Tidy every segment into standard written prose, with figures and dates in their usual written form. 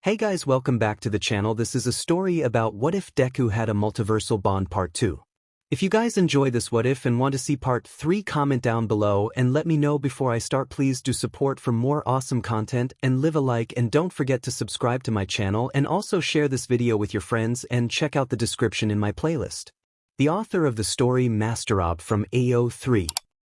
Hey guys, welcome back to the channel. This is a story about what if Deku had a multiversal bond part 2. If you guys enjoy this what if and want to see part 3, comment down below and let me know before I start. Please do support for more awesome content and leave a like, and don't forget to subscribe to my channel and also share this video with your friends and check out the description in my playlist. The author of the story Masterob from AO3.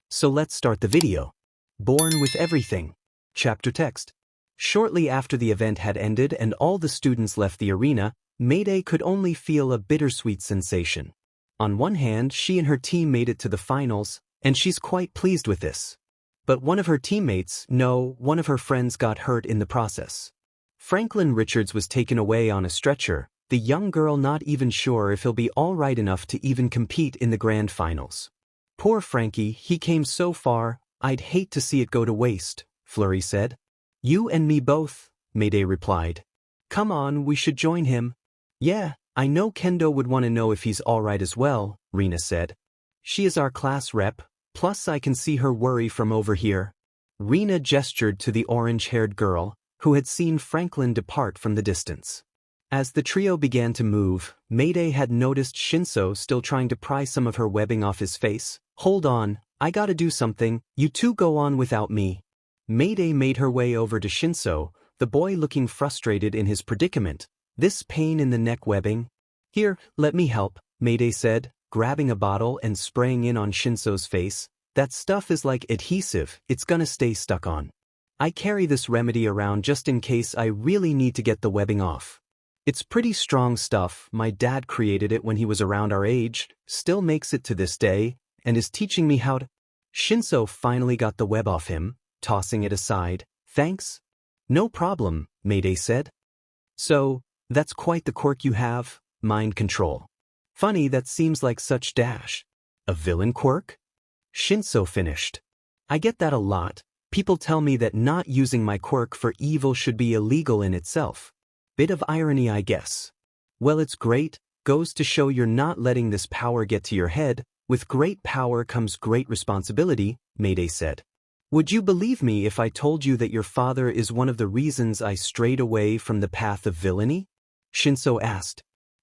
So let's start the video. Born with Everything. Chapter text. Shortly after the event had ended and all the students left the arena, Mayday could only feel a bittersweet sensation. On one hand, she and her team made it to the finals, and she's quite pleased with this. But one of her teammates, one of her friends got hurt in the process. Franklin Richards was taken away on a stretcher, the young girl not even sure if he'll be alright enough to even compete in the grand finals. Poor Frankie, he came so far, I'd hate to see it go to waste, Flurry said. You and me both, Mayday replied. Come on, we should join him. Yeah, I know Kendo would want to know if he's alright as well, Rena said. She is our class rep, plus I can see her worry from over here. Rena gestured to the orange-haired girl, who had seen Franklin depart from the distance. As the trio began to move, Mayday had noticed Shinso still trying to pry some of her webbing off his face. Hold on, I gotta do something, you two go on without me. Mayday made her way over to Shinso, the boy looking frustrated in his predicament. This pain in the neck webbing? Here, let me help, Mayday said, grabbing a bottle and spraying in on Shinso's face. That stuff is like adhesive, it's gonna stay stuck on. I carry this remedy around just in case I really need to get the webbing off. It's pretty strong stuff, my dad created it when he was around our age, still makes it to this day, and is teaching me how to... Shinso finally got the web off him, tossing it aside. Thanks? No problem, Mayday said. So, that's quite the quirk you have, mind control. Funny, that seems like such dash. A villain quirk? Shinso finished. I get that a lot. People tell me that not using my quirk for evil should be illegal in itself. Bit of irony, I guess. Well, it's great, goes to show you're not letting this power get to your head. With great power comes great responsibility, Mayday said. Would you believe me if I told you that your father is one of the reasons I strayed away from the path of villainy? Shinso asked.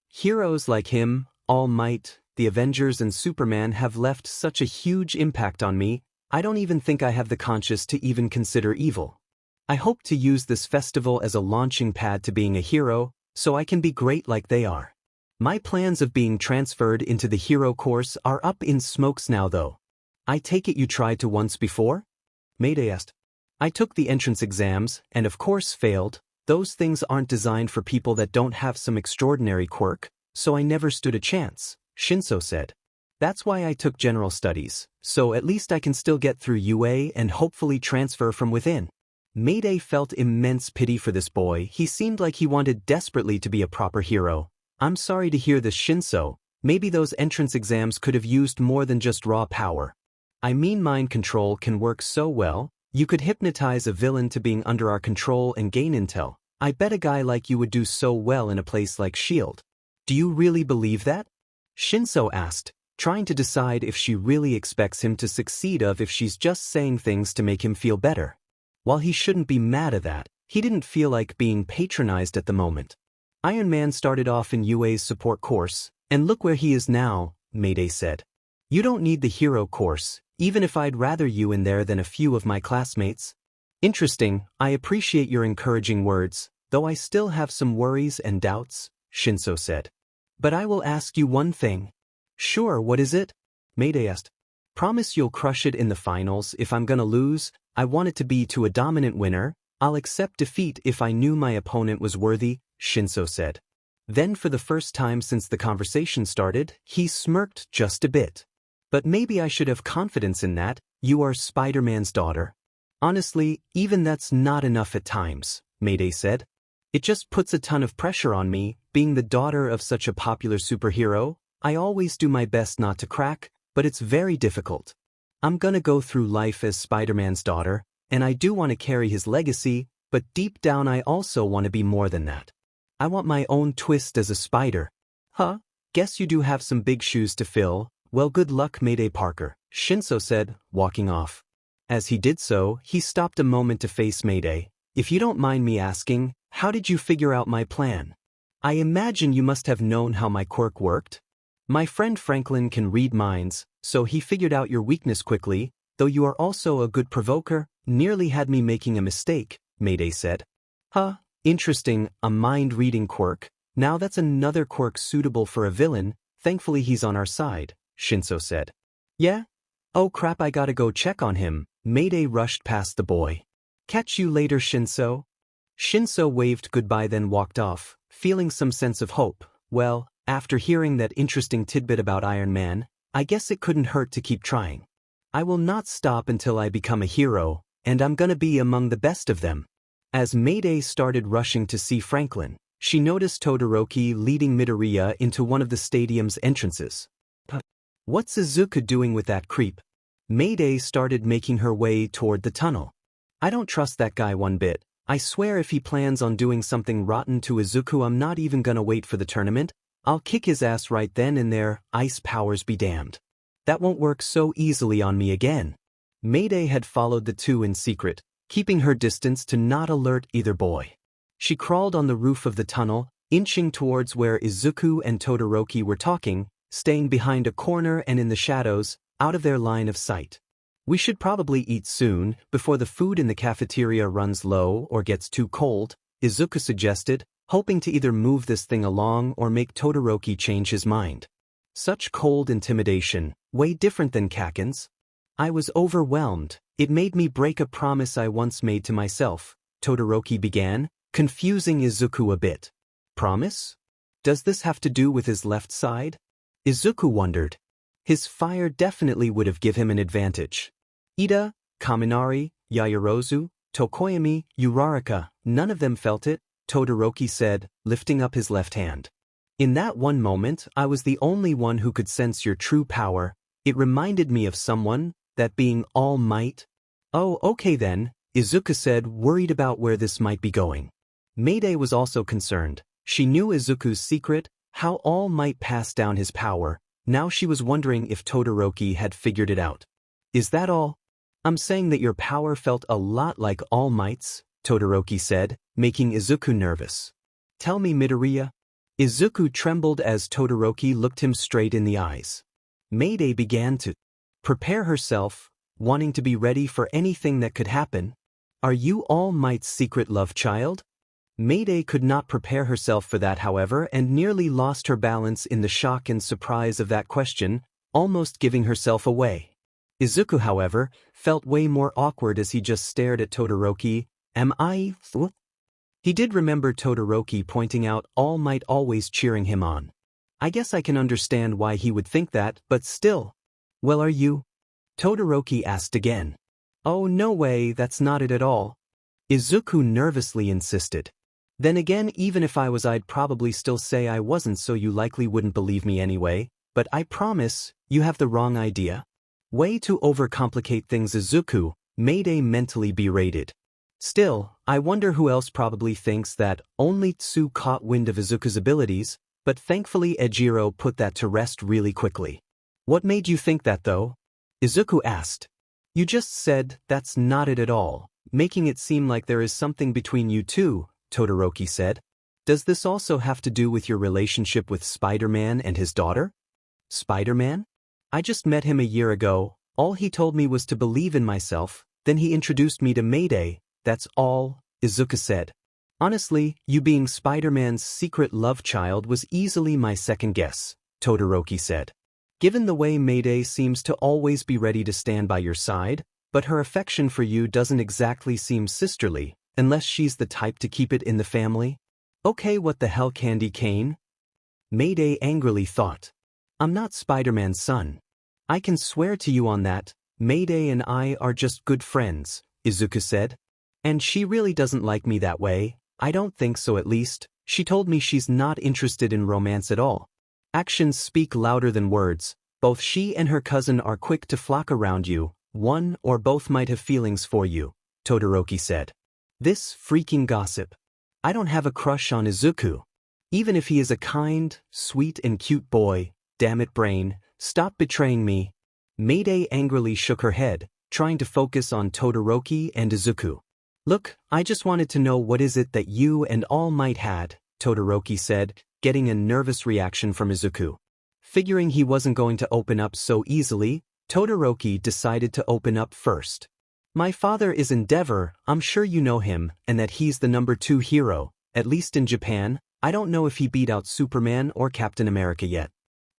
Heroes like him, All Might, the Avengers and Superman have left such a huge impact on me, I don't even think I have the conscience to even consider evil. I hope to use this festival as a launching pad to being a hero, so I can be great like they are. My plans of being transferred into the hero course are up in smokes now though. I take it you tried to once before? Mayday asked. I took the entrance exams, and of course failed. Those things aren't designed for people that don't have some extraordinary quirk, so I never stood a chance, Shinso said. That's why I took general studies, so at least I can still get through UA and hopefully transfer from within. Mayday felt immense pity for this boy. He seemed like he wanted desperately to be a proper hero. I'm sorry to hear this, Shinso. Maybe those entrance exams could have used more than just raw power. I mean, mind control can work so well, you could hypnotize a villain to being under our control and gain intel. I bet a guy like you would do so well in a place like S.H.I.E.L.D. Do you really believe that? Shinso asked, trying to decide if she really expects him to succeed or if she's just saying things to make him feel better. While he shouldn't be mad at that, he didn't feel like being patronized at the moment. Iron Man started off in UA's support course, and look where he is now, Mayday said. You don't need the hero course, even if I'd rather you in there than a few of my classmates. Interesting, I appreciate your encouraging words, though I still have some worries and doubts, Shinso said. But I will ask you one thing. Sure, what is it? Mayday asked. Promise you'll crush it in the finals. If I'm gonna lose, I want it to be to a dominant winner. I'll accept defeat if I knew my opponent was worthy, Shinso said. Then for the first time since the conversation started, he smirked just a bit. But maybe I should have confidence in that, you are Spider-Man's daughter. Honestly, even that's not enough at times, Mayday said. It just puts a ton of pressure on me, being the daughter of such a popular superhero. I always do my best not to crack, but it's very difficult. I'm gonna go through life as Spider-Man's daughter, and I do want to carry his legacy, but deep down I also want to be more than that. I want my own twist as a spider. Huh? Guess you do have some big shoes to fill. Well, good luck, Mayday Parker, Shinso said, walking off. As he did so, he stopped a moment to face Mayday. If you don't mind me asking, How did you figure out my plan? I imagine you must have known how my quirk worked. My friend Franklin can read minds, so he figured out your weakness quickly, though you are also a good provoker, nearly had me making a mistake, Mayday said. Huh, interesting, a mind-reading quirk. Now that's another quirk suitable for a villain, thankfully he's on our side, Shinso said. Yeah? Oh crap, I gotta go check on him. Mayday rushed past the boy. Catch you later, Shinso. Shinso waved goodbye then walked off, feeling some sense of hope. Well, after hearing that interesting tidbit about Iron Man, I guess it couldn't hurt to keep trying. I will not stop until I become a hero, and I'm gonna be among the best of them. As Mayday started rushing to see Franklin, she noticed Todoroki leading Midoriya into one of the stadium's entrances. What's Izuku doing with that creep? Mayday started making her way toward the tunnel. I don't trust that guy one bit. I swear if he plans on doing something rotten to Izuku, I'm not even gonna wait for the tournament. I'll kick his ass right then and there, ice powers be damned. That won't work so easily on me again. Mayday had followed the two in secret, keeping her distance to not alert either boy. She crawled on the roof of the tunnel, inching towards where Izuku and Todoroki were talking, staying behind a corner and in the shadows, out of their line of sight. We should probably eat soon, before the food in the cafeteria runs low or gets too cold, Izuku suggested, hoping to either move this thing along or make Todoroki change his mind. Such cold intimidation, way different than Kaken's. I was overwhelmed. It made me break a promise I once made to myself, Todoroki began, confusing Izuku a bit. Promise? Does this have to do with his left side? Izuku wondered. His fire definitely would have given him an advantage. Ida, Kaminari, Yaoyorozu, Tokoyami, Uraraka, none of them felt it, Todoroki said, lifting up his left hand. In that one moment, I was the only one who could sense your true power. It reminded me of someone, that being All Might. Oh, okay then, Izuku said, worried about where this might be going. Mayday was also concerned. She knew Izuku's secret, how All Might passed down his power. Now she was wondering if Todoroki had figured it out. Is that all? I'm saying that your power felt a lot like All Might's, Todoroki said, making Izuku nervous. Tell me, Midoriya. Izuku trembled as Todoroki looked him straight in the eyes. Mayday began to prepare herself, wanting to be ready for anything that could happen. Are you All Might's secret love child? Mayday could not prepare herself for that, however, and nearly lost her balance in the shock and surprise of that question, almost giving herself away. Izuku, however, felt way more awkward as he just stared at Todoroki. Am I? He did remember Todoroki pointing out All Might always cheering him on. I guess I can understand why he would think that, but still. Well, are you? Todoroki asked again. Oh, no way, that's not it at all. Izuku nervously insisted. Then again, even if I was, I'd probably still say I wasn't, so you likely wouldn't believe me anyway, but I promise, you have the wrong idea. Way to overcomplicate things, Izuku, Mayday mentally berated. Still, I wonder who else probably thinks that only Tsu caught wind of Izuku's abilities, but thankfully Ejiro put that to rest really quickly. What made you think that though? Izuku asked. You just said, that's not it at all, making it seem like there is something between you two, Todoroki said. Does this also have to do with your relationship with Spider-Man and his daughter? Spider-Man? I just met him a year ago, all he told me was to believe in myself, then he introduced me to Mayday, that's all, Izuku said. Honestly, you being Spider-Man's secret love child was easily my second guess, Todoroki said. Given the way Mayday seems to always be ready to stand by your side, but her affection for you doesn't exactly seem sisterly, unless she's the type to keep it in the family. Okay, what the hell, Candy Cane? Mayday angrily thought. I'm not Spider-Man's son. I can swear to you on that, Mayday and I are just good friends, Izuku said. And she really doesn't like me that way, I don't think so at least. She told me she's not interested in romance at all. Actions speak louder than words. Both she and her cousin are quick to flock around you. One or both might have feelings for you, Todoroki said. This freaking gossip. I don't have a crush on Izuku. Even if he is a kind, sweet and cute boy, damn it brain, stop betraying me. Mayday angrily shook her head, trying to focus on Todoroki and Izuku. Look, I just wanted to know what is it that you and All Might had, 𝗬𝗏𝗧𝗏 said, getting a nervous reaction from Izuku. Figuring he wasn't going to open up so easily, 𝗬𝗏𝗧𝗏 decided to open up first. My father is 𝗫𝗏𝗏, I'm sure you know him, and that he's the #2 hero, at least in Japan. I don't know if he beat out Superman or Captain America yet.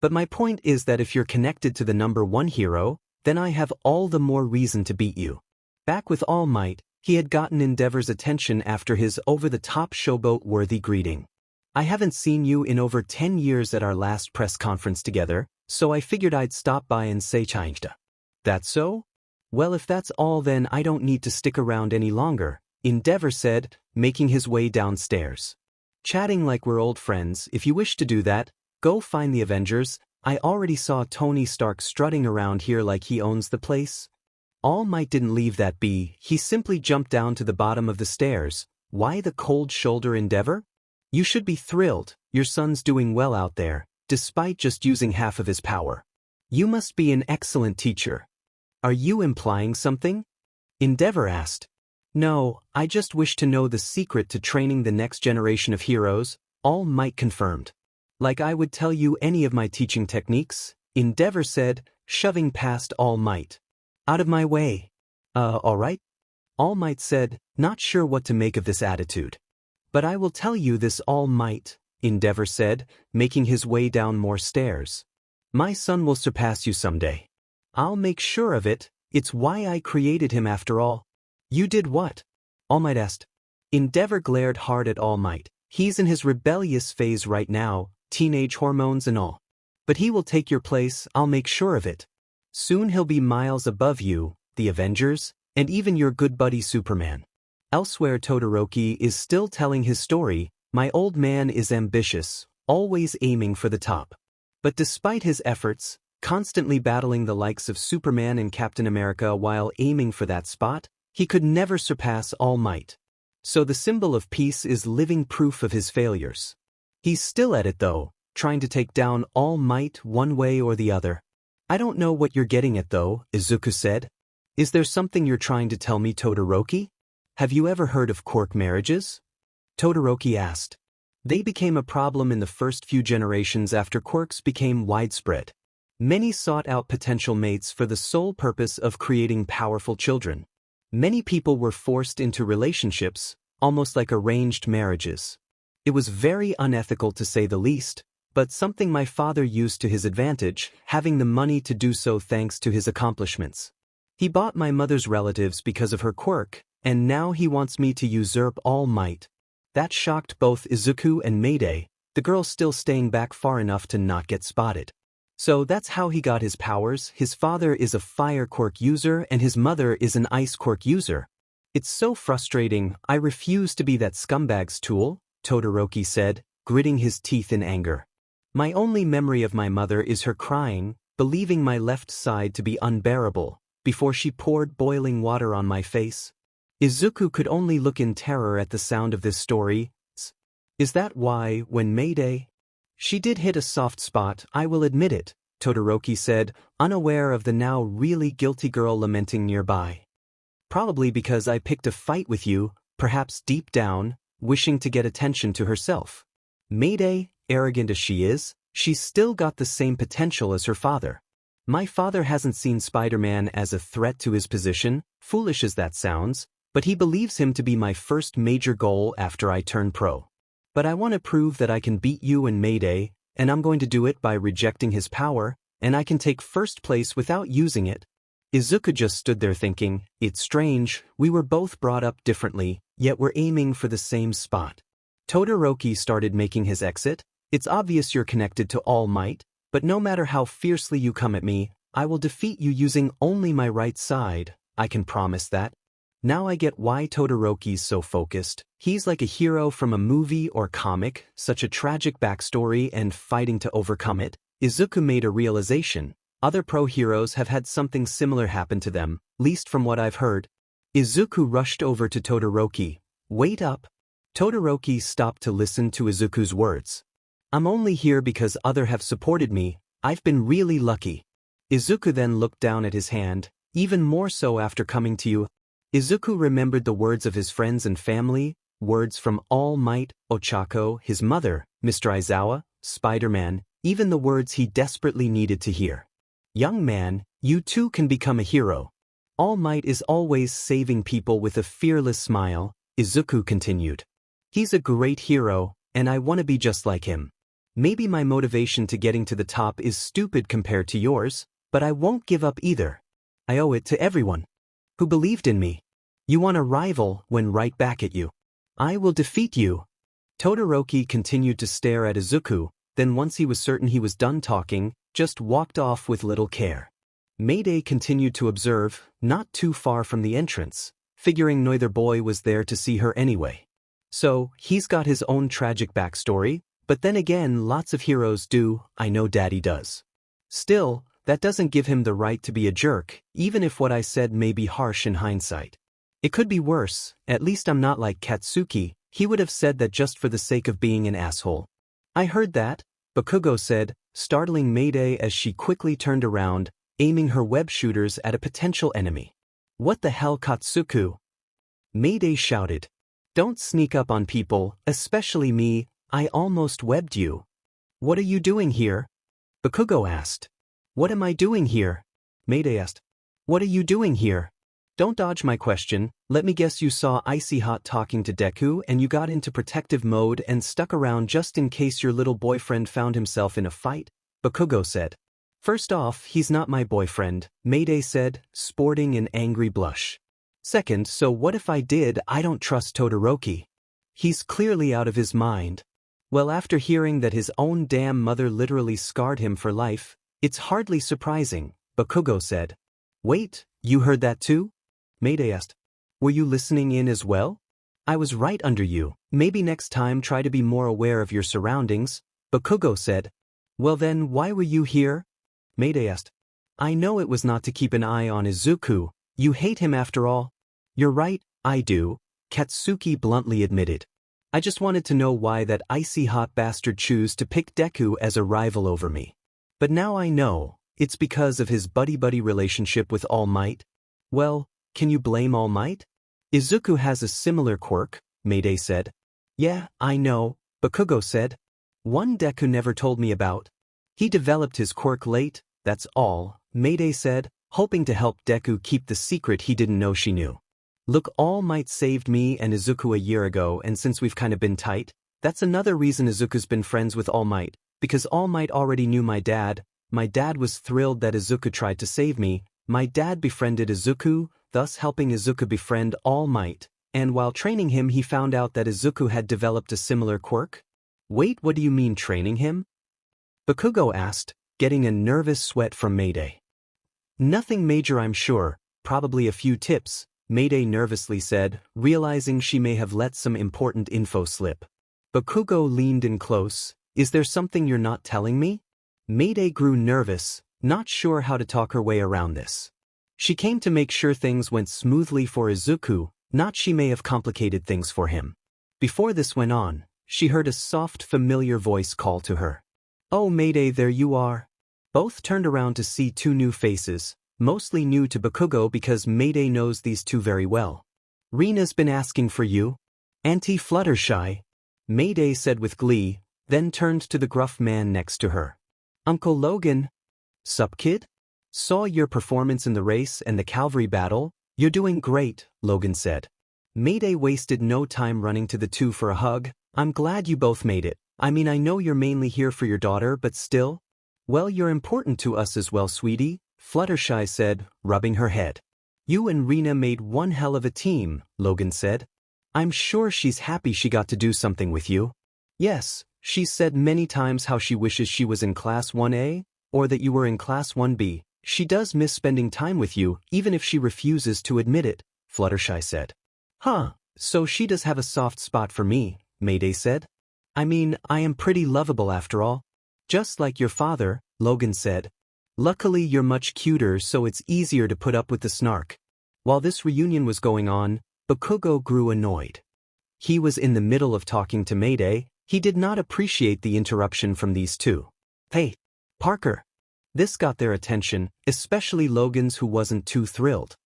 But my point is that if you're connected to the #1 hero, then I have all the more reason to beat you. Back with All Might, he had gotten 𝗫𝗏𝗏's attention after his over-the-top 𝗧𝗵𝗏 greeting. I haven't seen you in over 10 years at our last press conference together, so I figured I'd stop by and say 𝗧𝗵𝗲. That so? Well, if that's all, then I don't need to stick around any longer, 𝗫𝗫𝗏𝗏 said, making his way downstairs. Chatting like we're old friends. If you wish to do that, go find the Avengers. I already saw Tony Stark strutting around here like he owns the place. All Might didn't leave that be, he simply jumped down to the bottom of the stairs. Why the cold shoulder 𝗫𝗫𝗏? You should be thrilled, your son's doing well out there, despite just using half of his power. You must be an excellent teacher. Are you implying something? 𝗫𝗫𝗏𝗏 asked. No, I just wish to know the secret to training the next generation of heroes, All Might confirmed. Like I would tell you any of my teaching techniques, 𝗫𝗫𝗏𝗏 said, shoving past All Might. Out of my way. Alright? All Might said, not sure what to make of this attitude. But I will tell you this, All Might, 𝗫𝗫𝗏𝗏 said, making his way down more stairs. My son will surpass you someday. I'll make sure of it, it's why I created him after all. You did what? All Might asked. 𝗫𝗫𝗏𝗏 glared hard at All Might. He's in his rebellious phase right now, teenage hormones and all. But he will take your place, I'll make sure of it. Soon he'll be miles above you, the Avengers, and even your good buddy Superman. Elsewhere, 𝗬𝗏𝗏𝗧𝗏 is still telling his story. My old man is ambitious, always aiming for the top. But despite his efforts, constantly battling the likes of Superman and Captain America while aiming for that spot, he could never surpass All Might. So the symbol of peace is living proof of his failures. He's still at it though, trying to take down All Might one way or the other. I don't know what you're getting at though, Izuku said. Is there something you're trying to tell me, 𝗬𝗏𝗏𝗧𝗏? Have you ever heard of quirk marriages? 𝗬𝗏𝗏𝗧𝗏 asked. They became a problem in the first few generations after quirks became widespread. Many sought out potential mates for the sole purpose of creating powerful children. Many people were forced into relationships, almost like arranged marriages. It was very unethical to say the least, but something my father used to his advantage, having the money to do so thanks to his accomplishments. He bought my mother's relatives because of her quirk, and now he wants me to usurp All Might. That shocked both Izuku and Mayday, the girl still staying back far enough to not get spotted. So that's how he got his powers. His father is a fire quirk user and his mother is an ice quirk user. It's so frustrating. I refuse to be that scumbag's tool, 𝗬𝗏𝗏𝗧𝗏 said, gritting his teeth in anger. My only memory of my mother is her crying, believing my left side to be unbearable, before she poured boiling water on my face. Izuku could only look in terror at the sound of this story. Is that why, when Mayday? She did hit a soft spot, I will admit it, 𝗬𝗏𝗏𝗧𝗏 said, unaware of the now really guilty girl lamenting nearby. Probably because I picked a fight with you, perhaps deep down, wishing to get attention to herself. Mayday, arrogant as she is, she's still got the same potential as her father. My father hasn't seen Spider-Man as a threat to his position, foolish as that sounds, but he believes him to be my first major goal after I turn pro. But I want to prove that I can beat you and Mayday, and I'm going to do it by rejecting his power, and I can take first place without using it. Izuku just stood there thinking, it's strange, we were both brought up differently, yet we're aiming for the same spot. 𝗬𝗏𝗏𝗧𝗏 started making his exit. It's obvious you're connected to All Might, but no matter how fiercely you come at me, I will defeat you using only my right side, I can promise that. Now I get why 𝗬𝗏𝗏𝗧𝗏's so focused. He's like a hero from a movie or comic, such a tragic backstory and fighting to overcome it. Izuku made a realization. Other pro heroes have had something similar happen to them, least from what I've heard. Izuku rushed over to 𝗬𝗏𝗏𝗧𝗏. Wait up. 𝗬𝗏𝗏𝗧𝗏 stopped to listen to Izuku's words. I'm only here because others have supported me. I've been really lucky. Izuku then looked down at his hand, even more so after coming to you. Izuku remembered the words of his friends and family, words from 𝗵𝗃𝗃𝗁𝗍𝗂, his mother, Mr. Aizawa, Spider-Man, even the words he desperately needed to hear. Young man, you too can become a hero. All Might is always saving people with a fearless smile, Izuku continued. He's a great hero, and I want to be just like him. Maybe my motivation to getting to the top is stupid compared to yours, but I won't give up either. I owe it to everyone who believed in me. You want a rival when right back at you. I will defeat you. Todoroki continued to stare at Izuku, then once he was certain he was done talking, just walked off with little care. Mayday continued to observe, not too far from the entrance, figuring neither boy was there to see her anyway. So, he's got his own tragic backstory, but then again lots of heroes do, I know Daddy does. Still, that doesn't give him the right to be a jerk, even if what I said may be harsh in hindsight. It could be worse, at least I'm not like Katsuki, he would have said that just for the sake of being an asshole. I heard that, Bakugo said, startling Mayday as she quickly turned around, aiming her web shooters at a potential enemy. What the hell, Katsuku? Mayday shouted. Don't sneak up on people, especially me, I almost webbed you. What are you doing here? Bakugo asked. What am I doing here? Mayday asked. What are you doing here? Don't dodge my question, let me guess you saw Icy Hot talking to Deku and you got into protective mode and stuck around just in case your little boyfriend found himself in a fight, Bakugo said. First off, he's not my boyfriend, Mayday said, sporting an angry blush. Second, so what if I did? I don't trust Todoroki. He's clearly out of his mind. Well, after hearing that his own damn mother literally scarred him for life, it's hardly surprising, Bakugo said. Wait, you heard that too? Mayday asked. Were you listening in as well? I was right under you, maybe next time try to be more aware of your surroundings, Bakugo said. Well then, why were you here? Mayday asked. I know it was not to keep an eye on Izuku, you hate him after all. You're right, I do, Katsuki bluntly admitted. I just wanted to know why that icy hot bastard chose to pick Deku as a rival over me. But now I know, it's because of his buddy-buddy relationship with All Might. Well, can you blame All Might? Izuku has a similar quirk, Mayday said. Yeah, I know, Bakugo said. One Deku never told me about. He developed his quirk late, that's all, Mayday said, hoping to help Deku keep the secret he didn't know she knew. Look, All Might saved me and Izuku a year ago, and since we've kind of been tight, that's another reason Izuku's been friends with All Might, because All Might already knew my dad was thrilled that Izuku tried to save me, my dad befriended Izuku, thus helping Izuku befriend All Might, and while training him he found out that Izuku had developed a similar quirk? Wait, what do you mean training him? Bakugo asked, getting a nervous sweat from Mayday. Nothing major I'm sure, probably a few tips, Mayday nervously said, realizing she may have let some important info slip. Bakugo leaned in close. Is there something you're not telling me? Mayday grew nervous, not sure how to talk her way around this. She came to make sure things went smoothly for Izuku, not she may have complicated things for him. Before this went on, she heard a soft, familiar voice call to her. Oh, Mayday, there you are. Both turned around to see two new faces, mostly new to Bakugo because Mayday knows these two very well. Rina's been asking for you. Auntie Fluttershy, Mayday said with glee, then turned to the gruff man next to her. Uncle Logan. Sup, kid? Saw your performance in the race and the cavalry battle. You're doing great, Logan said. Mayday wasted no time running to the two for a hug. I'm glad you both made it. I mean, I know you're mainly here for your daughter, but still. Well, you're important to us as well, sweetie, Fluttershy said, rubbing her head. You and Rina made one hell of a team, Logan said. I'm sure she's happy she got to do something with you. Yes, she's said many times how she wishes she was in Class 1A, or that you were in Class 1B. She does miss spending time with you, even if she refuses to admit it, Fluttershy said. Huh, so she does have a soft spot for me, Mayday said. I mean, I am pretty lovable after all. Just like your father, Logan said. Luckily you're much cuter, so it's easier to put up with the snark. While this reunion was going on, Bakugo grew annoyed. He was in the middle of talking to Mayday. He did not appreciate the interruption from these two. Hey, Parker. This got their attention, especially Logan's, who wasn't too thrilled.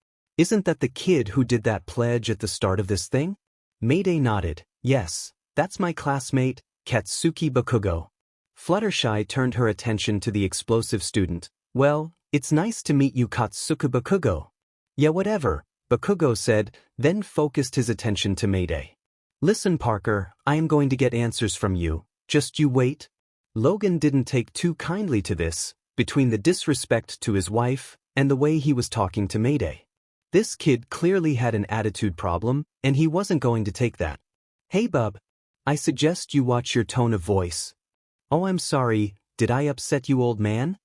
Isn't that the kid who did that pledge at the start of this thing? Mayday nodded. Yes, that's my classmate, 𝗧𝗵𝗵𝗃𝗲. Fluttershy turned her attention to the explosive student. Well, it's nice to meet you, 𝗧𝗵𝗵𝗃𝗲. Yeah, whatever, Bakugo said, then focused his attention to Mayday. Listen, Parker, I am going to get answers from you. Just you wait. Logan didn't take too kindly to this, between the disrespect to his wife and the way he was talking to Mayday. This kid clearly had an attitude problem, and he wasn't going to take that. Hey bub, I suggest you watch your tone of voice. Oh, I'm sorry, did I upset you, old man?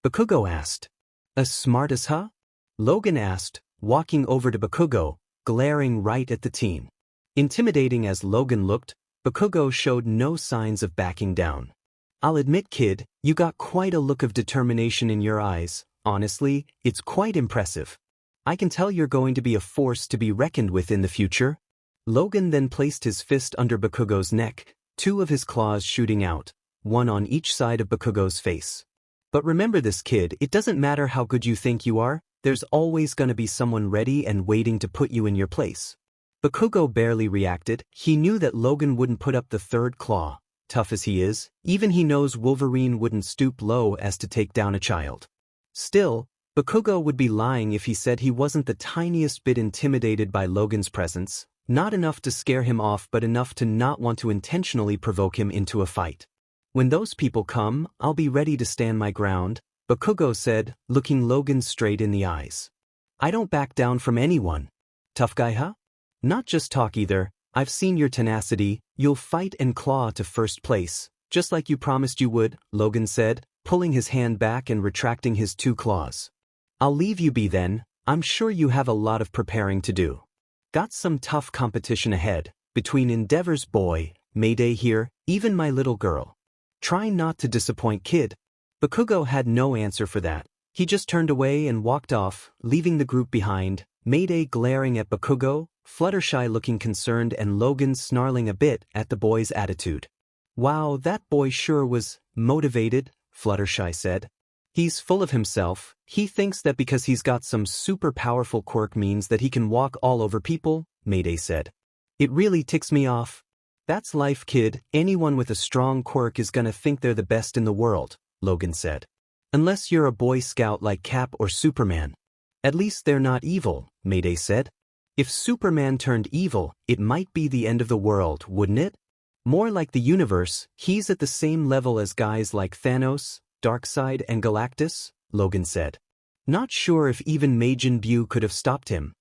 Bakugo asked. 𝗧𝗵𝗲? Logan asked, walking over to Bakugo, glaring right at the teen. Intimidating as Logan looked, Bakugo showed no signs of backing down. I'll admit, kid, you got quite a look of determination in your eyes. Honestly, it's quite impressive. I can tell you're going to be a force to be reckoned with in the future. Logan then placed his fist under Bakugo's neck, two of his claws shooting out, one on each side of Bakugo's face. But remember this, kid, it doesn't matter how good you think you are, there's always gonna be someone ready and waiting to put you in your place. Bakugo barely reacted. He knew that Logan wouldn't put up the third claw. Tough as he is, even he knows Wolverine wouldn't stoop low as to take down a child. Still, Bakugo would be lying if he said he wasn't the tiniest bit intimidated by Logan's presence, not enough to scare him off but enough to not want to intentionally provoke him into a fight. When those people come, I'll be ready to stand my ground, Bakugo said, looking Logan straight in the eyes. I don't back down from anyone. Tough guy, huh? Not just talk either, I've seen your tenacity, you'll fight and claw to first place, just like you promised you would, Logan said, pulling his hand back and retracting his two claws. I'll leave you be then, I'm sure you have a lot of preparing to do. Got some tough competition ahead, between Endeavor's boy, Mayday here, even my little girl. Try not to disappoint, kid. Bakugo had no answer for that. He just turned away and walked off, leaving the group behind, Mayday glaring at Bakugo, Fluttershy looking concerned and Logan snarling a bit at the boy's attitude. Wow, that boy sure was motivated, Fluttershy said. He's full of himself. He thinks that because he's got some super powerful quirk means that he can walk all over people, Mayday said. It really ticks me off. That's life, kid. Anyone with a strong quirk is gonna think they're the best in the world, Logan said. Unless you're a Boy Scout like Cap or Superman. At least they're not evil, Mayday said. If Superman turned evil, it might be the end of the world, wouldn't it? More like the universe, he's at the same level as guys like Thanos, Darkseid and Galactus, Logan said. Not sure if even Majin Buu could have stopped him.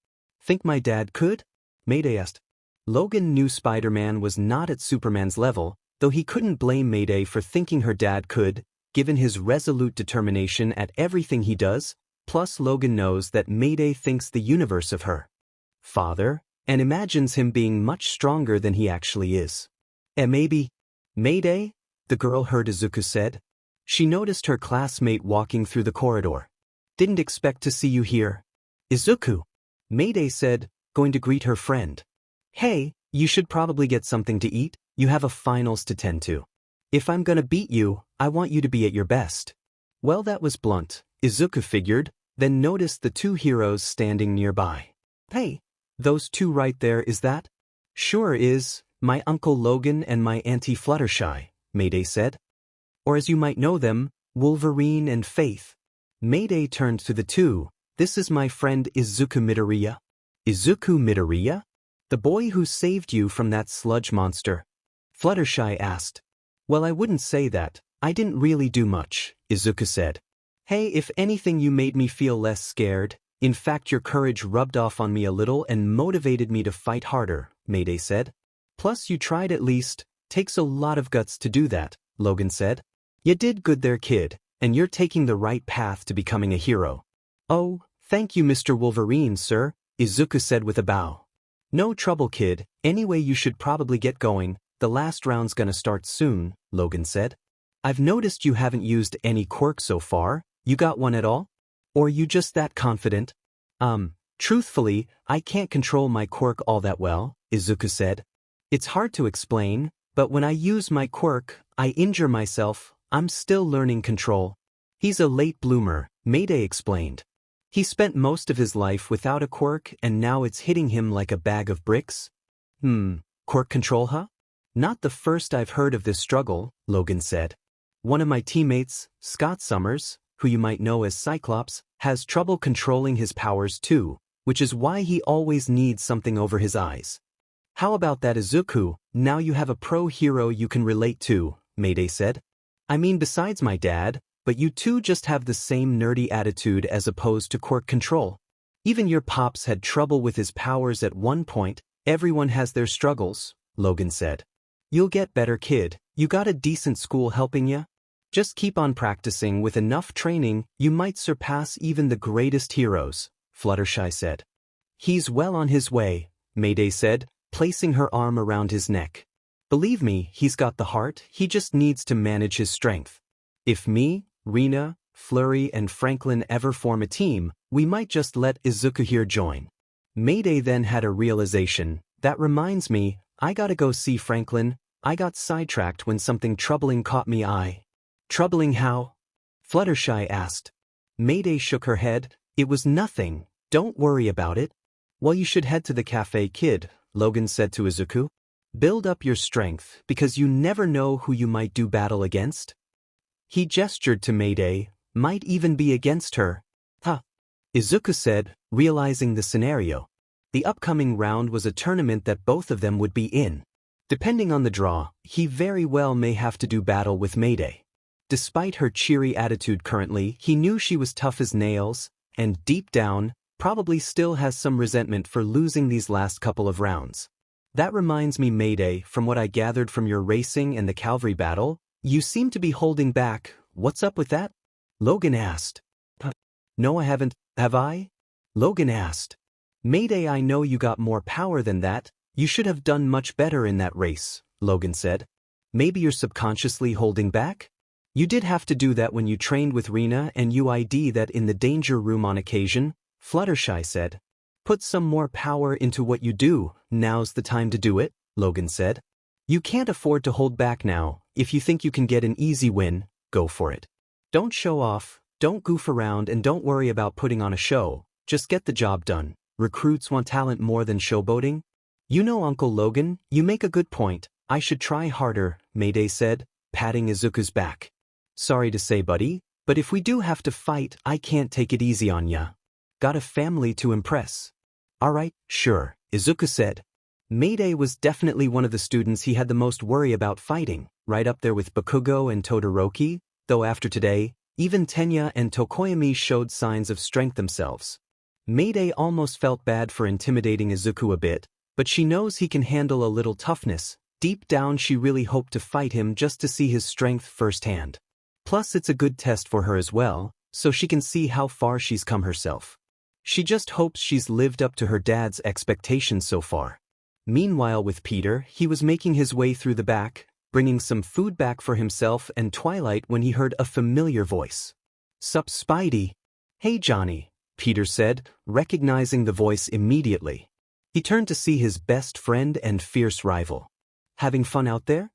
Think my dad could? Mayday asked. Logan knew Spider-Man was not at Superman's level, though he couldn't blame Mayday for thinking her dad could, given his resolute determination at everything he does, plus Logan knows that Mayday thinks the universe of her father, and imagines him being much stronger than he actually is. Maybe. Mayday? The girl heard Izuku said. She noticed her classmate walking through the corridor. Didn't expect to see you here. Izuku, Mayday said, going to greet her friend. Hey, you should probably get something to eat, you have a finals to tend to. If I'm gonna beat you, I want you to be at your best. Well, that was blunt, Izuku figured, then noticed the two heroes standing nearby. Hey, those two right there, is that? Sure is, my Uncle Logan and my Auntie Fluttershy, Mayday said. Or as you might know them, Wolverine and Faith. Mayday turned to the two. This is my friend Izuku Midoriya. Izuku Midoriya? The boy who saved you from that sludge monster? Fluttershy asked. Well, I wouldn't say that. I didn't really do much, Izuku said. Hey, if anything, you made me feel less scared. In fact, your courage rubbed off on me a little and motivated me to fight harder, Mayday said. Plus, you tried at least. Takes a lot of guts to do that, Logan said. You did good there, kid, and you're taking the right path to becoming a hero. Oh, thank you, Mr. Wolverine, sir, Izuku said with a bow. No trouble, kid. Anyway, you should probably get going. The last round's gonna start soon, Logan said. I've noticed you haven't used any quirk so far. You got one at all? Or you just that confident? Truthfully, I can't control my quirk all that well, Izuku said. It's hard to explain, but when I use my quirk, I injure myself. I'm still learning control. He's a late bloomer, Mayday explained. He spent most of his life without a quirk and now it's hitting him like a bag of bricks? Quirk control, huh? Not the first I've heard of this struggle, Logan said. One of my teammates, 𝗧𝗵𝗲, who you might know as Cyclops, has trouble controlling his powers too, which is why he always needs something over his eyes. How about that, Izuku? Now you have a pro hero you can relate to, Mayday said. I mean, besides my dad, but you two just have the same nerdy attitude as opposed to quirk control. Even your pops had trouble with his powers at one point. Everyone has their struggles, Logan said. You'll get better, kid. You got a decent school helping ya? Just keep on practicing. With enough training, you might surpass even the greatest heroes, 𝗧𝗪𝙀 said. He's well on his way, Mayday said, placing her arm around his neck. Believe me, he's got the heart, he just needs to manage his strength. If me, Rina, Flurry and Franklin ever form a team, we might just let Izuku here join. Mayday then had a realization. That reminds me, I gotta go see Franklin. I got sidetracked when something troubling caught me eye. Troubling how? 𝗧𝗪𝙀 asked. Mayday shook her head. It was nothing. Don't worry about it. Well, you should head to the cafe, kid, Logan said to Izuku. Build up your strength, because you never know who you might do battle against. He gestured to Mayday, might even be against her. Huh. Izuku said, realizing the scenario. The upcoming round was a tournament that both of them would be in. Depending on the draw, he very well may have to do battle with Mayday. Despite her cheery attitude currently, he knew she was tough as nails, and deep down, probably still has some resentment for losing these last couple of rounds. That reminds me, Mayday, from what I gathered from your racing and the cavalry battle, you seem to be holding back. What's up with that? Logan asked. No, I haven't, have I? Logan asked. Mayday, I know you got more power than that. You should have done much better in that race, Logan said. Maybe you're subconsciously holding back? You did have to do that when you trained with Rina and you did that in the danger room on occasion, 𝗧𝗪𝙀 said. Put some more power into what you do. Now's the time to do it, Logan said. You can't afford to hold back now. If you think you can get an easy win, go for it. Don't show off, don't goof around, and don't worry about putting on a show. Just get the job done. Recruits want talent more than showboating. You know, Uncle Logan, you make a good point. I should try harder, Mayday said, patting Izuku's back. Sorry to say, buddy, but if we do have to fight, I can't take it easy on ya. Got a family to impress. Alright, sure, Izuku said. Mayday was definitely one of the students he had the most worry about fighting, right up there with Bakugo and Todoroki, though after today, even Tenya and Tokoyami showed signs of strength themselves. Mayday almost felt bad for intimidating Izuku a bit, but she knows he can handle a little toughness. Deep down she really hoped to fight him just to see his strength firsthand. Plus it's a good test for her as well, so she can see how far she's come herself. She just hopes she's lived up to her dad's expectations so far. Meanwhile with Peter, he was making his way through the back, bringing some food back for himself and Twilight when he heard a familiar voice. Sup, Spidey? Hey, Johnny, Peter said, recognizing the voice immediately. He turned to see his best friend and fierce rival. Having fun out there?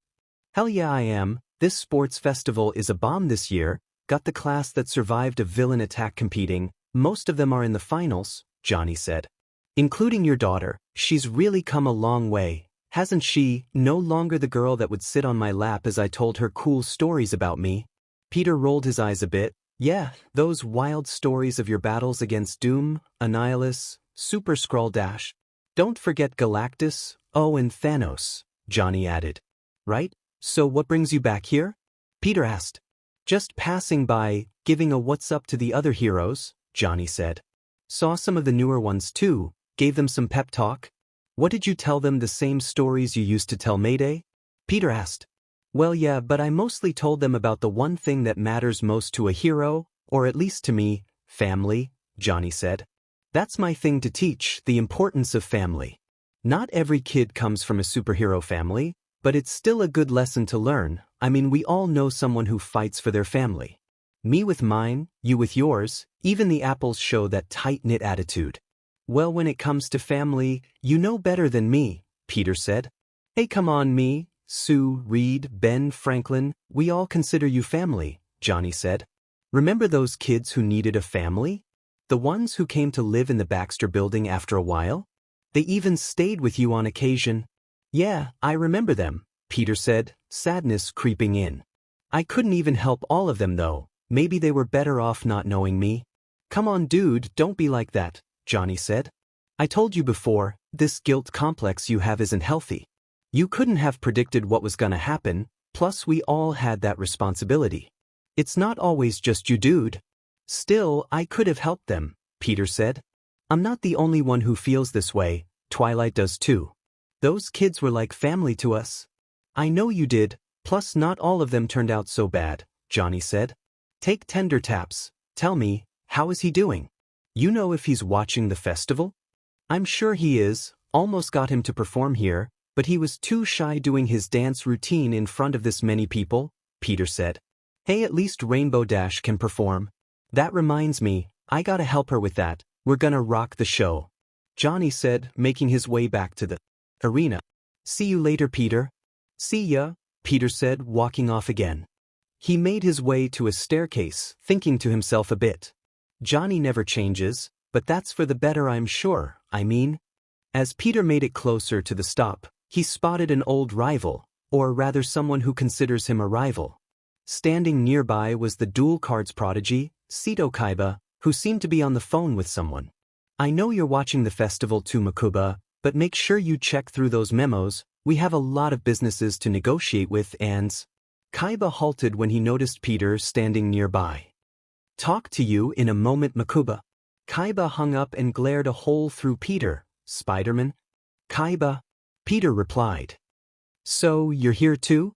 Hell yeah, I am. This sports festival is a bomb this year. Got the class that survived a villain attack competing. Most of them are in the finals, Johnny said. Including your daughter. She's really come a long way, hasn't she? No longer the girl that would sit on my lap as I told her cool stories about me. Peter rolled his eyes a bit. Yeah, those wild stories of your battles against Doom, Annihilus, Super Skrull Dash. Don't forget Galactus, and Thanos, Johnny added. Right? So what brings you back here? Peter asked. Just passing by, giving a what's up to the other heroes, Johnny said. Saw some of the newer ones too, gave them some pep talk. What did you tell them, the same stories you used to tell Mayday? Peter asked. Well, yeah, but I mostly told them about the one thing that matters most to a hero, or at least to me, family, Johnny said. That's my thing to teach, the importance of family. Not every kid comes from a superhero family, but it's still a good lesson to learn. I mean, we all know someone who fights for their family. Me with mine, you with yours, even the apples show that tight-knit attitude. Well, when it comes to family, you know better than me, Peter said. Hey, come on, me, Sue, Reed, Ben, Franklin, we all consider you family, Johnny said. Remember those kids who needed a family? The ones who came to live in the Baxter building after a while? They even stayed with you on occasion. Yeah, I remember them, Peter said, sadness creeping in. I couldn't even help all of them though. Maybe they were better off not knowing me. Come on dude, don't be like that, Johnny said. I told you before, this guilt complex you have isn't healthy. You couldn't have predicted what was gonna happen, plus we all had that responsibility. It's not always just you dude. Still, I could have helped them, Peter said. I'm not the only one who feels this way, Twilight does too. Those kids were like family to us. I know you did, plus not all of them turned out so bad, Johnny said. Take Tender Taps, tell me, how is he doing? You know if he's watching the festival? I'm sure he is, almost got him to perform here, but he was too shy doing his dance routine in front of this many people, Peter said. Hey, at least Rainbow Dash can perform. That reminds me, I gotta help her with that, we're gonna rock the show, Johnny said, making his way back to the arena. See you later, Peter. See ya, Peter said, walking off again. He made his way to a staircase, thinking to himself a bit. Johnny never changes, but that's for the better I'm sure, As Peter made it closer to the stop, he spotted an old rival, or rather someone who considers him a rival. Standing nearby was the dual cards prodigy, 𝗧𝗵𝗃𝗲, who seemed to be on the phone with someone. I know you're watching the festival 𝗵𝗃𝗃𝗲, but make sure you check through those memos, we have a lot of businesses to negotiate with 𝗧𝗵𝗃𝗃𝗲 halted when he noticed Peter standing nearby. Talk to you in a moment 𝗵𝗃𝗃𝗲. 𝗧𝗵𝗃𝗃𝗲 hung up and glared a hole through Peter. Spider-Man? 𝗧𝗵𝗃𝗃𝗲. Peter replied. So, you're here too?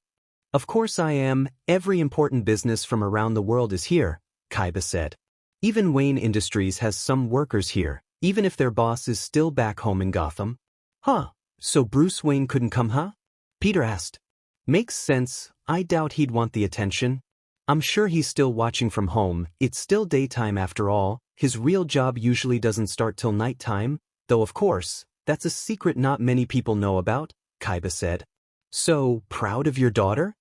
Of course I am, every important business from around the world is here, 𝗧𝗵𝗃𝗃𝗲 said. Even Wayne Industries has some workers here, even if their boss is still back home in Gotham. Huh, so Bruce Wayne couldn't come, huh? Peter asked. Makes sense, I doubt he'd want the attention. I'm sure he's still watching from home, it's still daytime after all, his real job usually doesn't start till nighttime, though of course, that's a secret not many people know about, 𝗧𝗵𝗃𝗃𝗲 said. So, proud of your daughter?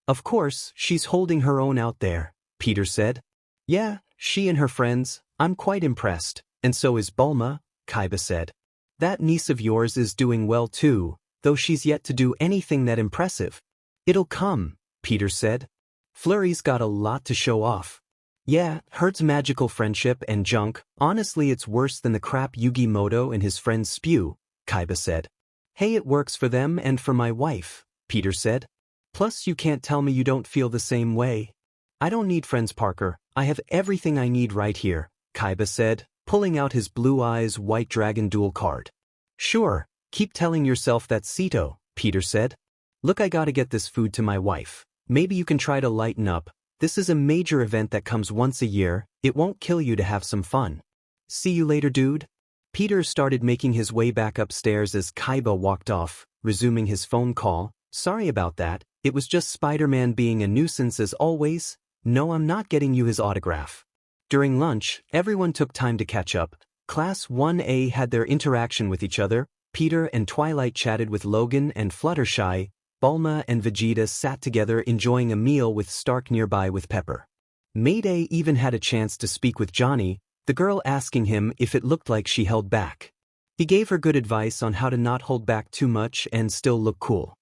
Of course, she's holding her own out there, Peter said. Yeah, she and her friends, I'm quite impressed, and so is Bulma, 𝗧𝗵𝗃𝗃𝗲 said. That niece of yours is doing well too, though she's yet to do anything that impressive. It'll come, Peter said. Flurry's got a lot to show off. Yeah, Hurt's magical friendship and junk, honestly it's worse than the crap Yugi Muto and his friends spew, 𝗧𝗵𝗃𝗃𝗲 said. Hey, it works for them and for my wife, Peter said. Plus you can't tell me you don't feel the same way. I don't need friends, Parker, I have everything I need right here, 𝗧𝗵𝗃𝗃𝗲 said, pulling out his Blue Eyes White Dragon dual card. Sure, keep telling yourself that 𝗧𝗏𝗏𝗏, Peter said. Look, I gotta get this food to my wife. Maybe you can try to lighten up. This is a major event that comes once a year, it won't kill you to have some fun. See you later, dude. Peter started making his way back upstairs as 𝗧𝗵𝗃𝗃𝗲 walked off, resuming his phone call. Sorry about that, it was just Spider-Man being a nuisance as always. No, I'm not getting you his autograph. During lunch, everyone took time to catch up. Class 1A had their interaction with each other. Peter and Twilight chatted with Logan and Fluttershy. Bulma and Vegeta sat together enjoying a meal with Stark nearby with Pepper. Mayday even had a chance to speak with Johnny, the girl asking him if it looked like she held back. He gave her good advice on how to not hold back too much and still look cool.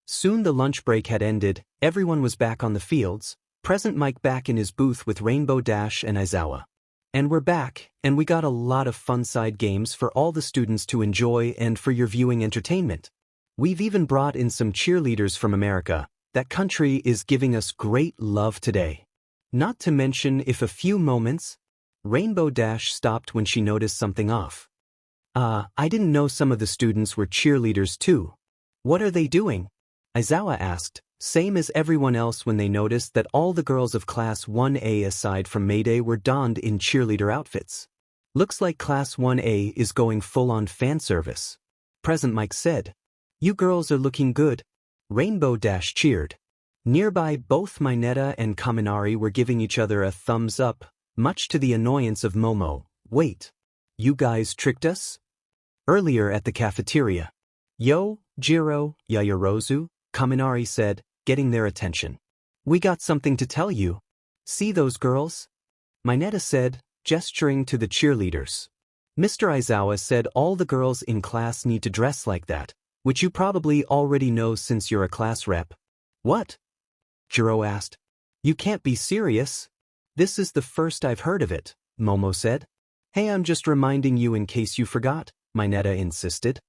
Soon the lunch break had ended, everyone was back on the fields, Present Mike back in his booth with Rainbow Dash and Aizawa. And we're back, and we got a lot of fun side games for all the students to enjoy and for your viewing entertainment. We've even brought in some cheerleaders from America. That country is giving us great love today. Not to mention if a few moments. Rainbow Dash stopped when she noticed something off. I didn't know some of the students were cheerleaders too. What are they doing? Aizawa asked, same as everyone else when they noticed that all the girls of Class 1A aside from Mayday were donned in cheerleader outfits. Looks like Class 1A is going full-on fan service. Present Mike said. You girls are looking good. Rainbow Dash cheered. Nearby both Mineta and Kaminari were giving each other a thumbs up, much to the annoyance of Momo. Wait. You guys tricked us? Earlier at the cafeteria. Yo, Jiro, Yaoyorozu, Kaminari said, getting their attention. We got something to tell you. See those girls? Mineta said, gesturing to the cheerleaders. Mr. Aizawa said all the girls in class need to dress like that, which you probably already know since you're a class rep. What? Jiro asked. You can't be serious. This is the first I've heard of it, Momo said. Hey, I'm just reminding you in case you forgot, Mayday insisted.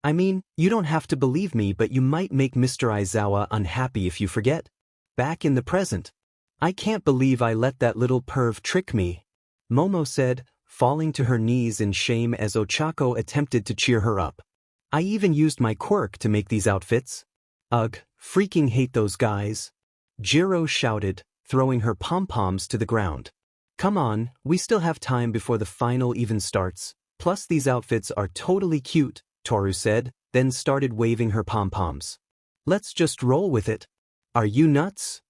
I mean, you don't have to believe me, but you might make Mr. Aizawa unhappy if you forget. Back in the present. I can't believe I let that little perv trick me, Momo said, falling to her knees in shame as Ochako attempted to cheer her up. I even used my quirk to make these outfits. Ugh, freaking hate those guys. Jiro shouted, throwing her pom-poms to the ground. Come on, we still have time before the final even starts, plus these outfits are totally cute, Toru said, then started waving her pom-poms. Let's just roll with it. Are you nuts?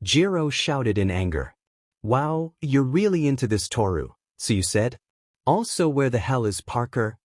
Jiro shouted in anger. Wow, you're really into this, Toru, 𝗬𝗪 said. Also, where the hell is Parker?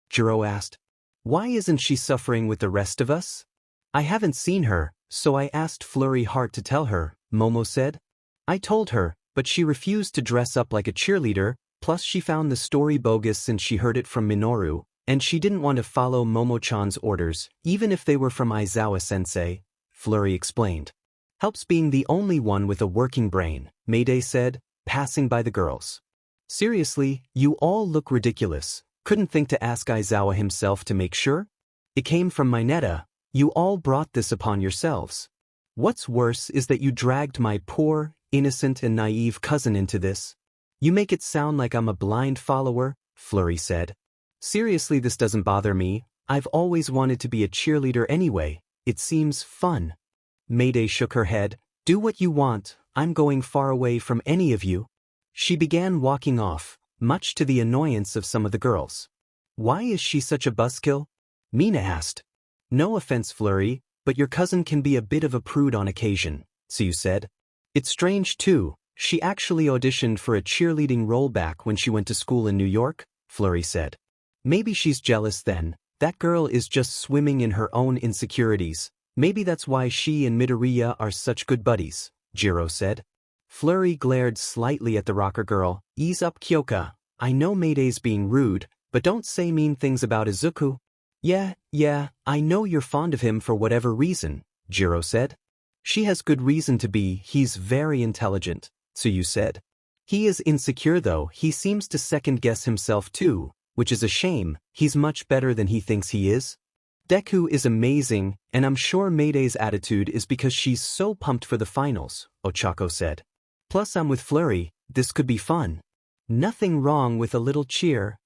Jiro asked. Why isn't she suffering with the rest of us? I haven't seen her, so I asked Flurry Heart to tell her, Momo said. I told her, but she refused to dress up like a cheerleader, plus she found the story bogus since she heard it from Minoru, and she didn't want to follow Momo-chan's orders, even if they were from Aizawa-sensei, Flurry explained. Helps being the only one with a working brain, Mayday said, passing by the girls. Seriously, you all look ridiculous. Couldn't think to ask Aizawa himself to make sure? It came from Mineta. You all brought this upon yourselves. What's worse is that you dragged my poor, innocent and naive cousin into this. You make it sound like I'm a blind follower, Flurry said. Seriously, this doesn't bother me. I've always wanted to be a cheerleader anyway. It seems fun. Mayday shook her head. Do what you want. I'm going far away from any of you. She began walking off, much to the annoyance of some of the girls. Why is she such a buzzkill? Mina asked. No offense, Flurry, but your cousin can be a bit of a prude on occasion, 𝗬𝗪 said. It's strange too. She actually auditioned for a cheerleading role back when she went to school in New York, Flurry said. Maybe she's jealous then. That girl is just swimming in her own insecurities. Maybe that's why she and Midoriya are such good buddies, Jiro said. Flurry glared slightly at the rocker girl. Ease up, Kyoka. I know Mayday's being rude, but don't say mean things about Izuku. Yeah, I know you're fond of him for whatever reason, Jiro said. She has good reason to be. He's very intelligent, 𝗬𝗪 said. He is insecure though. He seems to second-guess himself too, which is a shame. He's much better than he thinks he is. Deku is amazing, and I'm sure Mayday's attitude is because she's so pumped for the finals, Ochako said. Plus I'm with Flurry. This could be fun. Nothing wrong with a little cheer.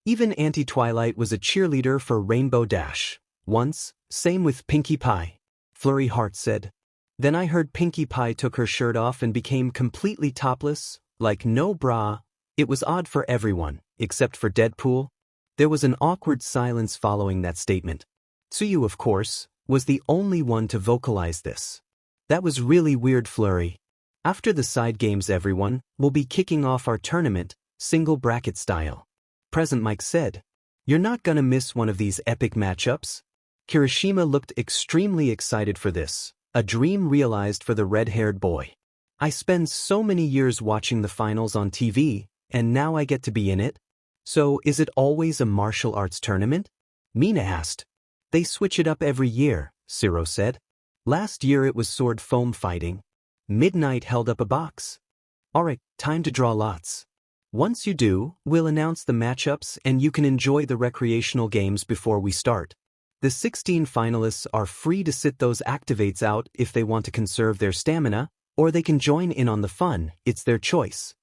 Even Auntie Twilight was a cheerleader for Rainbow Dash. Once, same with Pinkie Pie. Flurry Heart said. Then I heard Pinkie Pie took her shirt off and became completely topless, like no bra. It was odd for everyone, except for Deadpool. There was an awkward silence following that statement. 𝗬𝗪, of course, was the only one to vocalize this. That was really weird, Flurry. After the side games, everyone will be kicking off our tournament, single bracket style. Present Mike said. You're not gonna miss one of these epic matchups? Kirishima looked extremely excited for this, a dream realized for the red-haired boy. I spend so many years watching the finals on TV, and now I get to be in it? So is it always a martial arts tournament? Mina asked. They switch it up every year, 𝗬𝗪 said. Last year it was sword foam fighting. Midnight held up a box. Alright, time to draw lots. Once you do, we'll announce the matchups and you can enjoy the recreational games before we start. The 16 finalists are free to sit those activates out if they want to conserve their stamina, or they can join in on the fun. It's their choice.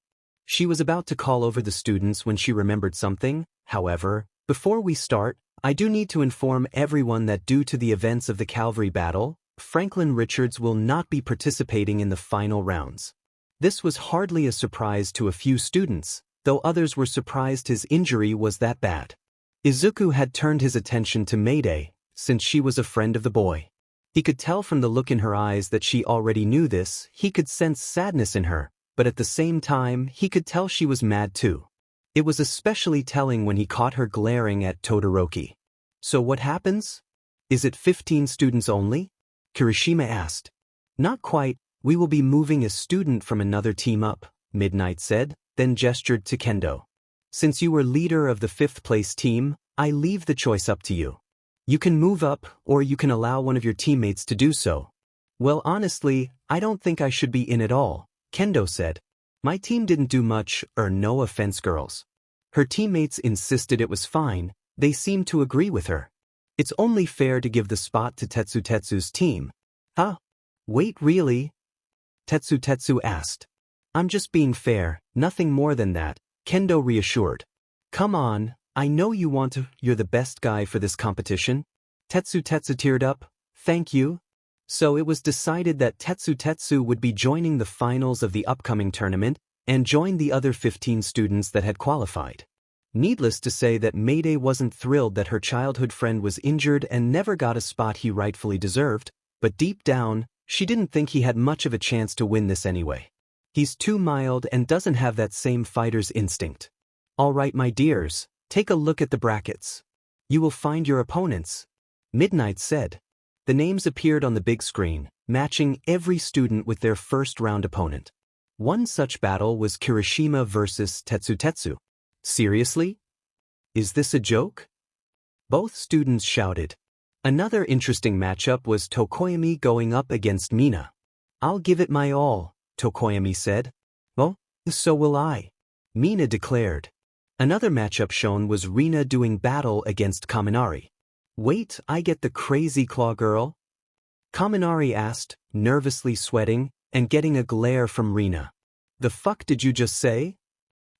She was about to call over the students when she remembered something. However, before we start, I do need to inform everyone that due to the events of the Calvary battle, Franklin Richards will not be participating in the final rounds. This was hardly a surprise to a few students, though others were surprised his injury was that bad. Izuku had turned his attention to Mayday, since she was a friend of the boy. He could tell from the look in her eyes that she already knew this. He could sense sadness in her, but at the same time he could tell she was mad too. It was especially telling when he caught her glaring at Todoroki. So what happens? Is it 15 students only? Kirishima asked. Not quite. We will be moving a student from another team up, Midnight said, then gestured to Kendo. Since you were leader of the 5th place team, I leave the choice up to you. You can move up, or you can allow one of your teammates to do so. Well, honestly, I don't think I should be in at all, Kendo said. My team didn't do much, no offense girls. Her teammates insisted it was fine, they seemed to agree with her. It's only fair to give the spot to 𝗧𝗧𝗧𝗧's team. Huh? Wait, really? 𝗧𝗧𝗧𝗧 asked. I'm just being fair, nothing more than that, Kendo reassured. Come on, I know you want to, you're the best guy for this competition. 𝗧𝗧𝗧𝗧 teared up, thank you. So it was decided that 𝗧𝗧𝗧𝗧 would be joining the finals of the upcoming tournament and join the other 15 students that had qualified. Needless to say that Mayday wasn't thrilled that her childhood friend was injured and never got a spot he rightfully deserved, but deep down, she didn't think he had much of a chance to win this anyway. He's too mild and doesn't have that same fighter's instinct. Alright my dears, take a look at the brackets. You will find your opponents. Midnight said. The names appeared on the big screen, matching every student with their first round opponent. One such battle was Kirishima versus 𝗧𝗧𝗧𝗧. Seriously? Is this a joke? Both students shouted. Another interesting matchup was 𝗬𝗏𝗵𝗃 going up against Mina. I'll give it my all, 𝗬𝗏𝗵𝗃 said. Oh, so will I, Mina declared. Another matchup shown was Rina doing battle against Kaminari. Wait, I get the crazy claw girl? Kaminari asked, nervously sweating, and getting a glare from Rina. The fuck did you just say?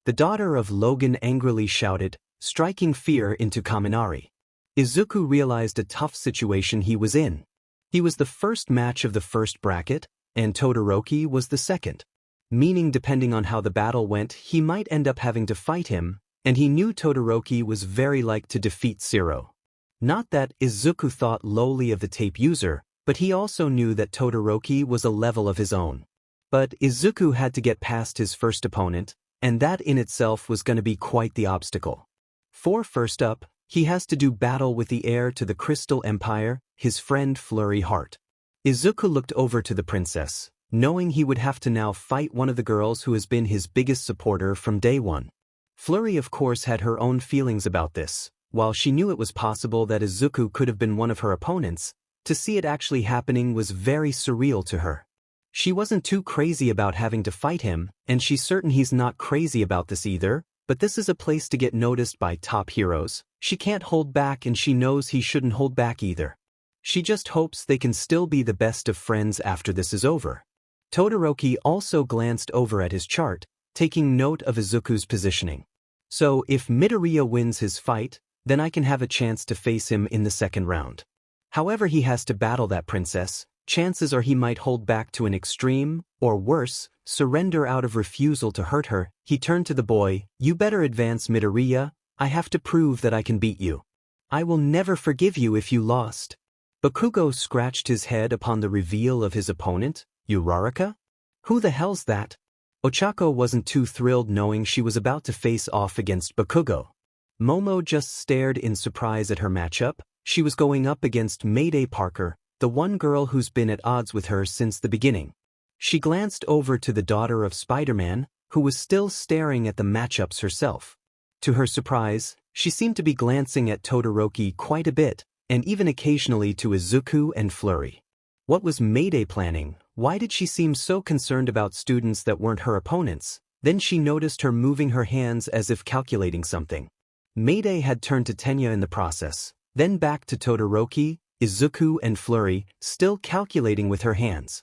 The daughter of Logan angrily shouted, striking fear into Kaminari. Izuku realized a tough situation he was in. He was the first match of the first bracket, and Todoroki was the second. Meaning depending on how the battle went, he might end up having to fight him, and he knew Todoroki was very like to defeat 𝗧𝗏. Not that Izuku thought lowly of the tape user, but he also knew that Todoroki was a level of his own. But Izuku had to get past his first opponent, and that in itself was going to be quite the obstacle. For first up, he has to do battle with the heir to the Crystal Empire, his friend Flurry Heart. Izuku looked over to the princess, knowing he would have to now fight one of the girls who has been his biggest supporter from day one. Flurry of course had her own feelings about this. While she knew it was possible that Izuku could have been one of her opponents, to see it actually happening was very surreal to her. She wasn't too crazy about having to fight him, and she's certain he's not crazy about this either, but this is a place to get noticed by top heroes. She can't hold back and she knows he shouldn't hold back either. She just hopes they can still be the best of friends after this is over. Todoroki also glanced over at his chart, taking note of Izuku's positioning. So if Midoriya wins his fight, then I can have a chance to face him in the second round. However he has to battle that princess, chances are he might hold back to an extreme, or worse, surrender out of refusal to hurt her. He turned to the boy, you better advance Midoriya, I have to prove that I can beat you. I will never forgive you if you lost. Bakugo scratched his head upon the reveal of his opponent, Uraraka? Who the hell's that? Ochako wasn't too thrilled knowing she was about to face off against Bakugo. Momo just stared in surprise at her matchup. She was going up against Mayday Parker, the one girl who's been at odds with her since the beginning. She glanced over to the daughter of Spider-Man, who was still staring at the matchups herself. To her surprise, she seemed to be glancing at Todoroki quite a bit, and even occasionally to Izuku and Flurry. What was Mayday planning? Why did she seem so concerned about students that weren't her opponents? Then she noticed her moving her hands as if calculating something. Mayday had turned to Tenya in the process, then back to Todoroki, Izuku and Flurry, still calculating with her hands.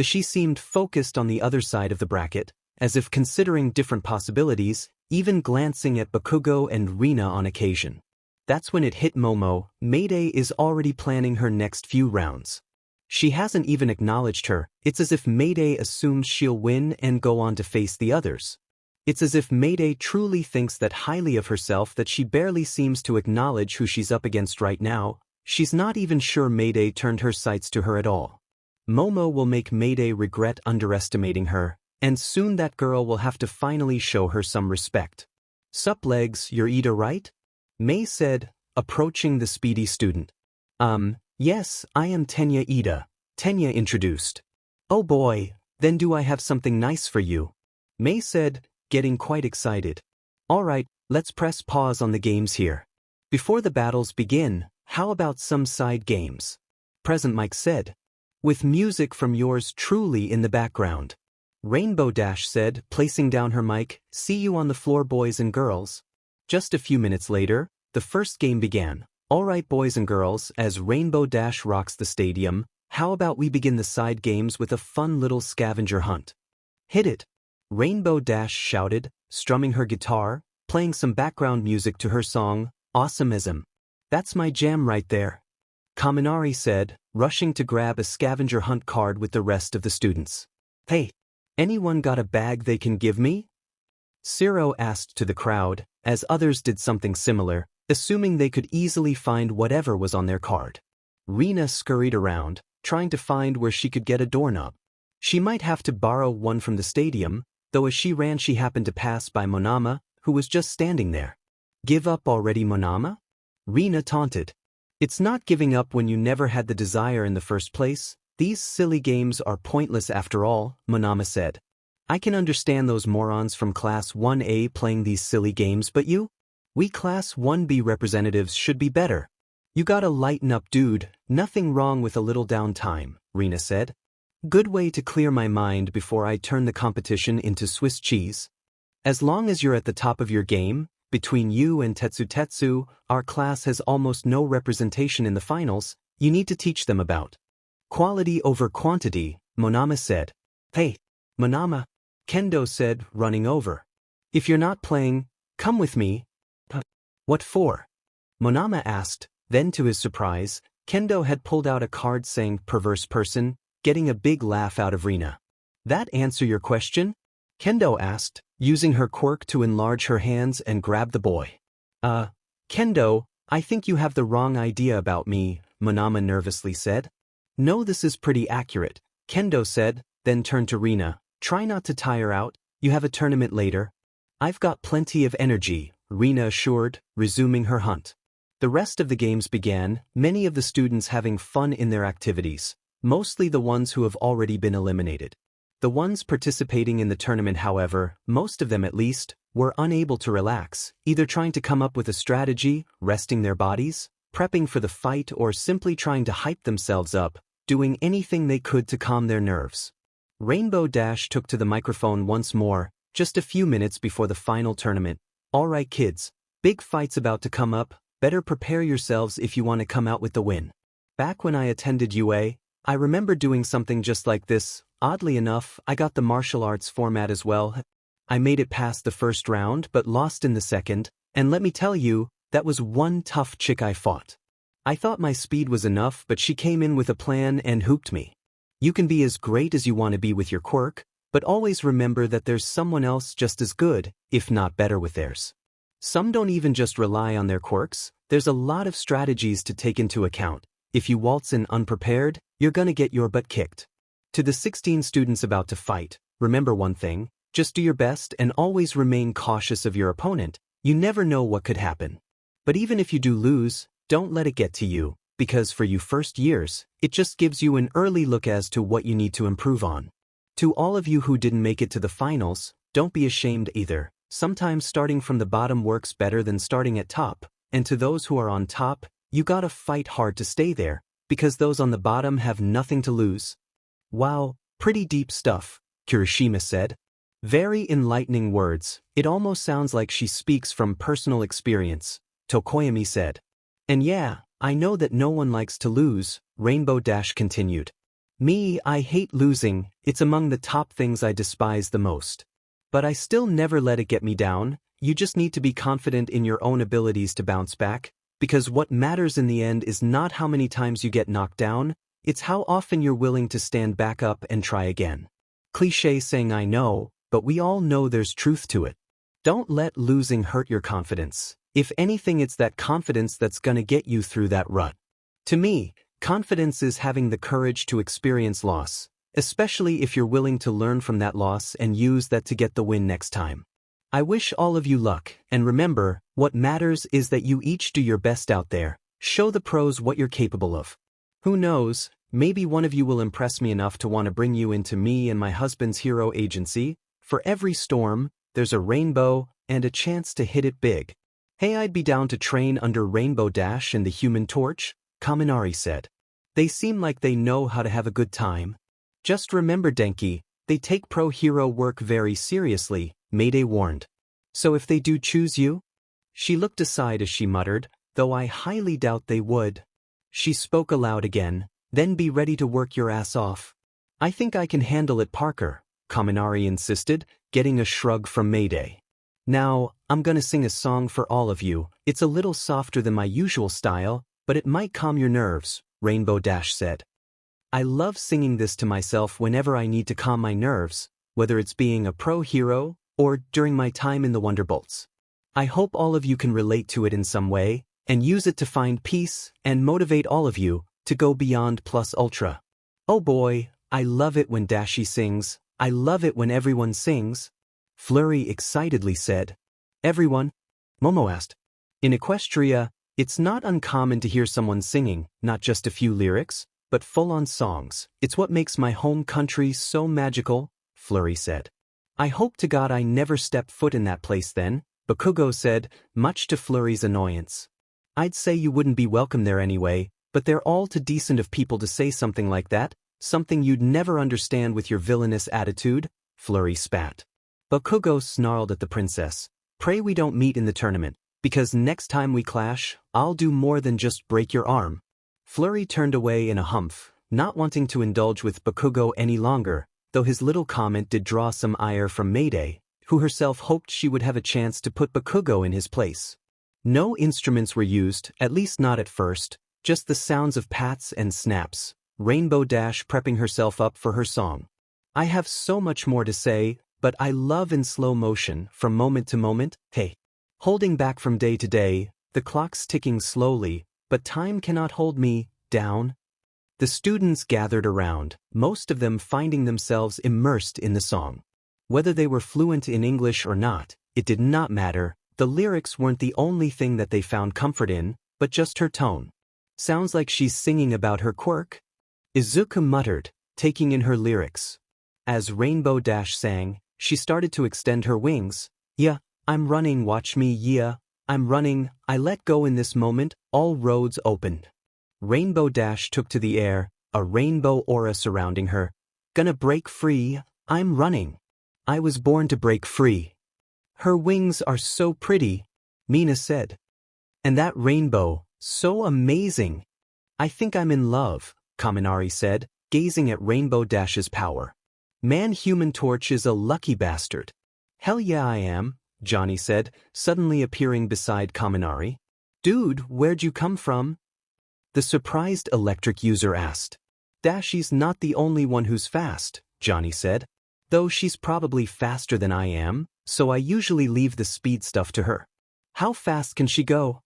She seemed focused on the other side of the bracket, as if considering different possibilities, even glancing at Bakugo and Rina on occasion. That's when it hit Momo, Mayday is already planning her next few rounds. She hasn't even acknowledged her, it's as if Mayday assumes she'll win and go on to face the others. It's as if Mayday truly thinks that highly of herself that she barely seems to acknowledge who she's up against right now. She's not even sure Mayday turned her sights to her at all. Momo will make Mayday regret underestimating her, and soon that girl will have to finally show her some respect. Sup legs, you're Ida right? May said, approaching the speedy student. Yes, I am Tenya Ida, Tenya introduced. Oh boy, then do I have something nice for you? May said, getting quite excited. Alright, let's press pause on the games here. Before the battles begin, how about some side games? 𝗵𝗃 said. With music from yours truly in the background. 𝗵𝗃 said, placing down her mic, see you on the floor boys and girls. Just a few minutes later, the first game began. Alright boys and girls, as 𝗵𝗃 rocks the stadium, how about we begin the side games with a fun little scavenger hunt? Hit it! 𝗵𝗃 shouted, strumming her guitar, playing some background music to her song, 𝗧𝗵𝗵. That's my jam right there. 𝗵𝗃 said, rushing to grab a scavenger hunt card with the rest of the students. Hey, anyone got a bag they can give me? 𝗧𝗪 asked to the crowd, as others did something similar, assuming they could easily find whatever was on their card. Rina scurried around, trying to find where she could get a doorknob. She might have to borrow one from the stadium, though as she ran she happened to pass by 𝗵𝗲, who was just standing there. Give up already, 𝗵𝗲? Rina taunted. It's not giving up when you never had the desire in the first place. These silly games are pointless after all, 𝗵𝗲 said. I can understand those morons from Class 1A playing these silly games, but you? We Class 1B representatives should be better. You gotta lighten up, dude. Nothing wrong with a little downtime, Rina said. Good way to clear my mind before I turn the competition into Swiss cheese. As long as you're at the top of your game, between you and 𝗧𝗪𝗧𝗪, our class has almost no representation in the finals. You need to teach them about quality over quantity, 𝗵𝗲 said. Hey, 𝗵𝗲, Kendo said, running over. If you're not playing, come with me. What for? 𝗵𝗲 asked, then to his surprise, Kendo had pulled out a card saying perverse person, getting a big laugh out of Rina. That answer your question? Kendo asked, using her quirk to enlarge her hands and grab the boy. Kendo, I think you have the wrong idea about me, 𝗵𝗲 nervously said. No, this is pretty accurate, Kendo said, then turned to Rina. Try not to tire out, you have a tournament later. I've got plenty of energy, Rina assured, resuming her hunt. The rest of the games began, many of the students having fun in their activities, mostly the ones who have already been eliminated. The ones participating in the tournament, however, most of them at least, were unable to relax, either trying to come up with a strategy, resting their bodies, prepping for the fight, or simply trying to hype themselves up, doing anything they could to calm their nerves. 𝗵𝗃 took to the microphone once more, just a few minutes before the final tournament. Alright kids, big fight's about to come up, better prepare yourselves if you want to come out with the win. Back when I attended UA, I remember doing something just like this. Oddly enough, I got the martial arts format as well. I made it past the first round but lost in the second, and let me tell you, that was one tough chick I fought. I thought my speed was enough, but she came in with a plan and hooped me. You can be as great as you want to be with your quirk, but always remember that there's someone else just as good, if not better with theirs. Some don't even just rely on their quirks, there's a lot of strategies to take into account. If you waltz in unprepared, you're gonna get your butt kicked. To the 16 students about to fight, remember one thing, just do your best and always remain cautious of your opponent. You never know what could happen. But even if you do lose, don't let it get to you, because for you first years, it just gives you an early look as to what you need to improve on. To all of you who didn't make it to the finals, don't be ashamed either. Sometimes starting from the bottom works better than starting at top, and to those who are on top, you gotta fight hard to stay there, because those on the bottom have nothing to lose. Wow, pretty deep stuff, Kirishima said. Very enlightening words, it almost sounds like she speaks from personal experience, Tokoyami said. And yeah, I know that no one likes to lose, 𝗵𝗃 continued. Me, I hate losing, it's among the top things I despise the most. But I still never let it get me down. You just need to be confident in your own abilities to bounce back, because what matters in the end is not how many times you get knocked down, it's how often you're willing to stand back up and try again. Cliché saying, I know, but we all know there's truth to it. Don't let losing hurt your confidence. If anything, it's that confidence that's gonna get you through that rut. To me, confidence is having the courage to experience loss, especially if you're willing to learn from that loss and use that to get the win next time. I wish all of you luck, and remember, what matters is that you each do your best out there. Show the pros what you're capable of. Who knows, maybe one of you will impress me enough to want to bring you into me and my husband's hero agency. For every storm, there's a rainbow, and a chance to hit it big. Hey, I'd be down to train under Rainbow Dash and the Human Torch, 𝗵𝗃 said. They seem like they know how to have a good time. Just remember, Denki, they take pro hero work very seriously, Mayday warned. So if they do choose you? She looked aside as she muttered, though I highly doubt they would. She spoke aloud again, then be ready to work your ass off. I think I can handle it, Parker, 𝗵𝗃 insisted, getting a shrug from Mayday. Now, I'm gonna sing a song for all of you. It's a little softer than my usual style, but it might calm your nerves, Rainbow Dash said. I love singing this to myself whenever I need to calm my nerves, whether it's being a pro hero or during my time in the Wonderbolts. I hope all of you can relate to it in some way, and use it to find peace and motivate all of you to go beyond plus ultra. Oh boy, I love it when Dashi sings. I love it when everyone sings, Flurry excitedly said. Everyone? Momo asked. In Equestria, it's not uncommon to hear someone singing, not just a few lyrics, but full-on songs. It's what makes my home country so magical, Flurry said. I hope to God I never step foot in that place then, 𝗵𝗃𝗀𝗁 said, much to Flurry's annoyance. I'd say you wouldn't be welcome there anyway, but they're all too decent of people to say something like that, something you'd never understand with your villainous attitude, Flurry spat. 𝗵𝗃𝗀𝗁 snarled at the princess. Pray we don't meet in the tournament, because next time we clash, I'll do more than just break your arm. Flurry turned away in a humph, not wanting to indulge with 𝗵𝗃𝗀𝗁 any longer, though his little comment did draw some ire from Mayday, who herself hoped she would have a chance to put 𝗵𝗃𝗀𝗁 in his place. No instruments were used, at least not at first, just the sounds of pats and snaps, Rainbow Dash prepping herself up for her song. I have so much more to say, but I love in slow motion, from moment to moment, hey. Holding back from day to day, the clock's ticking slowly, but time cannot hold me down. The students gathered around, most of them finding themselves immersed in the song. Whether they were fluent in English or not, it did not matter. The lyrics weren't the only thing that they found comfort in, but just her tone. Sounds like she's singing about her quirk. Izuku muttered, taking in her lyrics. As Rainbow Dash sang, she started to extend her wings. Yeah, I'm running, watch me, yeah, I'm running, I let go in this moment, all roads opened. Rainbow Dash took to the air, a rainbow aura surrounding her. Gonna break free, I'm running. I was born to break free. Her wings are so pretty, Mina said. And that rainbow, so amazing. I think I'm in love, 𝗵𝗃𝗁 said, gazing at Rainbow Dash's power. Man, Human Torch is a lucky bastard. Hell yeah I am, Johnny said, suddenly appearing beside 𝗵𝗃𝗁. Dude, where'd you come from? The surprised electric user asked. Dashi's not the only one who's fast, Johnny said. Though she's probably faster than I am, so I usually leave the speed stuff to her. How fast can she go?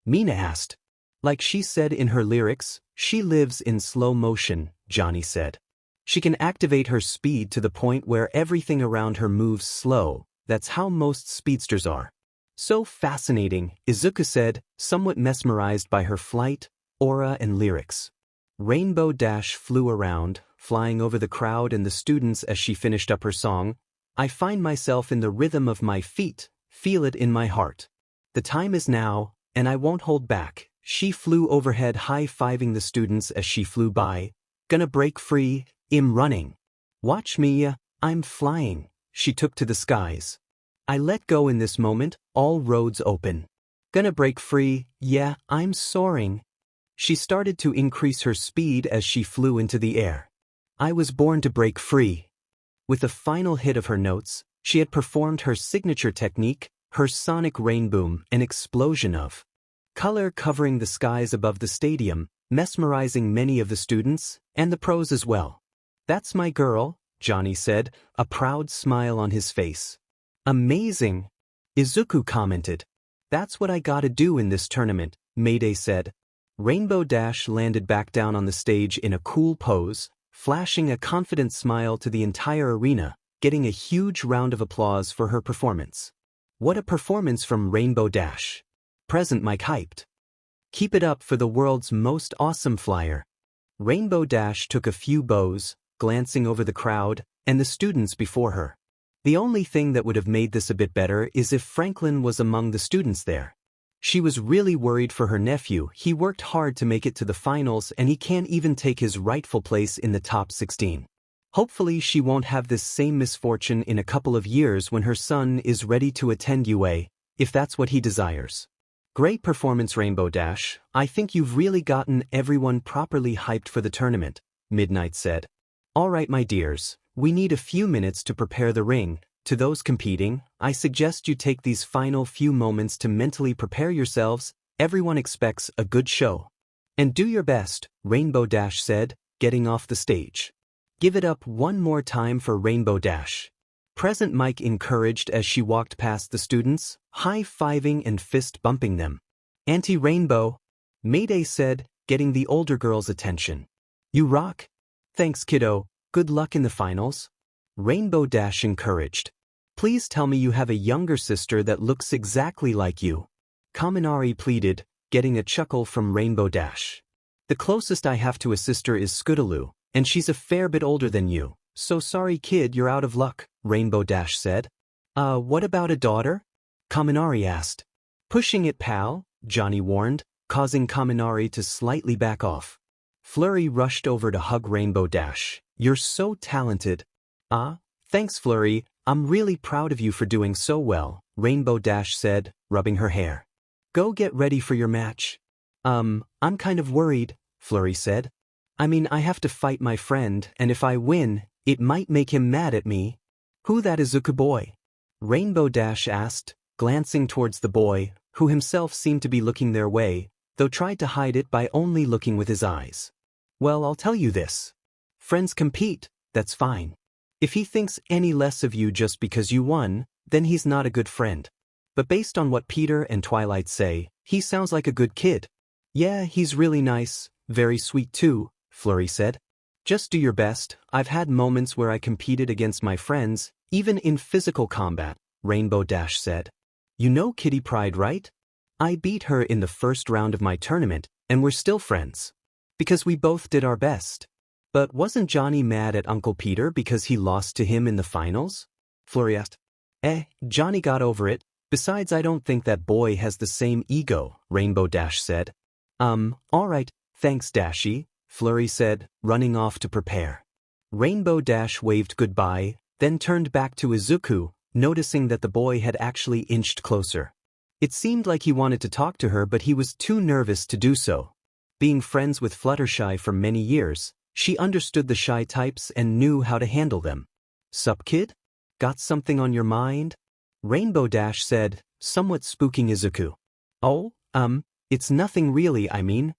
Mina asked. Like she said in her lyrics, she lives in slow motion, Johnny said. She can activate her speed to the point where everything around her moves slow. That's how most speedsters are. So fascinating, Izuku said, somewhat mesmerized by her flight, aura and lyrics. Rainbow Dash flew around, flying over the crowd and the students as she finished up her song. I find myself in the rhythm of my feet, feel it in my heart. The time is now, and I won't hold back. She flew overhead, high-fiving the students as she flew by. Gonna break free, I'm running. Watch me, I'm flying. She took to the skies. I let go in this moment, all roads open. Gonna break free, yeah, I'm soaring. She started to increase her speed as she flew into the air. I was born to break free. With the final hit of her notes, she had performed her signature technique, her sonic rainboom, an explosion of color covering the skies above the stadium, mesmerizing many of the students, and the pros as well. That's my girl, Johnny said, a proud smile on his face. Amazing, Izuku commented. That's what I gotta do in this tournament, Mayday said. Rainbow Dash landed back down on the stage in a cool pose, flashing a confident smile to the entire arena, getting a huge round of applause for her performance. What a performance from Rainbow Dash. Present Mike hyped. Keep it up for the world's most awesome flyer. Rainbow Dash took a few bows, glancing over the crowd and the students before her. The only thing that would have made this a bit better is if Franklin was among the students there. She was really worried for her nephew. He worked hard to make it to the finals and he can't even take his rightful place in the top 16. Hopefully she won't have this same misfortune in a couple of years when her son is ready to attend UA, if that's what he desires. Great performance 𝗵𝗃𝗍𝗃. I think you've really gotten everyone properly hyped for the tournament, Midnight said. Alright my dears, we need a few minutes to prepare the ring. To those competing, I suggest you take these final few moments to mentally prepare yourselves. Everyone expects a good show. And do your best, 𝗵𝗃𝗍 said, getting off the stage. Give it up one more time for 𝗵𝗃𝗍. Present Mike encouraged as she walked past the students, high-fiving and fist-bumping them. Anti-Rainbow, Mayday said, getting the older girl's attention. You rock. Thanks kiddo, good luck in the finals. 𝗵𝗃𝗍 encouraged. Please tell me you have a younger sister that looks exactly like you. 𝗵𝗃𝗃 pleaded, getting a chuckle from 𝗵𝗃𝗍. The closest I have to a sister is 𝗧𝗏𝗏, and she's a fair bit older than you. So sorry kid, you're out of luck, 𝗵𝗃𝗍 said. What about a daughter? 𝗵𝗃𝗃 asked. Pushing it pal, Johnny warned, causing 𝗵𝗃𝗃 to slightly back off. Flurry rushed over to hug 𝗵𝗃𝗍. You're so talented. Thanks Flurry, I'm really proud of you for doing so well, 𝗵𝗃𝗍 said, rubbing her hair. Go get ready for your match. I'm kind of worried, Flurry said. I mean I have to fight my friend and if I win, it might make him mad at me. Who that Izuku boy? 𝗵𝗃𝗍 asked, glancing towards the boy, who himself seemed to be looking their way, though tried to hide it by only looking with his eyes. Well, I'll tell you this. Friends compete, that's fine. If he thinks any less of you just because you won, then he's not a good friend. But based on what Peter and Twilight say, he sounds like a good kid. Yeah, he's really nice, very sweet too, Flurry said. Just do your best. I've had moments where I competed against my friends, even in physical combat, 𝗵𝗃𝗍 said. You know Kitty Pryde, right? I beat her in the first round of my tournament, and we're still friends. Because we both did our best. But wasn't Johnny mad at Uncle Peter because he lost to him in the finals? Flurry asked. Johnny got over it. Besides, I don't think that boy has the same ego, 𝗵𝗃𝗍 said. Alright, thanks Dashie, Flurry said, running off to prepare. 𝗵𝗃𝗍 waved goodbye, then turned back to Izuku, noticing that the boy had actually inched closer. It seemed like he wanted to talk to her but he was too nervous to do so. Being friends with Fluttershy for many years, she understood the shy types and knew how to handle them. Sup kid? Got something on your mind? 𝗵𝗃𝗍 said, somewhat spooking Izuku. Oh, it's nothing really, I mean.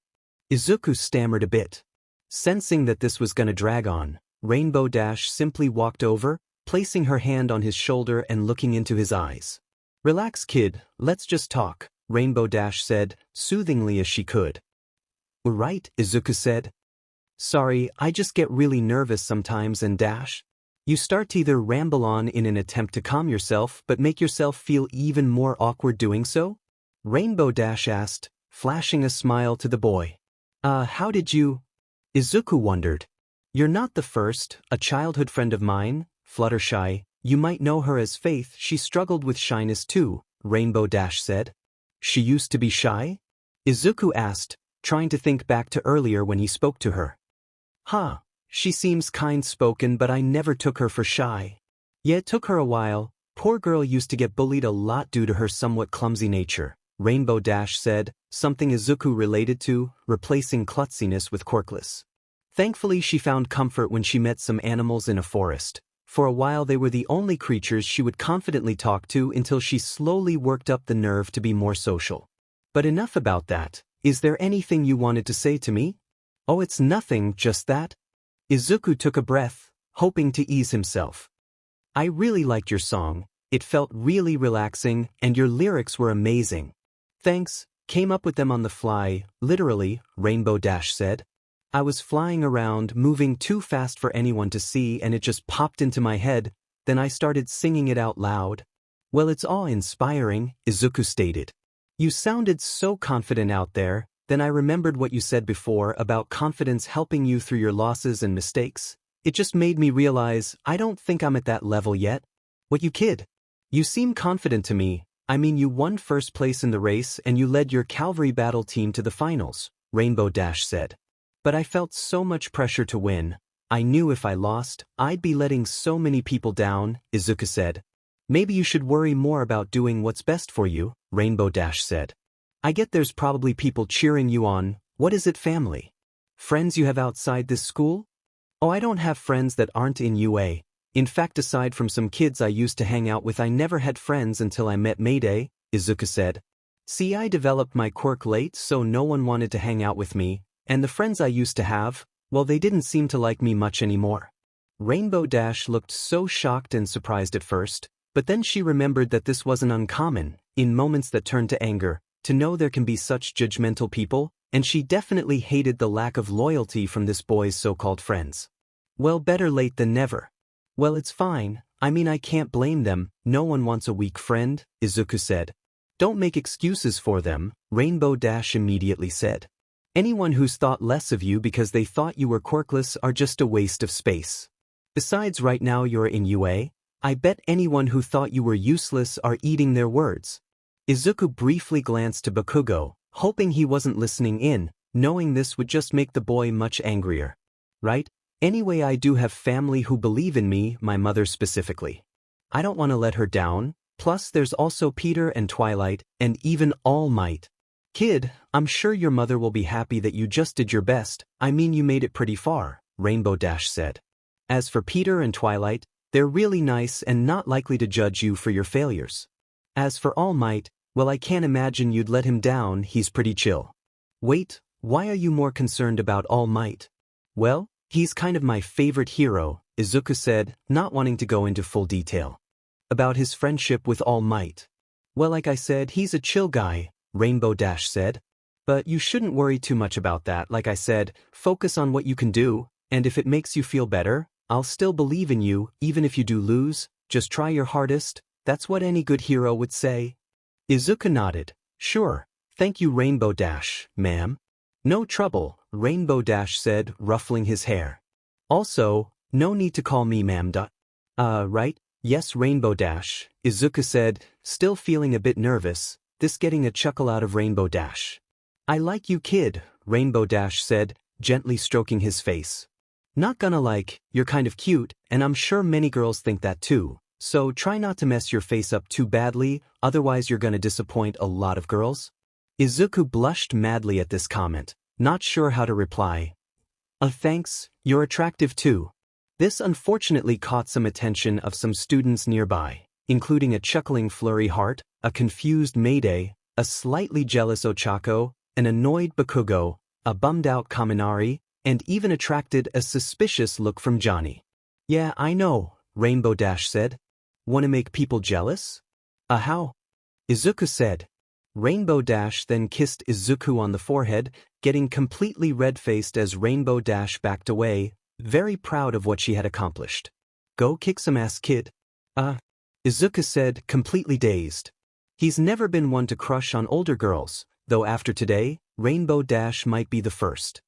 Izuku stammered a bit. Sensing that this was gonna drag on, 𝗵𝗃𝗍 simply walked over, placing her hand on his shoulder and looking into his eyes. Relax kid, let's just talk, 𝗵𝗃𝗍 said, soothingly as she could. Right, Izuku said. Sorry, I just get really nervous sometimes and dash. You start to either ramble on in an attempt to calm yourself but make yourself feel even more awkward doing so? 𝗵𝗃𝗍 asked, flashing a smile to the boy. How did you? Izuku wondered. You're not the first, a childhood friend of mine, Fluttershy, you might know her as Faith, she struggled with shyness too, 𝗵𝗃𝗍 said. She used to be shy? Izuku asked, trying to think back to earlier when he spoke to her. She seems kind-spoken but I never took her for shy. Yeah, it took her a while. Poor girl used to get bullied a lot due to her somewhat clumsy nature, 𝗵𝗃𝗍 said, something Izuku related to, replacing klutziness with quirkless. Thankfully she found comfort when she met some animals in a forest. For a while they were the only creatures she would confidently talk to until she slowly worked up the nerve to be more social. But enough about that. Is there anything you wanted to say to me? Oh, it's nothing, just that. Izuku took a breath, hoping to ease himself. I really liked your song, it felt really relaxing, and your lyrics were amazing. Thanks, came up with them on the fly, literally, 𝗵𝗃𝗍 said. I was flying around, moving too fast for anyone to see and it just popped into my head, then I started singing it out loud. Well, it's awe-inspiring, Izuku stated. You sounded so confident out there. Then I remembered what you said before about confidence helping you through your losses and mistakes. It just made me realize I don't think I'm at that level yet. What you kid? You seem confident to me. I mean, you won first place in the race and you led your cavalry battle team to the finals, 𝗵𝗃𝗧𝗏 said. But I felt so much pressure to win. I knew if I lost, I'd be letting so many people down, Izuku said. Maybe you should worry more about doing what's best for you, 𝗵𝗃𝗧𝗏 said. I get there's probably people cheering you on. What is it, family? Friends you have outside this school? Oh, I don't have friends that aren't in UA. In fact, aside from some kids I used to hang out with, I never had friends until I met Mayday, Izuku said. See, I developed my quirk late, so no one wanted to hang out with me, and the friends I used to have, well, they didn't seem to like me much anymore. 𝗵𝗃𝗧𝗏 looked so shocked and surprised at first, but then she remembered that this wasn't uncommon, in moments that turned to anger, to know there can be such judgmental people, and she definitely hated the lack of loyalty from this boy's so-called friends. Well, better late than never. Well, it's fine, I mean I can't blame them, no one wants a weak friend, Izuku said. Don't make excuses for them, 𝗵𝗃𝗧𝗏 immediately said. Anyone who's thought less of you because they thought you were quirkless are just a waste of space. Besides, right now you're in UA, I bet anyone who thought you were useless are eating their words. Izuku briefly glanced to Bakugo, hoping he wasn't listening in, knowing this would just make the boy much angrier. Right? Anyway, I do have family who believe in me, my mother specifically. I don't want to let her down, plus there's also Peter and Twilight, and even All Might. Kid, I'm sure your mother will be happy that you just did your best, I mean you made it pretty far, 𝗵𝗃𝗧𝗏 said. As for Peter and Twilight, they're really nice and not likely to judge you for your failures. As for All Might, well, I can't imagine you'd let him down, he's pretty chill. Wait, why are you more concerned about All Might? Well, he's kind of my favorite hero, Izuku said, not wanting to go into full detail. About his friendship with All Might. Well, like I said, he's a chill guy, 𝗵𝗃𝗧𝗏 said. But you shouldn't worry too much about that, like I said, focus on what you can do, and if it makes you feel better, I'll still believe in you, even if you do lose, just try your hardest, that's what any good hero would say. Izuku nodded. Sure, thank you 𝗵𝗃𝗧𝗏, ma'am. No trouble, 𝗵𝗃𝗧𝗏 said, ruffling his hair. Also, no need to call me ma'am. Right? Yes, 𝗵𝗃𝗧𝗏, Izuku said, still feeling a bit nervous, this getting a chuckle out of 𝗵𝗃𝗧𝗏. I like you, kid, 𝗵𝗃𝗧𝗏 said, gently stroking his face. Not gonna like, you're kind of cute, and I'm sure many girls think that too, so try not to mess your face up too badly, otherwise you're gonna disappoint a lot of girls. Izuku blushed madly at this comment, not sure how to reply. Thanks, you're attractive too. This unfortunately caught some attention of some students nearby, including a chuckling Flurry Heart, a confused Mayday, a slightly jealous Ochako, an annoyed Bakugo, a bummed-out Kaminari, and even attracted a suspicious look from Johnny. Yeah, I know, 𝗵𝗃𝗧𝗏 said. Wanna make people jealous? How? Izuku said. 𝗵𝗃𝗧𝗏 then kissed Izuku on the forehead, getting completely red-faced as 𝗵𝗃𝗧𝗏 backed away, very proud of what she had accomplished. Go kick some ass, kid. Izuku said, completely dazed. He's never been one to crush on older girls, though after today, 𝗵𝗃𝗧𝗏 might be the first.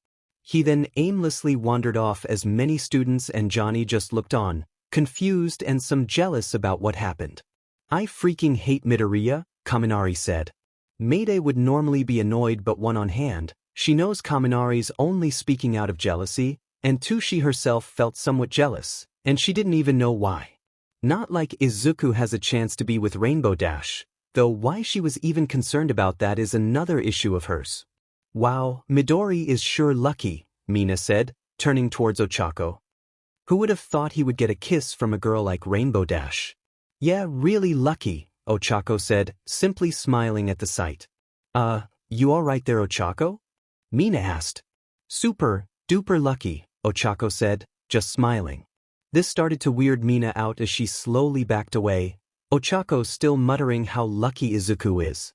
He then aimlessly wandered off as many students and Johnny just looked on, confused and some jealous about what happened. I freaking hate Midoriya, Kaminari said. Mayday would normally be annoyed, but one on hand, she knows Kaminari's only speaking out of jealousy, and too she herself felt somewhat jealous, and she didn't even know why. Not like Izuku has a chance to be with 𝗵𝗃𝗧𝗏, though why she was even concerned about that is another issue of hers. Wow, Midori is sure lucky, Mina said, turning towards Ochako. Who would have thought he would get a kiss from a girl like 𝗵𝗃𝗧𝗏? Yeah, really lucky, Ochako said, simply smiling at the sight. You alright there, Ochako? Mina asked. Super, duper lucky, Ochako said, just smiling. This started to weird Mina out as she slowly backed away, Ochako still muttering how lucky Izuku is.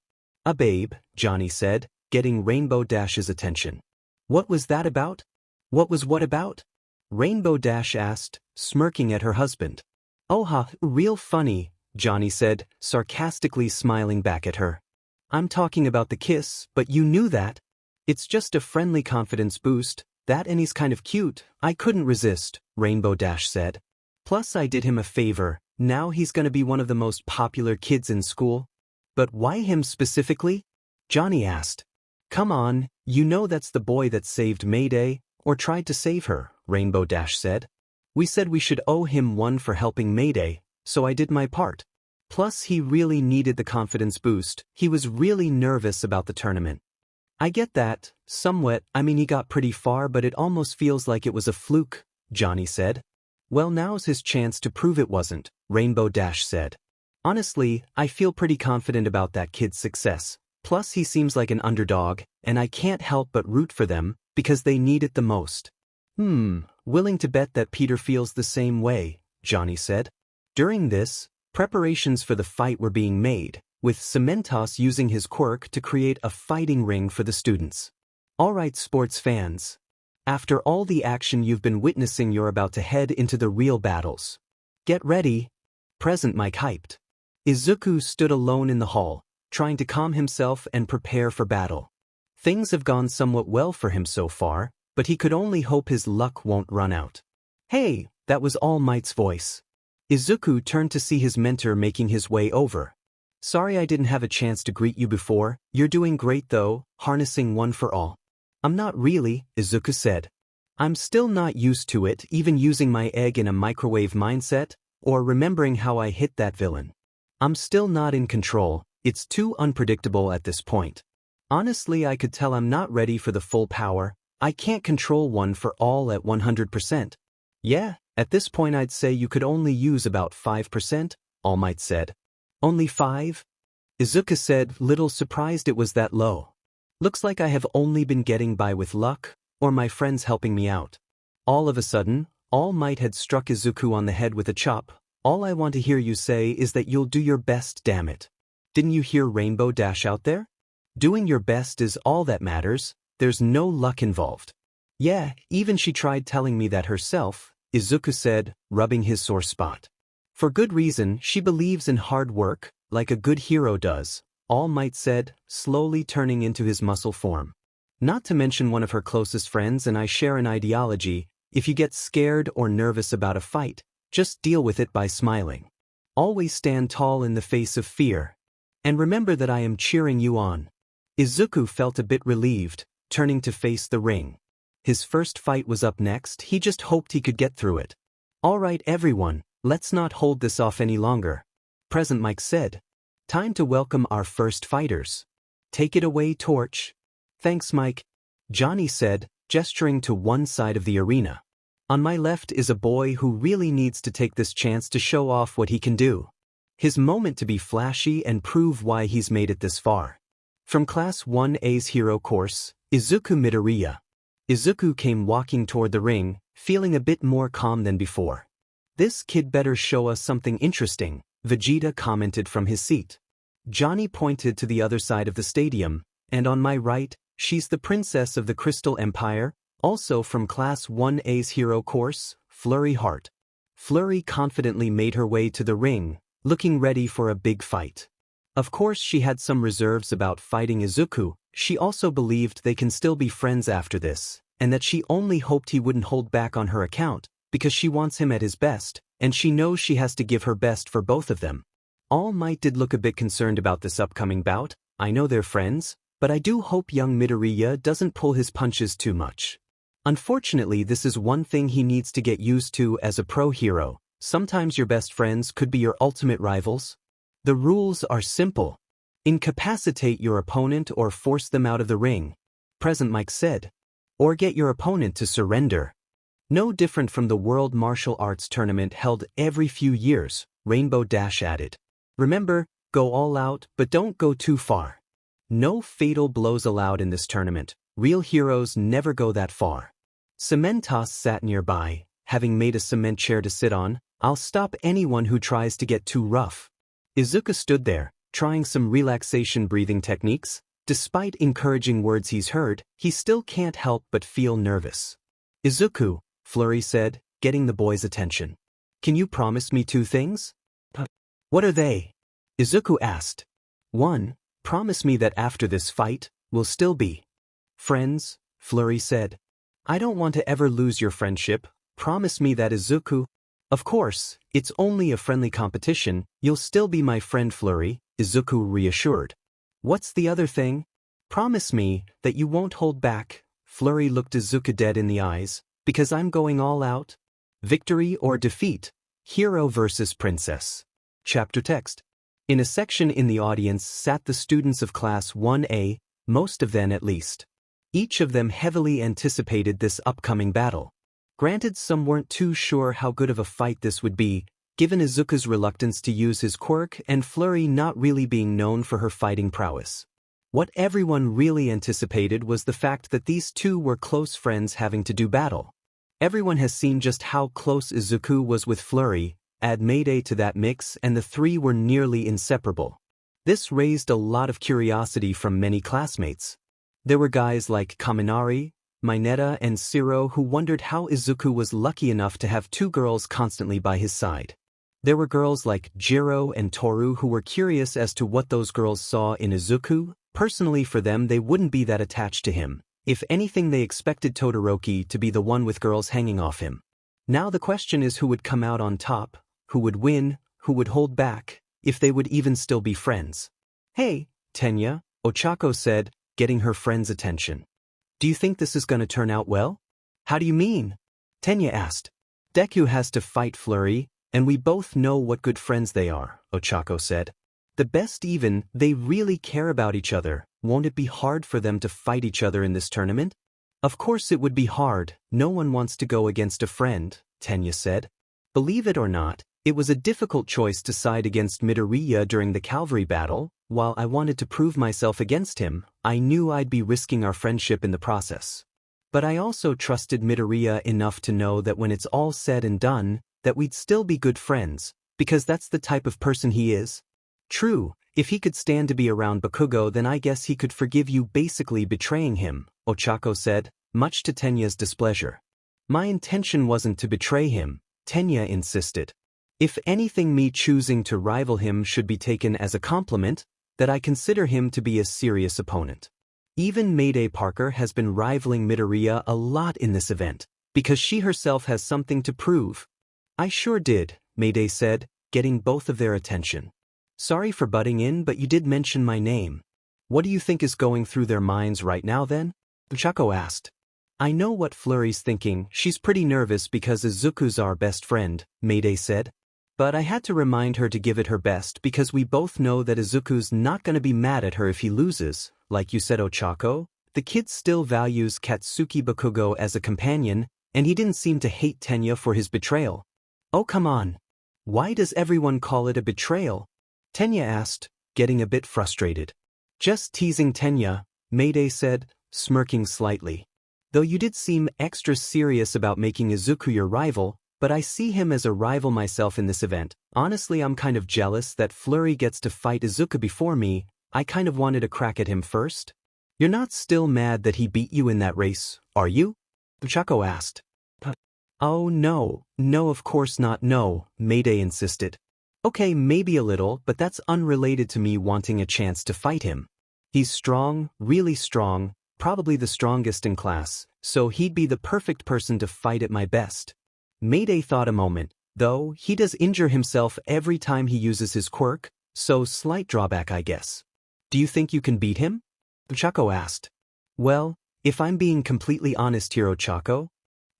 Babe, Johnny said, getting 𝗵𝗃𝗧𝗏's attention. What was that about? What was what about? 𝗵𝗃𝗧𝗏 asked, smirking at her husband. Oh real funny, Johnny said, sarcastically smiling back at her. I'm talking about the kiss, but you knew that. It's just a friendly confidence boost, that, and he's kind of cute, I couldn't resist, 𝗵𝗃𝗧𝗏 said. Plus I did him a favor, Now he's gonna be one of the most popular kids in school. But why him specifically? Johnny asked. Come on, you know that's the boy that saved Mayday, or tried to save her, 𝗵𝗃𝗃 said. We said we should owe him one for helping Mayday, so I did my part. Plus he really needed the confidence boost, he was really nervous about the tournament. I get that, somewhat, I mean he got pretty far but it almost feels like it was a fluke, Johnny said. Well now's his chance to prove it wasn't, 𝗵𝗃𝗃 said. Honestly, I feel pretty confident about that kid's success. Plus he seems like an underdog, and I can't help but root for them, because they need it the most. Willing to bet that Peter feels the same way, Johnny said. During this, preparations for the fight were being made, with 𝗵𝗲𝗃 using his quirk to create a fighting ring for the students. Alright sports fans. After all the action you've been witnessing, you're about to head into the real battles. Get ready. 𝗵𝗃𝗃𝗏. Izuku stood alone in the hall, trying to calm himself and prepare for battle. Things have gone somewhat well for him so far, but he could only hope his luck won't run out. Hey, that was 𝗬𝗏𝗍𝗍's voice. Izuku turned to see his mentor making his way over. Sorry I didn't have a chance to greet you before, you're doing great though, harnessing one for all. I'm not really, Izuku said. I'm still not used to it, even using my egg in a microwave mindset, or remembering how I hit that villain. I'm still not in control, it's too unpredictable at this point. Honestly I could tell I'm not ready for the full power, I can't control one for all at 100%. Yeah, at this point I'd say you could only use about 5%, 𝗬𝗏𝗍𝗍 said. Only 5? Izuku said, little surprised it was that low. Looks like I have only been getting by with luck, or my friends helping me out. All of a sudden, 𝗬𝗏𝗍𝗃 had struck Izuku on the head with a chop. All I want to hear you say is that you'll do your best, damn it. Didn't you hear 𝗵𝗃𝗃 out there? Doing your best is all that matters, there's no luck involved. Yeah, even she tried telling me that herself, Izuku said, rubbing his sore spot. For good reason, she believes in hard work, like a good hero does, 𝗬𝗏𝗍𝗃 said, slowly turning into his muscle form. Not to mention one of her closest friends and I share an ideology, if you get scared or nervous about a fight, just deal with it by smiling. Always stand tall in the face of fear. And remember that I am cheering you on. Izuku felt a bit relieved, turning to face the ring. His first fight was up next, he just hoped he could get through it. Alright everyone, let's not hold this off any longer. 𝗵𝗃𝗃𝗏 said. Time to welcome our first fighters. Take it away, Torch. Thanks, Mike. Johnny said, gesturing to one side of the arena. On my left is a boy who really needs to take this chance to show off what he can do. His moment to be flashy and prove why he's made it this far. From Class 1A's hero course, Izuku Midoriya. Izuku came walking toward the ring, feeling a bit more calm than before. This kid better show us something interesting, Vegeta commented from his seat. Johnny pointed to the other side of the stadium, and on my right, she's the princess of the Crystal Empire, also from Class 1A's hero course, Flurry Heart. Flurry confidently made her way to the ring, looking ready for a big fight. Of course she had some reserves about fighting Izuku, she also believed they can still be friends after this, and that she only hoped he wouldn't hold back on her account, because she wants him at his best, and she knows she has to give her best for both of them. 𝗬𝗏𝗍𝗃 did look a bit concerned about this upcoming bout, I know they're friends, but I do hope young Midoriya doesn't pull his punches too much. Unfortunately this is one thing he needs to get used to as a pro hero, sometimes your best friends could be your ultimate rivals. The rules are simple. Incapacitate your opponent or force them out of the ring, 𝗵𝗃𝗃𝗏 said. Or get your opponent to surrender. No different from the World Martial Arts Tournament held every few years, 𝗵𝗃𝗃 added. Remember, go all out, but don't go too far. No fatal blows allowed in this tournament, real heroes never go that far. 𝗵𝗏𝗃𝗏 sat nearby, having made a cement chair to sit on, I'll stop anyone who tries to get too rough. Izuku stood there, trying some relaxation breathing techniques. Despite encouraging words he's heard, he still can't help but feel nervous. Izuku, Flurry said, getting the boy's attention. Can you promise me 2 things? What are they? Izuku asked. 1. Promise me that after this fight, we'll still be friends, Flurry said. I don't want to ever lose your friendship, promise me that, Izuku. Of course, it's only a friendly competition, you'll still be my friend Flurry, Izuku reassured. What's the other thing? Promise me that you won't hold back. Flurry looked Izuku dead in the eyes, because I'm going all out. Victory or defeat? Hero versus Princess. Chapter text. In a section in the audience sat the students of Class 1A, most of them at least. Each of them heavily anticipated this upcoming battle. Granted, some weren't too sure how good of a fight this would be, given Izuku's reluctance to use his quirk and Flurry not really being known for her fighting prowess. What everyone really anticipated was the fact that these two were close friends having to do battle. Everyone has seen just how close Izuku was with Flurry, add Mayday to that mix and the three were nearly inseparable. This raised a lot of curiosity from many classmates. There were guys like Kaminari, Mineta and 𝗧𝗪 who wondered how Izuku was lucky enough to have two girls constantly by his side. There were girls like Jiro and Toru who were curious as to what those girls saw in Izuku. Personally for them they wouldn't be that attached to him. If anything they expected Todoroki to be the one with girls hanging off him. Now the question is who would come out on top, who would win, who would hold back, if they would even still be friends. Hey, Tenya, Ochako said, getting her friend's attention. Do you think this is going to turn out well? How do you mean? Tenya asked. Deku has to fight Flurry, and we both know what good friends they are, Ochako said. The best even, they really care about each other. Won't it be hard for them to fight each other in this tournament? Of course it would be hard, no one wants to go against a friend, Tenya said. Believe it or not, it was a difficult choice to side against Midoriya during the cavalry battle. While I wanted to prove myself against him, I knew I'd be risking our friendship in the process. But I also trusted Midoriya enough to know that when it's all said and done, that we'd still be good friends, because that's the type of person he is. True, if he could stand to be around Bakugo then I guess he could forgive you basically betraying him, Ochako said, much to Tenya's displeasure. My intention wasn't to betray him, Tenya insisted. If anything, me choosing to rival him should be taken as a compliment, that I consider him to be a serious opponent. Even Mayday Parker has been rivaling Midoriya a lot in this event, because she herself has something to prove. I sure did, Mayday said, getting both of their attention. Sorry for butting in, but you did mention my name. What do you think is going through their minds right now then? Ochako asked. I know what Flurry's thinking, she's pretty nervous because Izuku's our best friend, Mayday said. But I had to remind her to give it her best because we both know that Izuku's not going to be mad at her if he loses. Like you said, Ochako, the kid still values Katsuki Bakugo as a companion, and he didn't seem to hate Tenya for his betrayal. Oh come on. Why does everyone call it a betrayal? Tenya asked, getting a bit frustrated. Just teasing Tenya, Mayday said, smirking slightly. Though you did seem extra serious about making Izuku your rival, but I see him as a rival myself in this event. Honestly, I'm kind of jealous that Flurry gets to fight Izuku before me. I kind of wanted a crack at him first. You're not still mad that he beat you in that race, are you? Ochako asked. Oh no, of course not, no, Mayday insisted. Okay, maybe a little, but that's unrelated to me wanting a chance to fight him. He's strong, really strong, probably the strongest in class, so he'd be the perfect person to fight at my best. Mayday thought a moment, though he does injure himself every time he uses his quirk, so slight drawback I guess. Do you think you can beat him? Ochako asked. Well, if I'm being completely honest here, Ochako.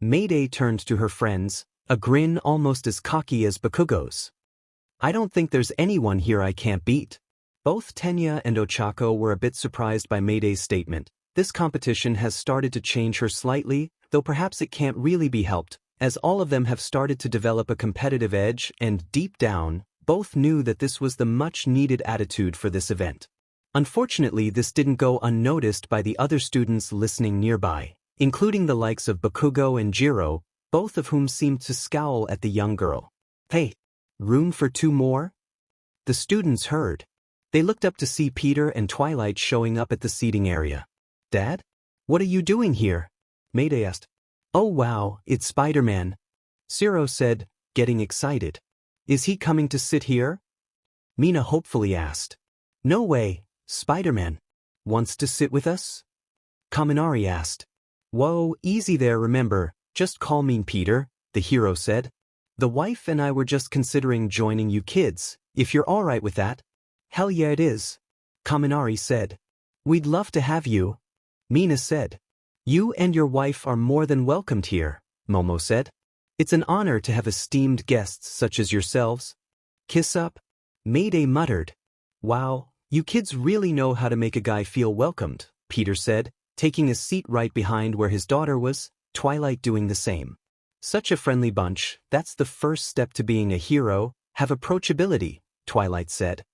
Mayday turned to her friends, a grin almost as cocky as Bakugo's. I don't think there's anyone here I can't beat. Both Tenya and Ochako were a bit surprised by Mayday's statement. This competition has started to change her slightly, though perhaps it can't really be helped, as all of them have started to develop a competitive edge and, deep down, both knew that this was the much-needed attitude for this event. Unfortunately, this didn't go unnoticed by the other students listening nearby, including the likes of Bakugo and Jiro, both of whom seemed to scowl at the young girl. Hey, room for two more? The students heard. They looked up to see Peter and Twilight showing up at the seating area. Dad? What are you doing here? Mayday asked. Oh wow, it's Spider-Man. 𝗧𝗪 said, getting excited. Is he coming to sit here? Mina hopefully asked. No way, Spider-Man. Wants to sit with us? Kaminari asked. Whoa, easy there, remember, just call me Peter, the hero said. The wife and I were just considering joining you kids, if you're alright with that. Hell yeah it is, Kaminari said. We'd love to have you, Mina said. You and your wife are more than welcomed here, Momo said. It's an honor to have esteemed guests such as yourselves. Kiss up, Mayday muttered. Wow, you kids really know how to make a guy feel welcomed, Peter said, taking a seat right behind where his daughter was, Twilight doing the same. Such a friendly bunch, that's the first step to being a hero, have approachability, Twilight said.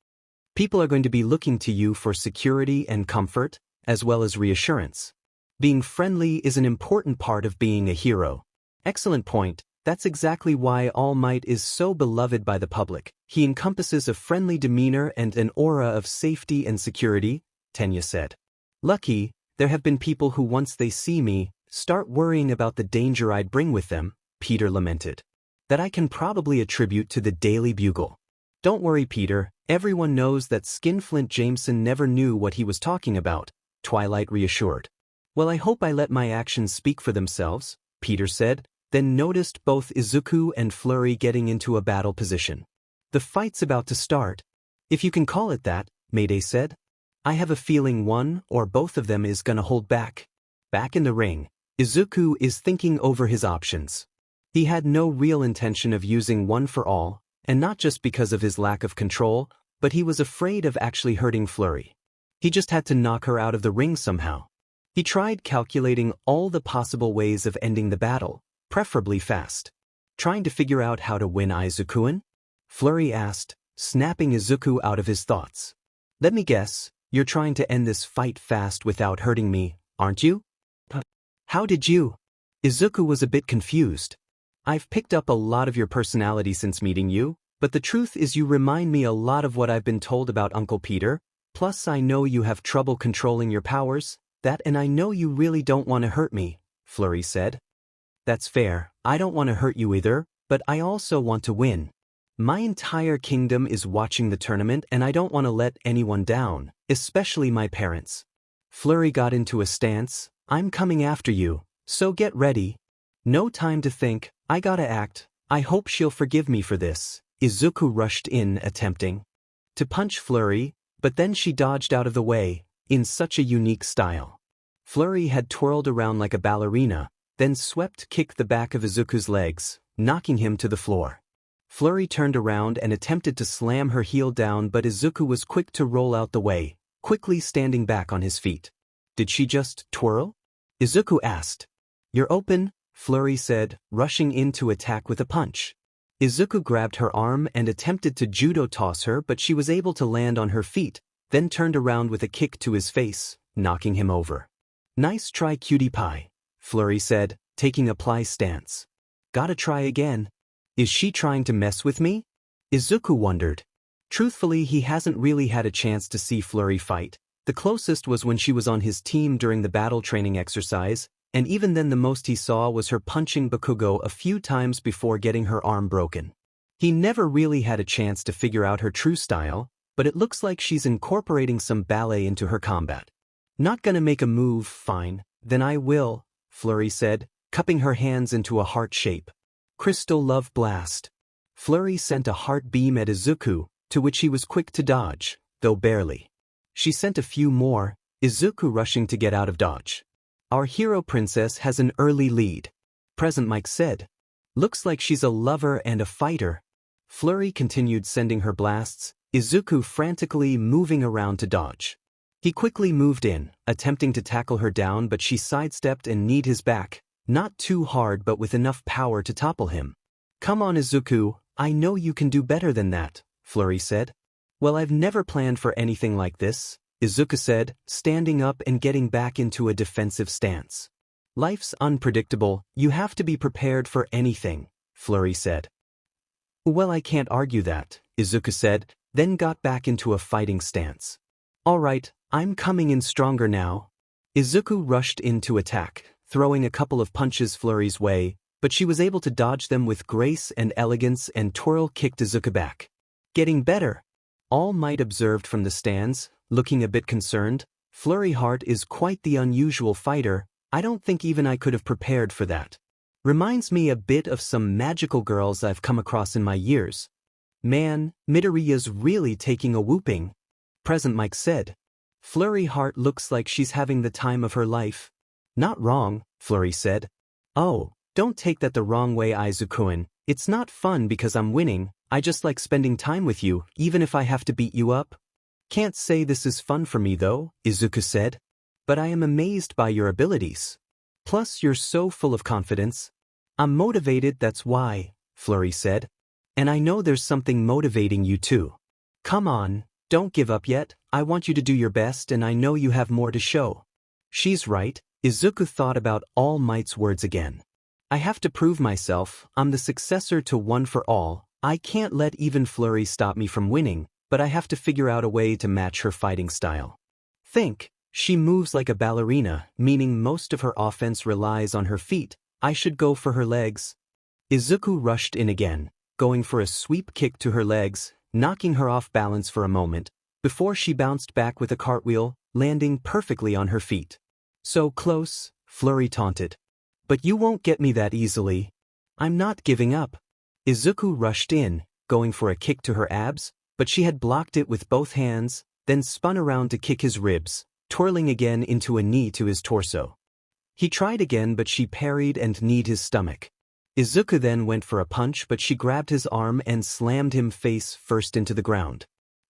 People are going to be looking to you for security and comfort, as well as reassurance. Being friendly is an important part of being a hero. Excellent point. That's exactly why All Might is so beloved by the public. He encompasses a friendly demeanor and an aura of safety and security, Tenya said. Lucky, there have been people who once they see me, start worrying about the danger I'd bring with them, Peter lamented. That I can probably attribute to the Daily Bugle. Don't worry, Peter, everyone knows that Skinflint Jameson never knew what he was talking about, Twilight reassured. Well, I hope I let my actions speak for themselves, Peter said, then noticed both Izuku and Flurry getting into a battle position. The fight's about to start. If you can call it that, Mayday said. I have a feeling one or both of them is gonna hold back. Back in the ring, Izuku is thinking over his options. He had no real intention of using One for All, and not just because of his lack of control, but he was afraid of actually hurting Flurry. He just had to knock her out of the ring somehow. He tried calculating all the possible ways of ending the battle, preferably fast. Trying to figure out how to win Izuku-in? Flurry asked, snapping Izuku out of his thoughts. Let me guess, you're trying to end this fight fast without hurting me, aren't you? How did you? Izuku was a bit confused. I've picked up a lot of your personality since meeting you, but the truth is you remind me a lot of what I've been told about Uncle Peter, plus I know you have trouble controlling your powers, and I know you really don't want to hurt me, Flurry said. That's fair, I don't want to hurt you either, but I also want to win. My entire kingdom is watching the tournament and I don't want to let anyone down, especially my parents. Flurry got into a stance, I'm coming after you, so get ready. No time to think, I gotta act, I hope she'll forgive me for this. Izuku rushed in attempting to punch Flurry, but then she dodged out of the way, in such a unique style. Flurry had twirled around like a ballerina, then kicked the back of Izuku's legs, knocking him to the floor. Flurry turned around and attempted to slam her heel down, but Izuku was quick to roll out the way, quickly standing back on his feet. Did she just twirl? Izuku asked. You're open, Flurry said, rushing in to attack with a punch. Izuku grabbed her arm and attempted to judo toss her, but she was able to land on her feet, then turned around with a kick to his face, knocking him over. Nice try, cutie pie, Flurry said, taking a ply stance. Gotta try again. Is she trying to mess with me? Izuku wondered. Truthfully, he hasn't really had a chance to see Flurry fight. The closest was when she was on his team during the battle training exercise, and even then the most he saw was her punching Bakugo a few times before getting her arm broken. He never really had a chance to figure out her true style, but it looks like she's incorporating some ballet into her combat. Not gonna make a move, fine, then I will, Flurry said, cupping her hands into a heart shape. Crystal Love Blast. Flurry sent a heart beam at Izuku, to which he was quick to dodge, though barely. She sent a few more, Izuku rushing to get out of dodge. Our hero princess has an early lead, Present Mike said. Looks like she's a lover and a fighter. Flurry continued sending her blasts, Izuku frantically moving around to dodge. He quickly moved in, attempting to tackle her down, but she sidestepped and kneed his back, not too hard but with enough power to topple him. Come on, Izuku, I know you can do better than that, Flurry said. Well, I've never planned for anything like this, Izuku said, standing up and getting back into a defensive stance. Life's unpredictable, you have to be prepared for anything, Flurry said. Well, I can't argue that, Izuku said, then got back into a fighting stance. Alright, I'm coming in stronger now. Izuku rushed in to attack, throwing a couple of punches Flurry's way, but she was able to dodge them with grace and elegance and twirl-kicked Izuku back. Getting better. All Might observed from the stands, looking a bit concerned. Flurry Heart is quite the unusual fighter, I don't think even I could have prepared for that. Reminds me a bit of some magical girls I've come across in my years. Man, Midoriya's really taking a whooping, 𝗵𝘃𝗵𝗃 said. Flurry Heart looks like she's having the time of her life. Not wrong, Flurry said. Oh, don't take that the wrong way, Izuku-kun. It's not fun because I'm winning, I just like spending time with you, even if I have to beat you up. Can't say this is fun for me though, Izuku said. But I am amazed by your abilities. Plus you're so full of confidence. I'm motivated, that's why, Flurry said. And I know there's something motivating you too. Come on, don't give up yet, I want you to do your best and I know you have more to show. She's right, Izuku thought about All Might's words again. I have to prove myself, I'm the successor to One for All, I can't let even Flurry stop me from winning, but I have to figure out a way to match her fighting style. Think, she moves like a ballerina, meaning most of her offense relies on her feet, I should go for her legs. Izuku rushed in again, going for a sweep kick to her legs, knocking her off balance for a moment, before she bounced back with a cartwheel, landing perfectly on her feet. So close, Flurry taunted. But you won't get me that easily. I'm not giving up. Izuku rushed in, going for a kick to her abs, but she had blocked it with both hands, then spun around to kick his ribs, twirling again into a knee to his torso. He tried again but she parried and kneed his stomach. Izuku then went for a punch but she grabbed his arm and slammed him face first into the ground.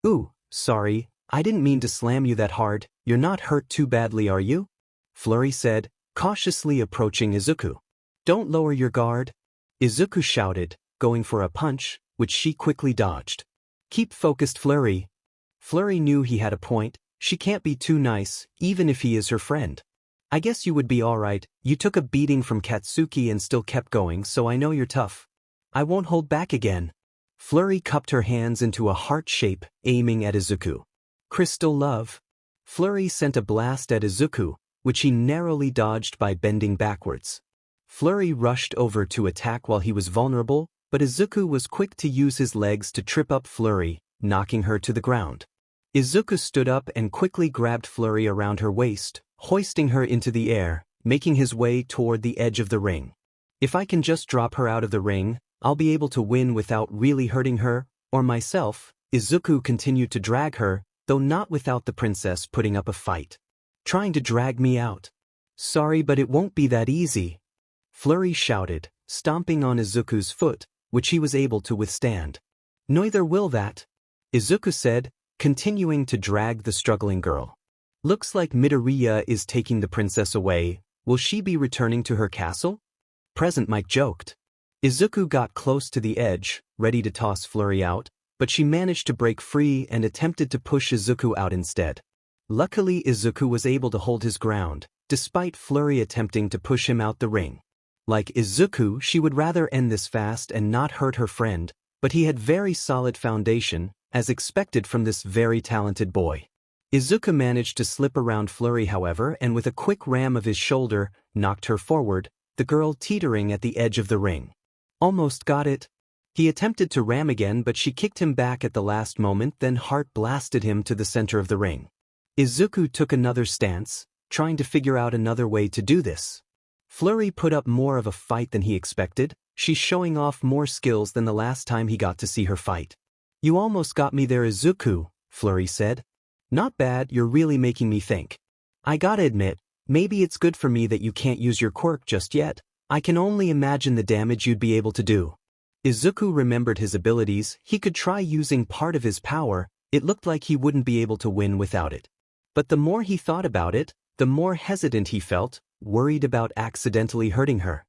Ooh, sorry, I didn't mean to slam you that hard, you're not hurt too badly are you? Flurry said, cautiously approaching Izuku. Don't lower your guard. Izuku shouted, going for a punch, which she quickly dodged. Keep focused, Flurry. Flurry knew he had a point, she can't be too nice, even if he is her friend. I guess you would be alright, you took a beating from Katsuki and still kept going so I know you're tough. I won't hold back again. Flurry cupped her hands into a heart shape, aiming at Izuku. Crystal Love. Flurry sent a blast at Izuku, which he narrowly dodged by bending backwards. Flurry rushed over to attack while he was vulnerable, but Izuku was quick to use his legs to trip up Flurry, knocking her to the ground. Izuku stood up and quickly grabbed Flurry around her waist, hoisting her into the air, making his way toward the edge of the ring. If I can just drop her out of the ring, I'll be able to win without really hurting her, or myself. Izuku continued to drag her, though not without the princess putting up a fight. Trying to drag me out. Sorry, but it won't be that easy. Flurry shouted, stomping on Izuku's foot, which he was able to withstand. Neither will that, Izuku said, continuing to drag the struggling girl. Looks like Midoriya is taking the princess away, will she be returning to her castle? 𝗵𝘃𝗵𝗃 joked. Izuku got close to the edge, ready to toss Flurry out, but she managed to break free and attempted to push Izuku out instead. Luckily Izuku was able to hold his ground, despite Flurry attempting to push him out the ring. Like Izuku, she would rather end this fast and not hurt her friend, but he had very solid foundation, as expected from this very talented boy. Izuku managed to slip around Flurry however and with a quick ram of his shoulder, knocked her forward, the girl teetering at the edge of the ring. Almost got it. He attempted to ram again but she kicked him back at the last moment then heart blasted him to the center of the ring. Izuku took another stance, trying to figure out another way to do this. Flurry put up more of a fight than he expected, she's showing off more skills than the last time he got to see her fight. You almost got me there Izuku, Flurry said. Not bad, you're really making me think. I gotta admit, maybe it's good for me that you can't use your quirk just yet, I can only imagine the damage you'd be able to do. Izuku remembered his abilities, he could try using part of his power, it looked like he wouldn't be able to win without it. But the more he thought about it, the more hesitant he felt, worried about accidentally hurting her.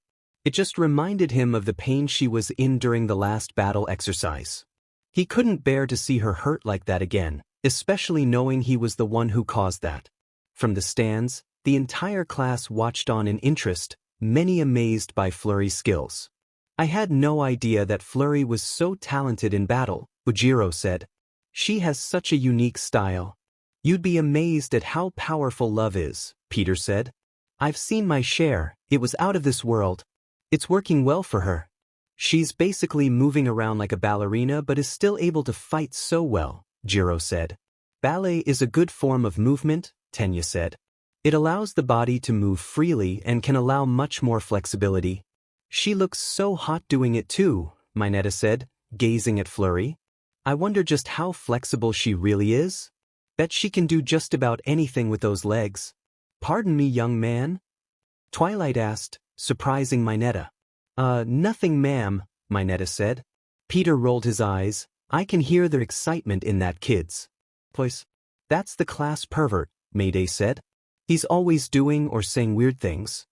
It just reminded him of the pain she was in during the last battle exercise. He couldn't bear to see her hurt like that again, especially knowing he was the one who caused that. From the stands, the entire class watched on in interest, many amazed by Flurry's skills. I had no idea that Flurry was so talented in battle, Ujiro said. She has such a unique style. You'd be amazed at how powerful love is, Peter said. I've seen my share, it was out of this world. It's working well for her. She's basically moving around like a ballerina but is still able to fight so well, Jiro said. Ballet is a good form of movement, Tenya said. It allows the body to move freely and can allow much more flexibility. She looks so hot doing it too, Mayday said, gazing at Fleury. I wonder just how flexible she really is? Bet she can do just about anything with those legs. Pardon me, young man? Twilight asked, surprising Mayday. Nothing, ma'am, Mayday said. Peter rolled his eyes. I can hear their excitement in that kid's voice. That's the class pervert, Mayday said. He's always doing or saying weird things.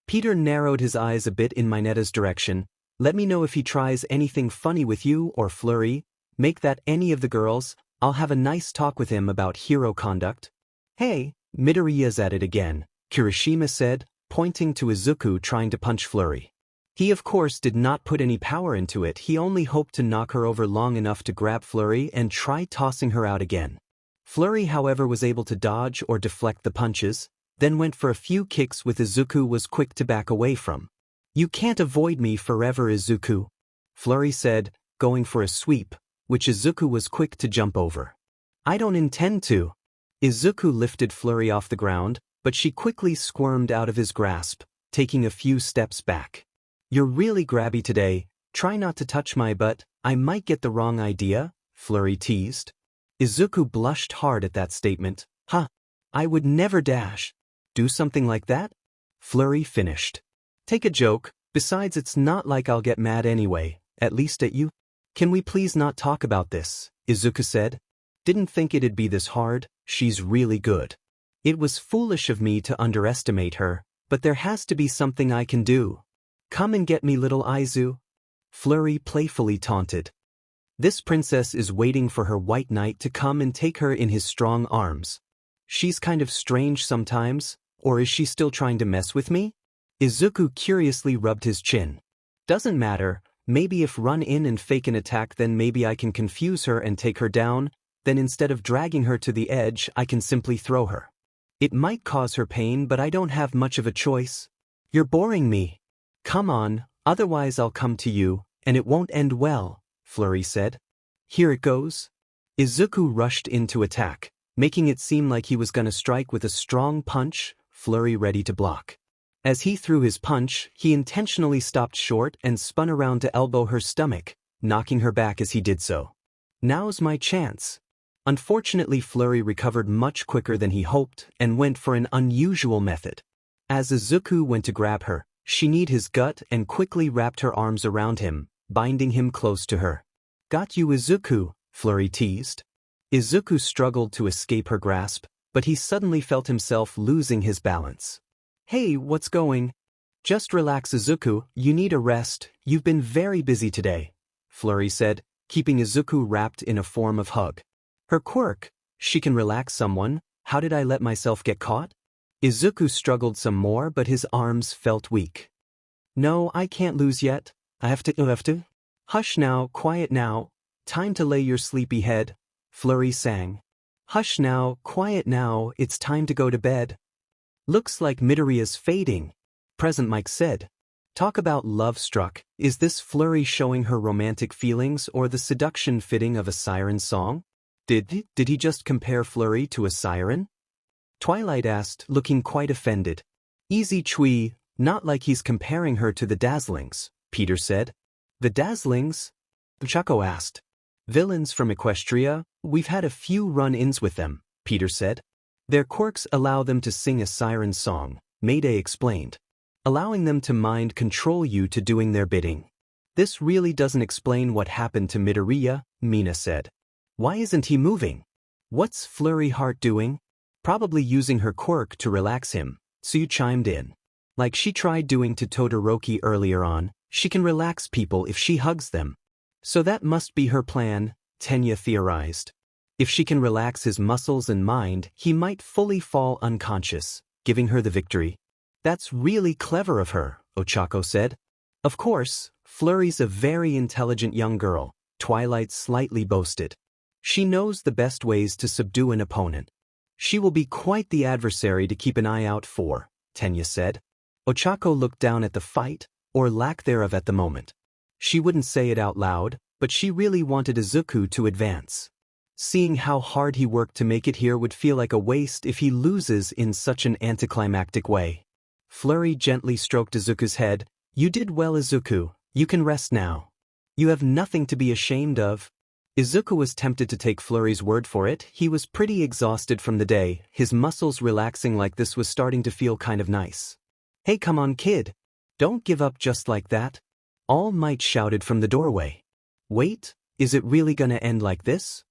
Peter narrowed his eyes a bit in Mayday's direction. Let me know if he tries anything funny with you or Fleury. Make that any of the girls. I'll have a nice talk with him about hero conduct. Hey, Midoriya's at it again, Kirishima said, pointing to Izuku trying to punch Fleury. He of course did not put any power into it, he only hoped to knock her over long enough to grab Fleury and try tossing her out again. Fleury however was able to dodge or deflect the punches, then went for a few kicks which Izuku was quick to back away from. You can't avoid me forever, Izuku, Fleury said, going for a sweep, which Izuku was quick to jump over. I don't intend to. Izuku lifted Fleury off the ground, but she quickly squirmed out of his grasp, taking a few steps back. You're really grabby today, try not to touch my butt, I might get the wrong idea, Fleury teased. Izuku blushed hard at that statement. Huh. I would never do something like that? Fleury finished. Take a joke, besides it's not like I'll get mad anyway, at least at you. Can we please not talk about this, Izuku said. Didn't think it'd be this hard, she's really good. It was foolish of me to underestimate her, but there has to be something I can do. Come and get me, little Aizu. Fleury playfully taunted. This princess is waiting for her white knight to come and take her in his strong arms. She's kind of strange sometimes, or is she still trying to mess with me? Izuku curiously rubbed his chin. Doesn't matter. Maybe if run in and fake an attack, then maybe I can confuse her and take her down, then instead of dragging her to the edge I can simply throw her. It might cause her pain, but I don't have much of a choice. You're boring me. Come on, otherwise I'll come to you, and it won't end well, Fleury said. Here it goes. Izuku rushed in to attack, making it seem like he was gonna strike with a strong punch, Fleury ready to block. As he threw his punch, he intentionally stopped short and spun around to elbow her stomach, knocking her back as he did so. Now's my chance. Unfortunately, Fleury recovered much quicker than he hoped and went for an unusual method. As Izuku went to grab her, she kneed his gut and quickly wrapped her arms around him, binding him close to her. Got you, Izuku, Fleury teased. Izuku struggled to escape her grasp, but he suddenly felt himself losing his balance. Hey, what's going? Just relax, Izuku, you need a rest, you've been very busy today, Fleury said, keeping Izuku wrapped in a form of hug. Her quirk, she can relax someone, how did I let myself get caught? Izuku struggled some more, but his arms felt weak. No, I can't lose yet, I have to. Hush now, quiet now, time to lay your sleepy head, Fleury sang. Hush now, quiet now, it's time to go to bed. Looks like Midoriya's fading, Present Mike said. Talk about love struck, is this Fleury showing her romantic feelings or the seduction fitting of a siren song? Did he just compare Fleury to a siren? Twilight asked, looking quite offended. Easy Chui, not like he's comparing her to the Dazzlings, Peter said. The Dazzlings? Chaco asked. Villains from Equestria, we've had a few run-ins with them, Peter said. Their quirks allow them to sing a siren song, Mayday explained. Allowing them to mind control you to doing their bidding. This really doesn't explain what happened to Midoriya, Mina said. Why isn't he moving? What's Fleury Heart doing? Probably using her quirk to relax him, Tsuyu chimed in. Like she tried doing to Todoroki earlier on, she can relax people if she hugs them. So that must be her plan, Tenya theorized. If she can relax his muscles and mind, he might fully fall unconscious, giving her the victory. That's really clever of her, Ochako said. Of course, Fleury's a very intelligent young girl, Twilight slightly boasted. She knows the best ways to subdue an opponent. She will be quite the adversary to keep an eye out for, Tenya said. Ochako looked down at the fight, or lack thereof at the moment. She wouldn't say it out loud, but she really wanted Izuku to advance. Seeing how hard he worked to make it here would feel like a waste if he loses in such an anticlimactic way. Fleury gently stroked Izuku's head, You did well, Izuku. You can rest now. You have nothing to be ashamed of. Izuku was tempted to take Flurry's word for it. He was pretty exhausted from the day. His muscles relaxing like this was starting to feel kind of nice. Hey, come on, kid. Don't give up just like that. All Might shouted from the doorway. Wait, is it really gonna end like this?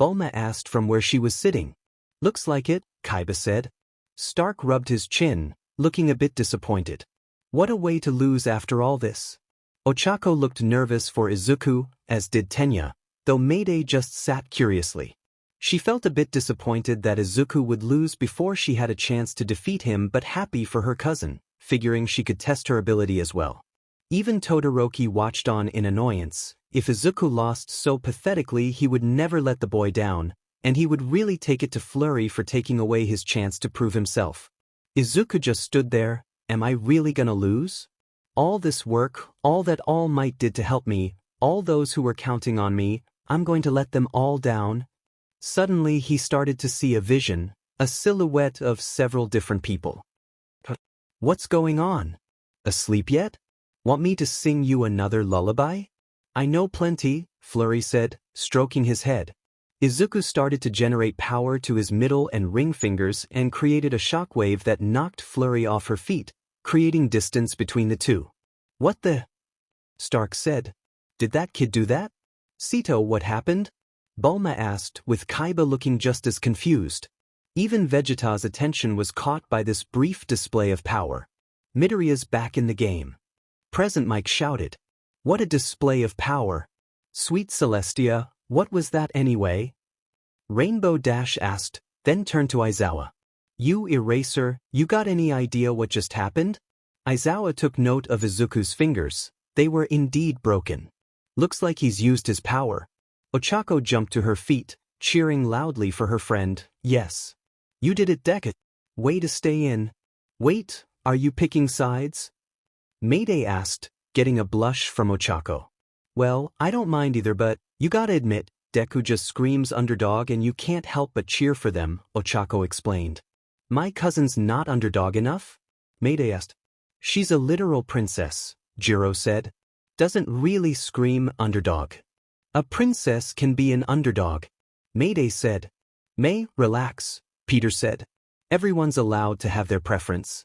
Bulma asked from where she was sitting. Looks like it, Kaiba said. Stark rubbed his chin, looking a bit disappointed. What a way to lose after all this. Ochako looked nervous for Izuku, as did Tenya, though Mayday just sat curiously. She felt a bit disappointed that Izuku would lose before she had a chance to defeat him, but happy for her cousin, figuring she could test her ability as well. Even Todoroki watched on in annoyance. If Izuku lost so pathetically, he would never let the boy down, and he would really take it to Flurry for taking away his chance to prove himself. Izuku just stood there. Am I really gonna lose? All this work, all that All Might did to help me, all those who were counting on me, I'm going to let them all down? Suddenly he started to see a vision, a silhouette of several different people. What's going on? Asleep yet? Want me to sing you another lullaby? I know plenty, Flurry said, stroking his head. Izuku started to generate power to his middle and ring fingers and created a shockwave that knocked Flurry off her feet, creating distance between the two. What the? Stark said. Did that kid do that? Sito, what happened? Bulma asked, with Kaiba looking just as confused. Even Vegeta's attention was caught by this brief display of power. Midoriya's back in the game. Present Mike shouted. What a display of power. Sweet Celestia, what was that anyway? Rainbow Dash asked, then turned to Aizawa. You Eraser, you got any idea what just happened? Aizawa took note of Izuku's fingers. They were indeed broken. Looks like he's used his power. Ochako jumped to her feet, cheering loudly for her friend. Yes. You did it, Deku. Way to stay in. Wait, are you picking sides? Mayday asked, getting a blush from Ochako. Well, I don't mind either, but you gotta admit, Deku just screams underdog and you can't help but cheer for them, Ochako explained. My cousin's not underdog enough? Mayday asked. She's a literal princess, Jiro said. Doesn't really scream underdog. A princess can be an underdog, Mayday said. May, relax, Peter said. Everyone's allowed to have their preference.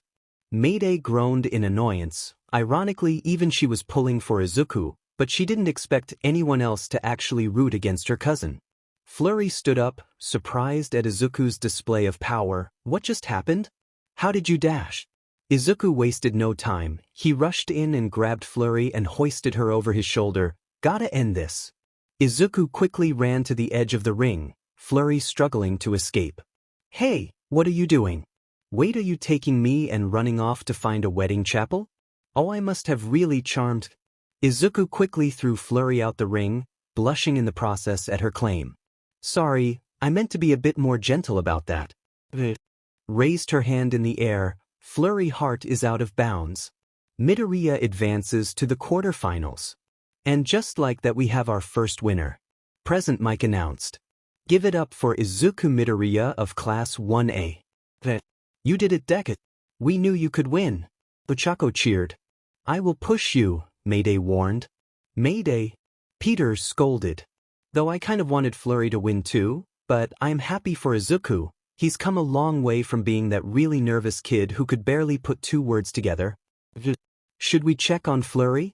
Mayday groaned in annoyance. Ironically, even she was pulling for Izuku, but she didn't expect anyone else to actually root against her cousin. Flurry stood up, surprised at Izuku's display of power. What just happened? How did you dash? Izuku wasted no time. He rushed in and grabbed Flurry and hoisted her over his shoulder. Gotta end this. Izuku quickly ran to the edge of the ring, Flurry struggling to escape. Hey, what are you doing? Wait, are you taking me and running off to find a wedding chapel? Oh, I must have really charmed. Izuku quickly threw Flurry out the ring, blushing in the process at her claim. Sorry, I meant to be a bit more gentle about that. Raised her hand in the air, Flurry heart is out of bounds. Midoriya advances to the quarterfinals. And just like that we have our first winner. Present Mike announced. Give it up for Izuku Midoriya of Class 1A. You did it, Deku. We knew you could win. Ochako cheered. I will push you, Mayday warned. Mayday? Peter scolded. Though I kind of wanted Flurry to win too, but I'm happy for Izuku. He's come a long way from being that really nervous kid who could barely put two words together. Should we check on Flurry?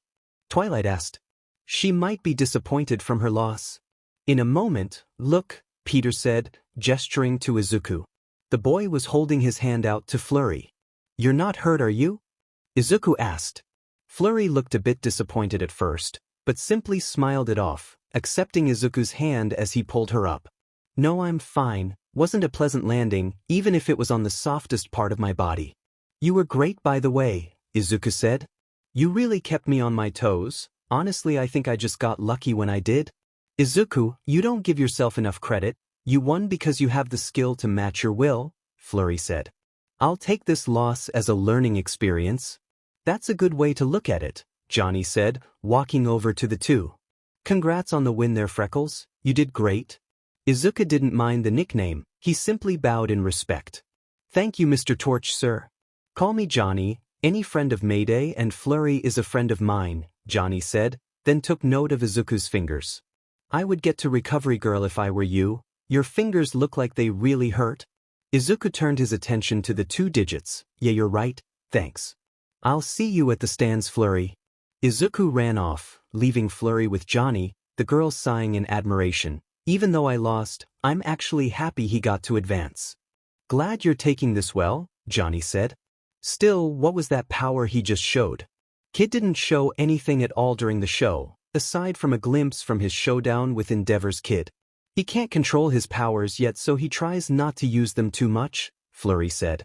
Twilight asked. She might be disappointed from her loss. In a moment, look, Peter said, gesturing to Izuku. The boy was holding his hand out to Flurry. You're not hurt, are you? Izuku asked. Flurry looked a bit disappointed at first, but simply smiled it off, accepting Izuku's hand as he pulled her up. No, I'm fine. Wasn't a pleasant landing, even if it was on the softest part of my body. You were great, by the way, Izuku said. You really kept me on my toes. Honestly, I think I just got lucky when I did. Izuku, you don't give yourself enough credit. You won because you have the skill to match your will, Flurry said. I'll take this loss as a learning experience. That's a good way to look at it, Johnny said, walking over to the two. Congrats on the win there, Freckles. You did great. Izuku didn't mind the nickname. He simply bowed in respect. Thank you, Mr. Torch, sir. Call me Johnny. Any friend of Mayday and 𝗧𝗵𝗲 is a friend of mine, Johnny said, then took note of Izuku's fingers. I would get to recovery girl if I were you. Your fingers look like they really hurt. Izuku turned his attention to the 2 digits. Yeah, you're right, thanks. I'll see you at the stands, 𝗧𝗵𝗲. Izuku ran off, leaving 𝗧𝗵𝗲 with Johnny, the girl sighing in admiration. Even though I lost, I'm actually happy he got to advance. Glad you're taking this well, Johnny said. Still, what was that power he just showed? Kid didn't show anything at all during the show, aside from a glimpse from his showdown with 𝗵𝗲𝗧𝗪. He can't control his powers yet, so he tries not to use them too much, 𝗧𝗪𝗲 said.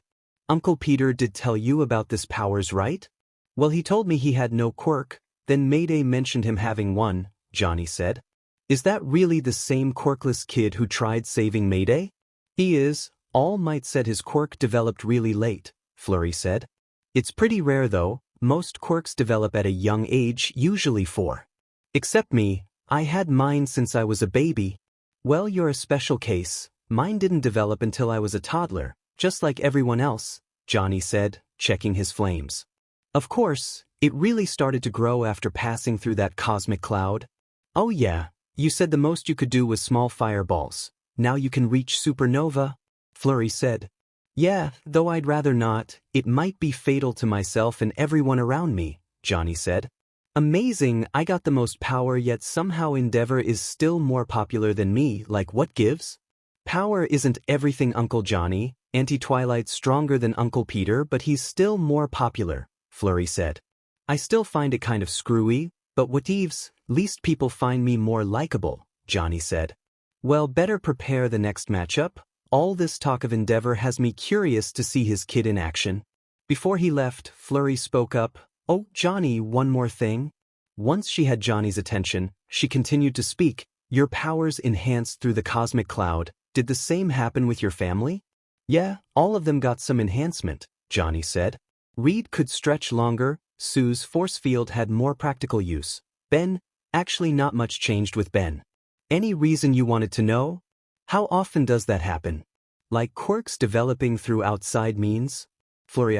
Uncle Peter did tell you about this powers, right? Well, he told me he had no quirk, then Mayday mentioned him having one, Johnny said. Is that really the same quirkless kid who tried saving Mayday? He is. 𝗬𝗏 said his quirk developed really late, 𝗧𝗪𝗲 said. It's pretty rare though, most quirks develop at a young age, usually 4. Except me, I had mine since I was a baby. Well, you're a special case. Mine didn't develop until I was a toddler, just like everyone else, Johnny said, checking his flames. Of course, it really started to grow after passing through that cosmic cloud. Oh yeah, you said the most you could do was small fireballs. Now you can reach supernova, 𝗧𝗪𝗲 said. Yeah, though I'd rather not, it might be fatal to myself and everyone around me, Johnny said. Amazing, I got the most power yet somehow 𝗵𝗲𝗏 is still more popular than me, like what gives? Power isn't everything, Uncle Johnny. Anti-Twilight's stronger than Uncle Peter, but he's still more popular, 𝗧𝗪𝗲 said. I still find it kind of screwy, but whatevs, least people find me more likable, Johnny said. Well, better prepare the next matchup. All this talk of 𝗵𝗲𝗏 has me curious to see his kid in action. Before he left, 𝗧𝗧𝗏 spoke up. Oh, Johnny, one more thing. Once she had Johnny's attention, she continued to speak. Your powers enhanced through the cosmic cloud. Did the same happen with your family? Yeah, all of them got some enhancement, Johnny said. Reed could stretch longer. Sue's force field had more practical use. Ben, actually not much changed with Ben. Any reason you wanted to know? How often does that happen? Like quirks developing through outside means? 𝗧𝗪𝗲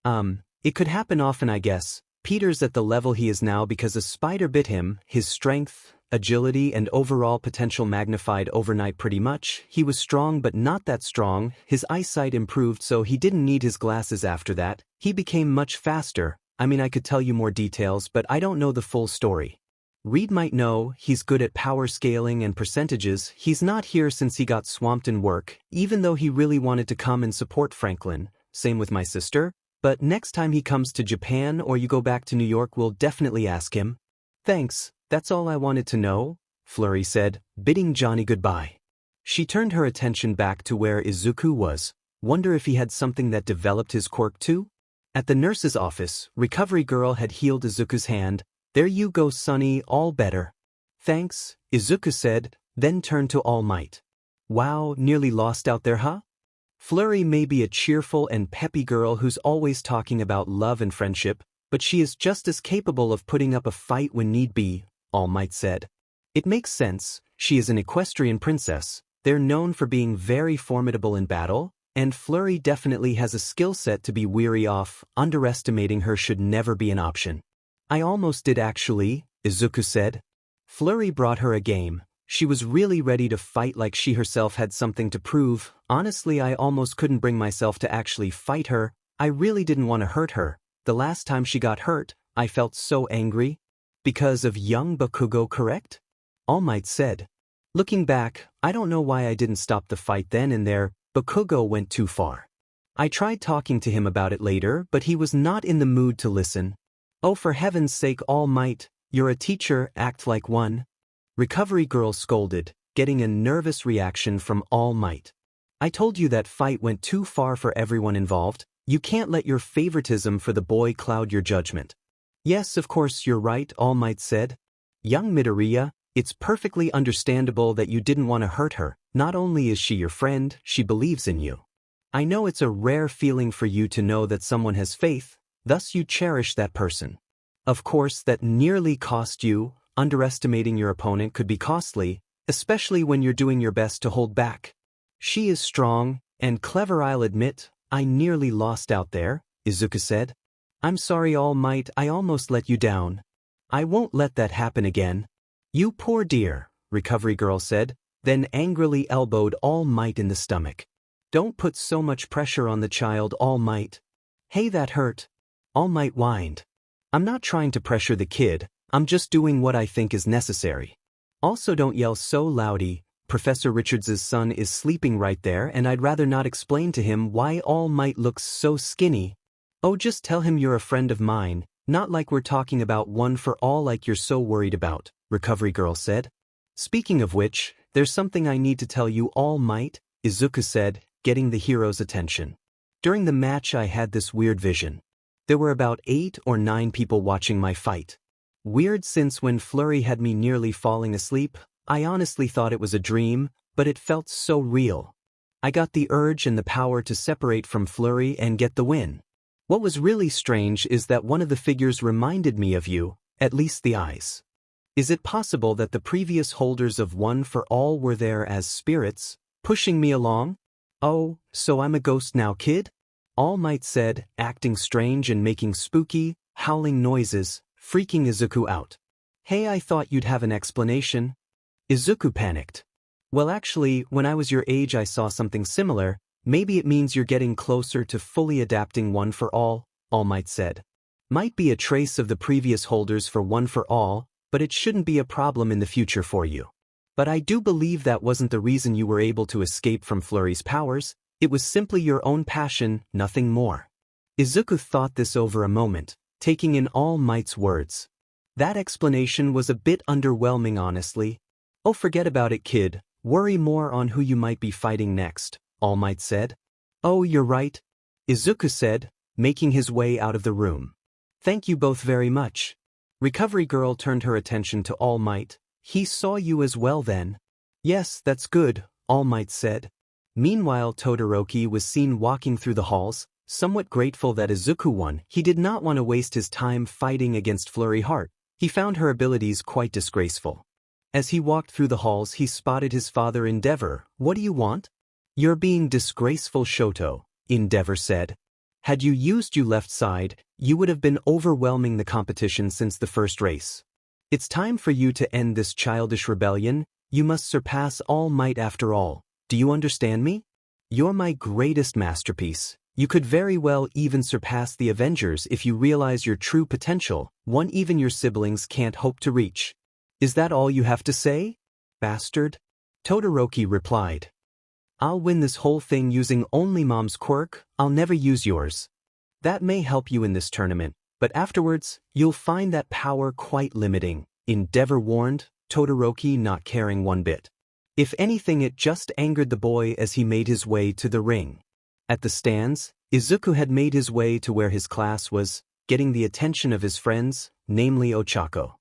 asked. It could happen often, I guess. Peter's at the level he is now because a spider bit him. His strength, agility, and overall potential magnified overnight pretty much. He was strong but not that strong. His eyesight improved so he didn't need his glasses after that. He became much faster. I mean, I could tell you more details, but I don't know the full story. Reed might know. He's good at power scaling and percentages. He's not here since he got swamped in work, even though he really wanted to come and support Franklin. Same with my sister. But next time he comes to Japan or you go back to New York, we'll definitely ask him. Thanks, that's all I wanted to know, 𝗧𝗧𝗏 said, bidding Johnny goodbye. She turned her attention back to where Izuku was. Wonder if he had something that developed his quirk too? At the nurse's office, recovery girl had healed Izuku's hand. There you go, Sonny, all better. Thanks, Izuku said, then turned to 𝗬𝗏. Wow, nearly lost out there, huh? 𝗧𝗧𝗏 may be a cheerful and peppy girl who's always talking about love and friendship, but she is just as capable of putting up a fight when need be, 𝗬𝗏 said. It makes sense, she is an equestrian princess. They're known for being very formidable in battle, and 𝗧𝗧𝗏 definitely has a skill set to be weary of. Underestimating her should never be an option. I almost did actually, Izuku said. 𝗧𝗏𝗏 brought her a game. She was really ready to fight like she herself had something to prove. Honestly, I almost couldn't bring myself to actually fight her. I really didn't want to hurt her. The last time she got hurt, I felt so angry. Because of young Bakugo, correct? 𝗬𝗏 said. Looking back, I don't know why I didn't stop the fight then and there. Bakugo went too far. I tried talking to him about it later, but he was not in the mood to listen. Oh, for heaven's sake, 𝗬𝗏, you're a teacher, act like one. Recovery girl scolded, getting a nervous reaction from 𝗬𝗏. I told you that fight went too far for everyone involved. You can't let your favoritism for the boy cloud your judgment. Yes, of course you're right, 𝗬𝗏 said. Young Midoriya, it's perfectly understandable that you didn't want to hurt her. Not only is she your friend, she believes in you. I know it's a rare feeling for you to know that someone has faith, thus you cherish that person. Of course, that nearly cost you. Underestimating your opponent could be costly, especially when you're doing your best to hold back. She is strong and clever, I'll admit. I nearly lost out there, Izuku said. I'm sorry All Might, I almost let you down. I won't let that happen again. You poor dear, Recovery Girl said, then angrily elbowed All Might in the stomach. Don't put so much pressure on the child, All Might. Hey, that hurt. All Might whined. I'm not trying to pressure the kid, I'm just doing what I think is necessary. Also don't yell so loudy, Professor Richards's son is sleeping right there and I'd rather not explain to him why All Might looks so skinny. Oh, just tell him you're a friend of mine, not like we're talking about one for all like you're so worried about, Recovery Girl said. Speaking of which, there's something I need to tell you, All Might, Izuku said, getting the hero's attention. During the match I had this weird vision. There were about 8 or 9 people watching my fight. Weird since when Flurry had me nearly falling asleep, I honestly thought it was a dream, but it felt so real. I got the urge and the power to separate from Flurry and get the win. What was really strange is that one of the figures reminded me of you, at least the eyes. Is it possible that the previous holders of One for All were there as spirits, pushing me along? Oh, so I'm a ghost now, kid? All Might said, acting strange and making spooky, howling noises, freaking Izuku out. Hey, I thought you'd have an explanation. Izuku panicked. Well, actually, when I was your age I saw something similar. Maybe it means you're getting closer to fully adapting One for All, All Might said. Might be a trace of the previous holders for One for All, but it shouldn't be a problem in the future for you. But I do believe that wasn't the reason you were able to escape from Flurry's powers. It was simply your own passion, nothing more. Izuku thought this over a moment, taking in All Might's words. That explanation was a bit underwhelming, honestly. Oh, forget about it, kid. Worry more on who you might be fighting next, All Might said. Oh, you're right, Izuku said, making his way out of the room. Thank you both very much. Recovery Girl turned her attention to All Might. He saw you as well then. Yes, that's good, All Might said. Meanwhile, Todoroki was seen walking through the halls, somewhat grateful that Izuku won. He did not want to waste his time fighting against Flurry Heart. He found her abilities quite disgraceful. As he walked through the halls, he spotted his father Endeavor. What do you want? You're being disgraceful, Shoto, Endeavor said. Had you used your left side, you would have been overwhelming the competition since the first race. It's time for you to end this childish rebellion. You must surpass All Might after all. Do you understand me? You're my greatest masterpiece. You could very well even surpass the Avengers if you realize your true potential, one even your siblings can't hope to reach. Is that all you have to say? Bastard? Todoroki replied. I'll win this whole thing using only Mom's quirk, I'll never use yours. That may help you in this tournament, but afterwards, you'll find that power quite limiting, Endeavor warned, Todoroki not caring one bit. If anything, it just angered the boy as he made his way to the ring. At the stands, Izuku had made his way to where his class was, getting the attention of his friends, namely Ochako.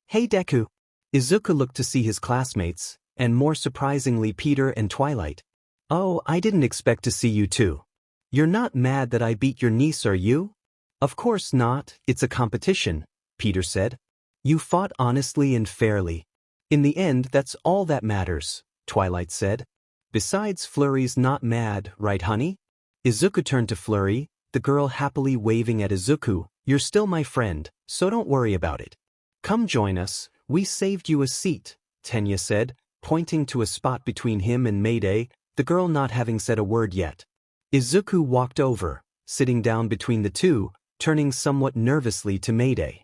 Hey Deku! Izuku looked to see his classmates, and more surprisingly Peter and Twilight. Oh, I didn't expect to see you too. You're not mad that I beat your niece, are you? Of course not, it's a competition, Peter said. You fought honestly and fairly. In the end, that's all that matters, Twilight said. Besides, Flurry's not mad, right honey? Izuku turned to Flurry, the girl happily waving at Izuku. You're still my friend, so don't worry about it. Come join us, we saved you a seat, Tenya said, pointing to a spot between him and Mayday, the girl not having said a word yet. Izuku walked over, sitting down between the two, turning somewhat nervously to Mayday.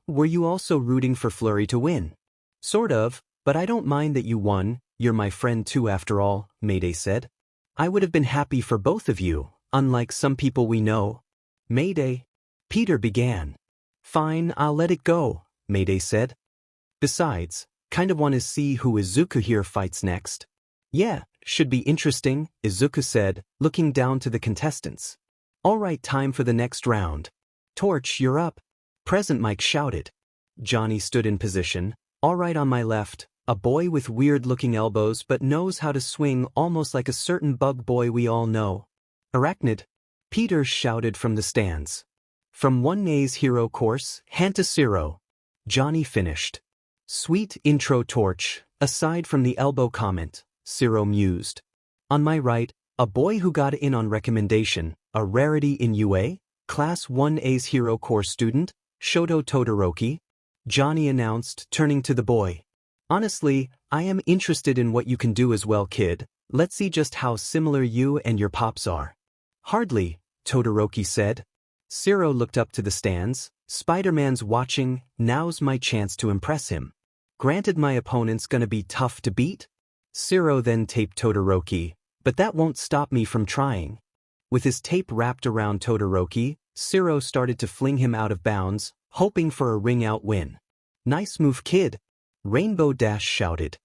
Were you also rooting for Flurry to win? Sort of, but I don't mind that you won, you're my friend too after all, Mayday said. I would have been happy for both of you, unlike some people we know. Mayday. Peter began. Fine, I'll let it go, Mayday said. Besides, kind of want to see who Izuku here fights next. Yeah, should be interesting, Izuku said, looking down to the contestants. All right, time for the next round. Torch, you're up. Present Mike shouted. Johnny stood in position. All right, on my left, a boy with weird-looking elbows but knows how to swing almost like a certain bug boy we all know. Arachnid. Peter shouted from the stands. From One Nay's hero course, Hanta-Zero. Johnny finished. Sweet intro, Torch, aside from the elbow comment, Zero mused. On my right, a boy who got in on recommendation, a rarity in UA? Class 1A's Hero Core student, Shoto Todoroki, Johnny announced, turning to the boy. Honestly, I am interested in what you can do as well, kid. Let's see just how similar you and your pops are. Hardly, Todoroki said. Zero looked up to the stands. Spider-Man's watching, now's my chance to impress him. Granted my opponent's gonna be tough to beat? Zero then taped Todoroki, but that won't stop me from trying. With his tape wrapped around Todoroki, Zero started to fling him out of bounds, hoping for a ring-out win. Nice move, kid, Rainbow Dash shouted.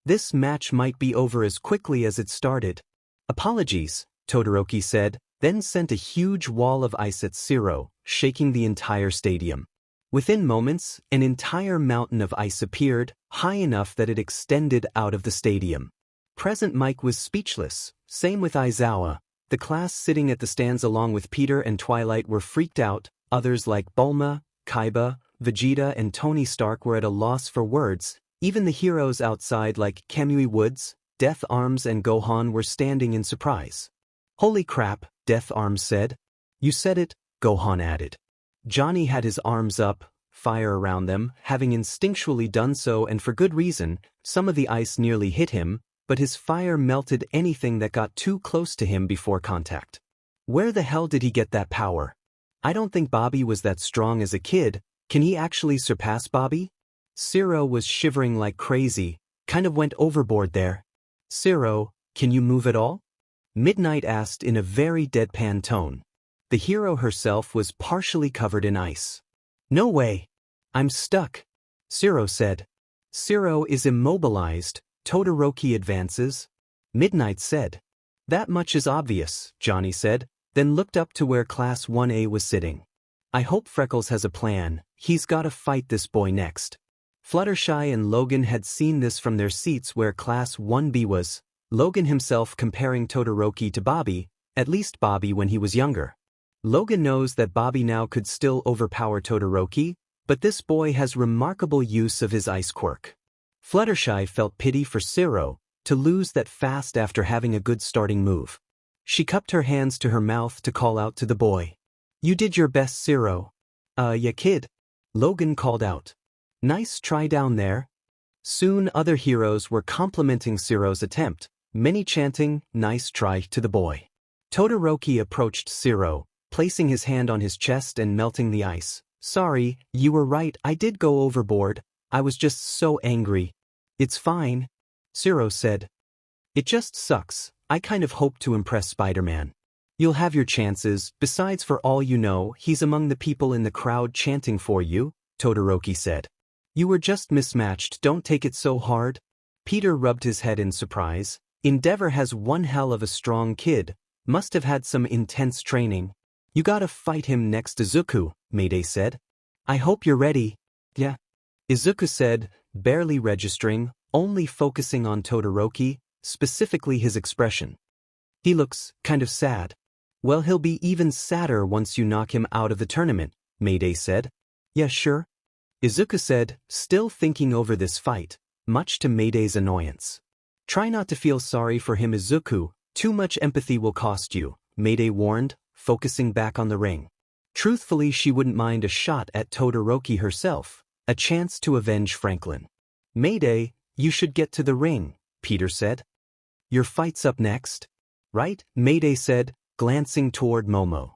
This match might be over as quickly as it started. Apologies, Todoroki said, then sent a huge wall of ice at Zero, shaking the entire stadium. Within moments, an entire mountain of ice appeared, high enough that it extended out of the stadium. Present Mike was speechless, same with Aizawa. The class sitting at the stands along with Peter and Twilight were freaked out. Others like Bulma, Kaiba, Vegeta and Tony Stark were at a loss for words. Even the heroes outside like Kamui Woods, Death Arms and Gohan were standing in surprise. Holy crap, Death Arms said. You said it, Gohan added. Johnny had his arms up, fire around them, having instinctually done so and for good reason. Some of the ice nearly hit him, but his fire melted anything that got too close to him before contact. Where the hell did he get that power? I don't think Bobby was that strong as a kid. Can he actually surpass Bobby? Zero was shivering like crazy, kind of went overboard there. Zero, can you move at all? Midnight asked in a very deadpan tone. The hero herself was partially covered in ice. No way. I'm stuck, Zero said. Zero is immobilized, Todoroki advances. Midnight said. That much is obvious, Johnny said, then looked up to where Class 1A was sitting. I hope Freckles has a plan. He's gotta fight this boy next. Fluttershy and Logan had seen this from their seats where Class 1B was, Logan himself comparing Todoroki to Bobby, at least Bobby when he was younger. Logan knows that Bobby now could still overpower Todoroki, but this boy has remarkable use of his ice quirk. Fluttershy felt pity for Zero, to lose that fast after having a good starting move. She cupped her hands to her mouth to call out to the boy. You did your best, Zero. Yeah kid, Logan called out. Nice try down there. Soon other heroes were complimenting Zero's attempt, many chanting, nice try to the boy. Todoroki approached Zero, placing his hand on his chest and melting the ice. Sorry, you were right, I did go overboard. I was just so angry. It's fine, Zero said. It just sucks. I kind of hoped to impress Spider-Man. You'll have your chances, besides for all you know, he's among the people in the crowd chanting for you, Todoroki said. You were just mismatched, don't take it so hard. Peter rubbed his head in surprise. Endeavor has one hell of a strong kid, must have had some intense training. You gotta fight him next, Izuku, Mayday said. I hope you're ready. Yeah. Izuku said, barely registering, only focusing on Todoroki, specifically his expression. He looks kind of sad. Well, he'll be even sadder once you knock him out of the tournament, Mayday said. Yeah, sure. Izuku said, still thinking over this fight, much to Mayday's annoyance. Try not to feel sorry for him, Izuku, too much empathy will cost you, Mayday warned, focusing back on the ring. Truthfully, she wouldn't mind a shot at Todoroki herself, a chance to avenge Franklin. Mayday, you should get to the ring, Peter said. Your fight's up next, right? Mayday said, glancing toward Momo.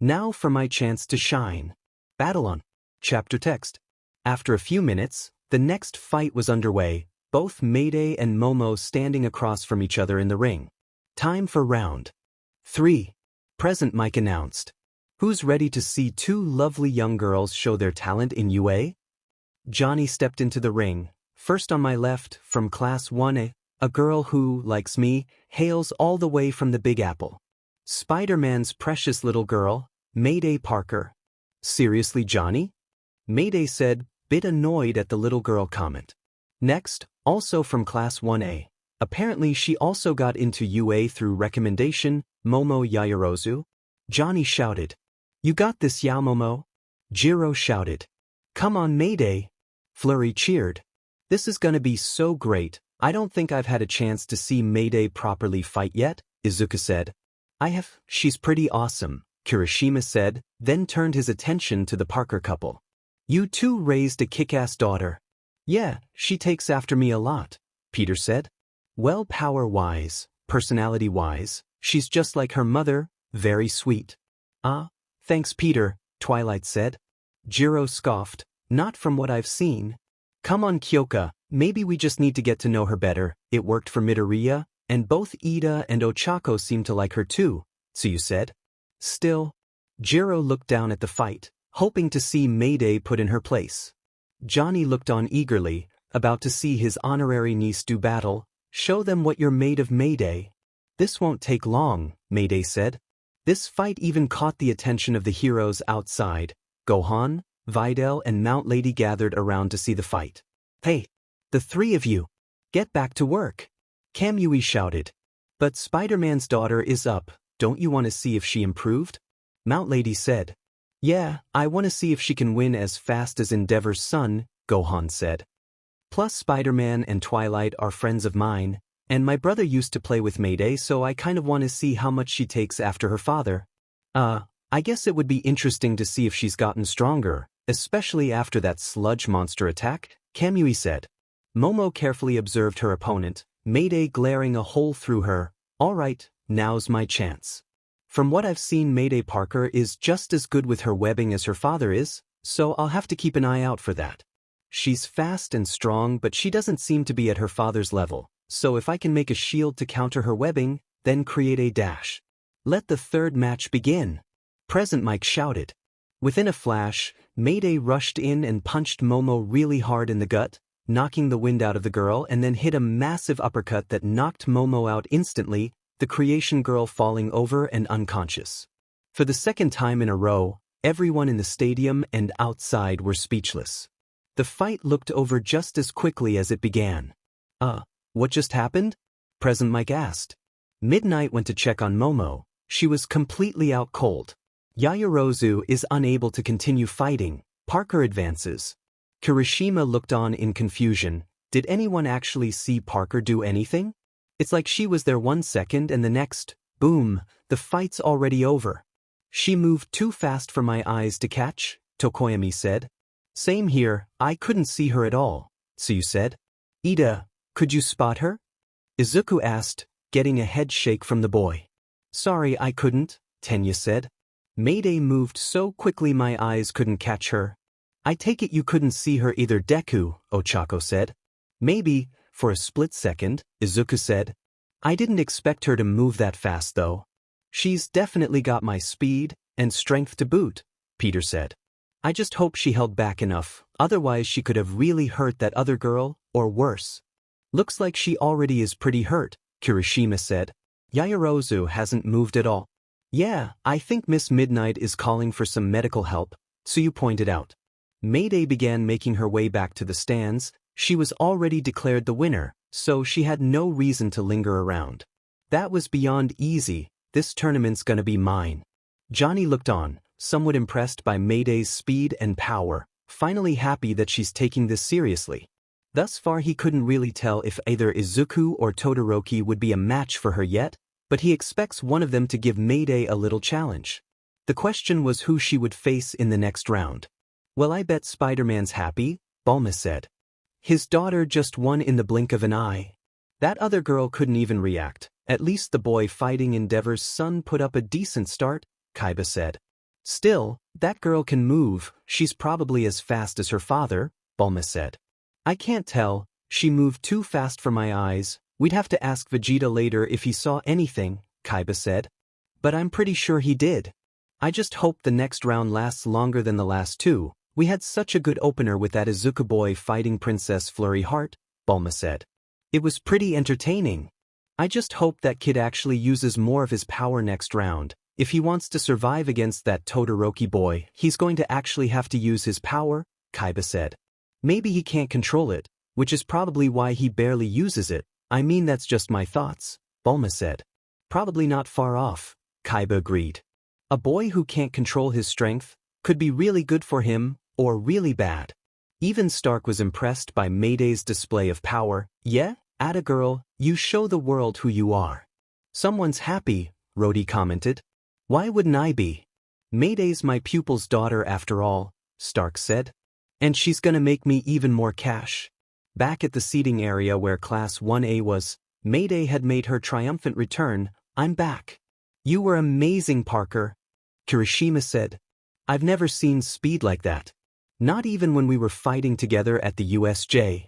Now for my chance to shine. Battle on. Chapter text. After a few minutes, the next fight was underway, both Mayday and Momo standing across from each other in the ring. Time for round 3. Present Mike announced. Who's ready to see two lovely young girls show their talent in UA? Johnny stepped into the ring, first on my left, from Class 1A, a girl who, likes me, hails all the way from the Big Apple. Spider-Man's precious little girl, Mayday Parker. Seriously, Johnny? Mayday said, bit annoyed at the little girl comment. Next, also from Class 1A. Apparently she also got into UA through recommendation, Momo Yaoyorozu. Johnny shouted. You got this, Momo. Jiro shouted. Come on, Mayday. Flurry cheered. This is gonna be so great. I don't think I've had a chance to see Mayday properly fight yet, Izuku said. I have. She's pretty awesome, 𝗧𝗵𝗲 said, then turned his attention to the Parker couple. You two raised a kick-ass daughter. Yeah, she takes after me a lot, Peter said. Well, power-wise, personality-wise, she's just like her mother, very sweet. Ah, thanks Peter, Twilight said. Jiro scoffed, not from what I've seen. Come on Kyoka, maybe we just need to get to know her better. It worked for Midoriya, and both Iida and Ochako seem to like her too, Tsuyu said. Still, Jiro looked down at the fight, hoping to see Mayday put in her place. Johnny looked on eagerly, about to see his honorary niece do battle. Show them what you're made of, Mayday. This won't take long, Mayday said. This fight even caught the attention of the heroes outside. Gohan, Videl and Mount Lady gathered around to see the fight. Hey, the three of you, get back to work, Kamui shouted. But Spider-Man's daughter is up, don't you want to see if she improved? Mount Lady said. Yeah, I want to see if she can win as fast as Endeavor's son, Gohan said. Plus Spider-Man and Twilight are friends of mine, and my brother used to play with Mayday, so I kind of want to see how much she takes after her father. I guess it would be interesting to see if she's gotten stronger, especially after that sludge monster attack, Kamui said. Momo carefully observed her opponent, Mayday glaring a hole through her. Alright, now's my chance. From what I've seen, Mayday Parker is just as good with her webbing as her father is, so I'll have to keep an eye out for that. She's fast and strong, but she doesn't seem to be at her father's level, so if I can make a shield to counter her webbing, then create a dash. Let the third match begin. Present Mike shouted. Within a flash, Mayday rushed in and punched Momo really hard in the gut, knocking the wind out of the girl, and then hit a massive uppercut that knocked Momo out instantly, the creation girl falling over and unconscious. For the second time in a row, everyone in the stadium and outside were speechless. The fight looked over just as quickly as it began. What just happened? Present Mike asked. Midnight went to check on Momo. She was completely out cold. Yaoyorozu is unable to continue fighting. Parker advances. Kirishima looked on in confusion. Did anyone actually see Parker do anything? It's like she was there 1 second and the next, boom, the fight's already over. She moved too fast for my eyes to catch, Tokoyami said. Same here, I couldn't see her at all, Tsuyu said. Iida, could you spot her? Izuku asked, getting a head shake from the boy. Sorry, I couldn't, Tenya said. Mayday moved so quickly my eyes couldn't catch her. I take it you couldn't see her either, Deku, Ochako said. Maybe, for a split second, Izuku said. I didn't expect her to move that fast though. She's definitely got my speed, and strength to boot, Peter said. I just hope she held back enough, otherwise she could have really hurt that other girl, or worse. Looks like she already is pretty hurt, Kirishima said. Yaoyorozu hasn't moved at all. Yeah, I think Miss Midnight is calling for some medical help, Tsuyu pointed out. Mayday began making her way back to the stands. She was already declared the winner, so she had no reason to linger around. That was beyond easy, this tournament's gonna be mine. Johnny looked on, somewhat impressed by Mayday's speed and power, finally happy that she's taking this seriously. Thus far he couldn't really tell if either Izuku or Todoroki would be a match for her yet, but he expects one of them to give Mayday a little challenge. The question was who she would face in the next round. Well, I bet Spider-Man's happy, 𝗵𝗲 said. His daughter just won in the blink of an eye. That other girl couldn't even react. At least the boy fighting Endeavor's son put up a decent start, 𝗧𝗵𝗲 said. Still, that girl can move, she's probably as fast as her father, 𝗵𝗲 said. I can't tell, she moved too fast for my eyes. We'd have to ask Vegeta later if he saw anything, 𝗧𝗵𝗲 said. But I'm pretty sure he did. I just hope the next round lasts longer than the last two. We had such a good opener with that Izuku boy fighting Princess Flurry Heart, 𝗵𝗲 said. It was pretty entertaining. I just hope that kid actually uses more of his power next round. If he wants to survive against that Todoroki boy, he's going to actually have to use his power, 𝗧𝗵𝗲 said. Maybe he can't control it, which is probably why he barely uses it. I mean, that's just my thoughts, 𝗵𝗲 said. Probably not far off, 𝗧𝗵𝗲 agreed. A boy who can't control his strength could be really good for him, or really bad. Even Stark was impressed by Mayday's display of power. Yeah, atta girl, you show the world who you are. Someone's happy, Rhodey commented. Why wouldn't I be? Mayday's my pupil's daughter after all, Stark said. And she's gonna make me even more cash. Back at the seating area where Class 1A was, Mayday had made her triumphant return. I'm back. You were amazing, Parker, Kirishima said. I've never seen speed like that. Not even when we were fighting together at the USJ.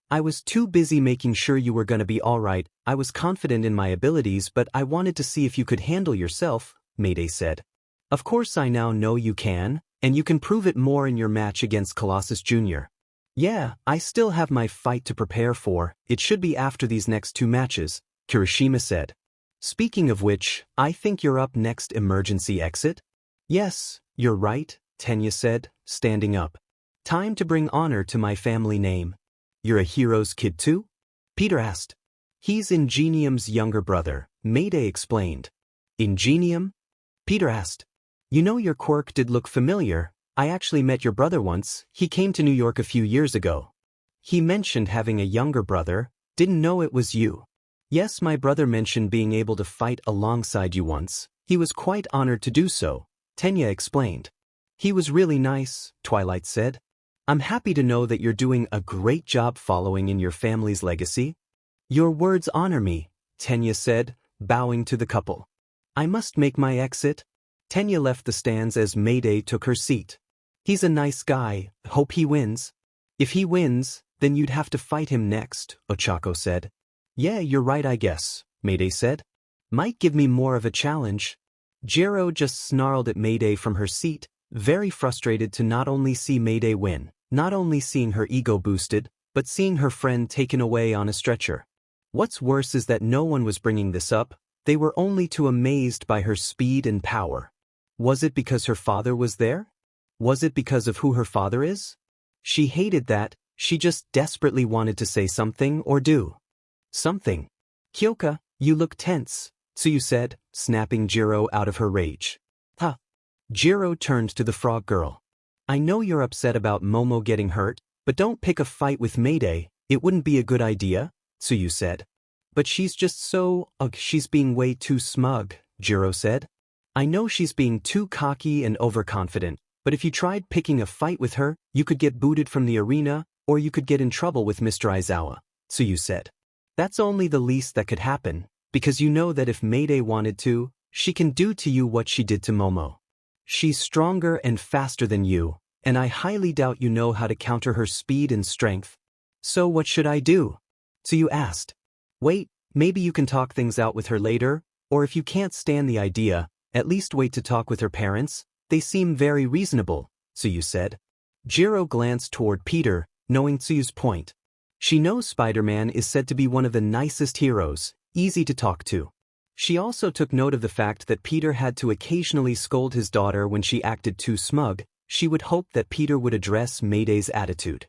I was too busy making sure you were gonna be alright. I was confident in my abilities, but I wanted to see if you could handle yourself, Mayday said. Of course I now know you can, and you can prove it more in your match against Colossus Jr. Yeah, I still have my fight to prepare for. It should be after these next 2 matches, Kirishima said. Speaking of which, I think you're up next. Emergency exit? Yes, you're right, 𝗫𝗫 said, standing up. Time to bring honor to my family name. You're a hero's kid too? Peter asked. He's 𝗵𝗃𝗵𝗄 younger brother, Mayday explained. 𝗵𝗃𝗵𝗄? Peter asked. You know, your quirk did look familiar. I actually met your brother once. He came to New York a few years ago. He mentioned having a younger brother. Didn't know it was you. Yes, my brother mentioned being able to fight alongside you once. He was quite honored to do so, 𝗫𝗫 explained. He was really nice, Twilight said. I'm happy to know that you're doing a great job following in your family's legacy. Your words honor me, 𝗫𝗫 said, bowing to the couple. I must make my exit. 𝗫𝗫 left the stands as Mayday took her seat. He's a nice guy. Hope he wins. If he wins, then you'd have to fight him next, Ochako said. Yeah, you're right, I guess, Mayday said. Might give me more of a challenge. 𝗧𝗪𝙀 just snarled at Mayday from her seat, very frustrated to not only see Mayday win, not only seeing her ego boosted, but seeing her friend taken away on a stretcher. What's worse is that no one was bringing this up. They were only too amazed by her speed and power. Was it because her father was there? Was it because of who her father is? She hated that. She just desperately wanted to say something or do something. Kyoka, you look tense, Tsuyu said, snapping 𝗔𝗪𝗀 out of her rage. Huh. 𝗔𝗪𝗀 turned to the frog girl. I know you're upset about Momo getting hurt, but don't pick a fight with Mayday. It wouldn't be a good idea, Tsuyu said. But she's just so, she's being way too smug, 𝗔𝗪𝗀 said. I know she's being too cocky and overconfident, but if you tried picking a fight with her, you could get booted from the arena, or you could get in trouble with Mr. Aizawa, Tsuyu said. That's only the least that could happen, because you know that if Mayday wanted to, she can do to you what she did to Momo. She's stronger and faster than you, and I highly doubt you know how to counter her speed and strength. So what should I do? Tsuyu asked. Wait, maybe you can talk things out with her later, or if you can't stand the idea, at least wait to talk with her parents. They seem very reasonable, Tsuyu said. 𝗧𝗪𝗀 glanced toward Peter, knowing Tsuyu's point. She knows Spider-Man is said to be one of the nicest heroes, easy to talk to. She also took note of the fact that Peter had to occasionally scold his daughter when she acted too smug. She would hope that Peter would address Mayday's attitude.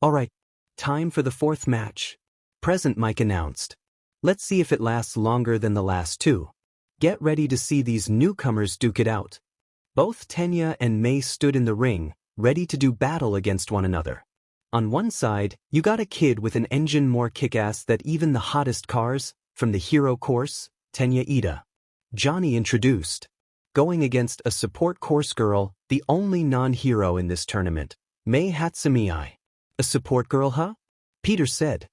Alright, time for the 4th match. Present Mike announced. Let's see if it lasts longer than the last 2. Get ready to see these newcomers duke it out. Both 𝗫𝗫 and May stood in the ring, ready to do battle against one another. On one side, you got a kid with an engine more kick-ass than even the hottest cars, from the hero course, 𝗫𝗫 Ida. Johnny introduced. Going against a support course girl, the only non-hero in this tournament, May Hatsumi. A support girl, huh? Peter said.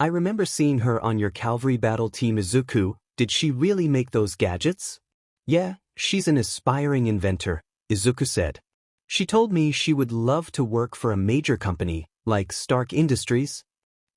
I remember seeing her on your Cavalry battle team Izuku. Did she really make those gadgets? Yeah, she's an aspiring inventor, Izuku said. She told me she would love to work for a major company, like Stark Industries.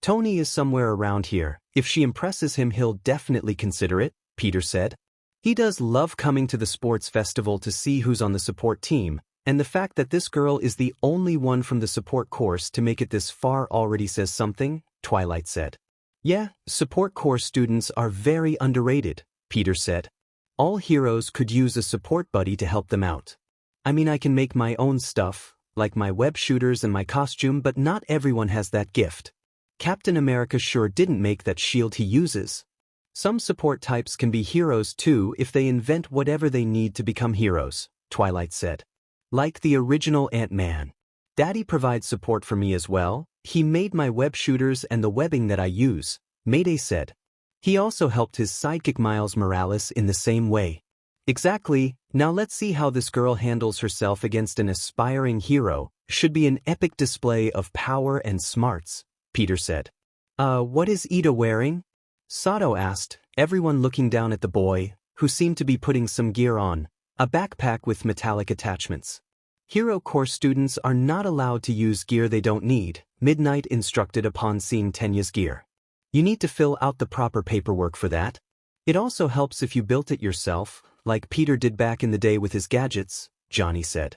Tony is somewhere around here. If she impresses him, he'll definitely consider it, Peter said. He does love coming to the sports festival to see who's on the support team, and the fact that this girl is the only one from the support course to make it this far already says something, Twilight said. Yeah, support course students are very underrated, Peter said. All heroes could use a support buddy to help them out. I mean, I can make my own stuff, like my web shooters and my costume, but not everyone has that gift. Captain America sure didn't make that shield he uses. Some support types can be heroes too if they invent whatever they need to become heroes, Twilight said. Like the original Ant-Man. Daddy provides support for me as well. He made my web shooters and the webbing that I use, Mayday said. He also helped his sidekick Miles Morales in the same way. Exactly, now let's see how this girl handles herself against an aspiring hero. Should be an epic display of power and smarts, Peter said. What is Ida wearing? Sato asked, everyone looking down at the boy, who seemed to be putting some gear on, a backpack with metallic attachments. Hero course students are not allowed to use gear they don't need, Midnight instructed upon seeing Tenya's gear. You need to fill out the proper paperwork for that. It also helps if you built it yourself, like Peter did back in the day with his gadgets, Johnny said.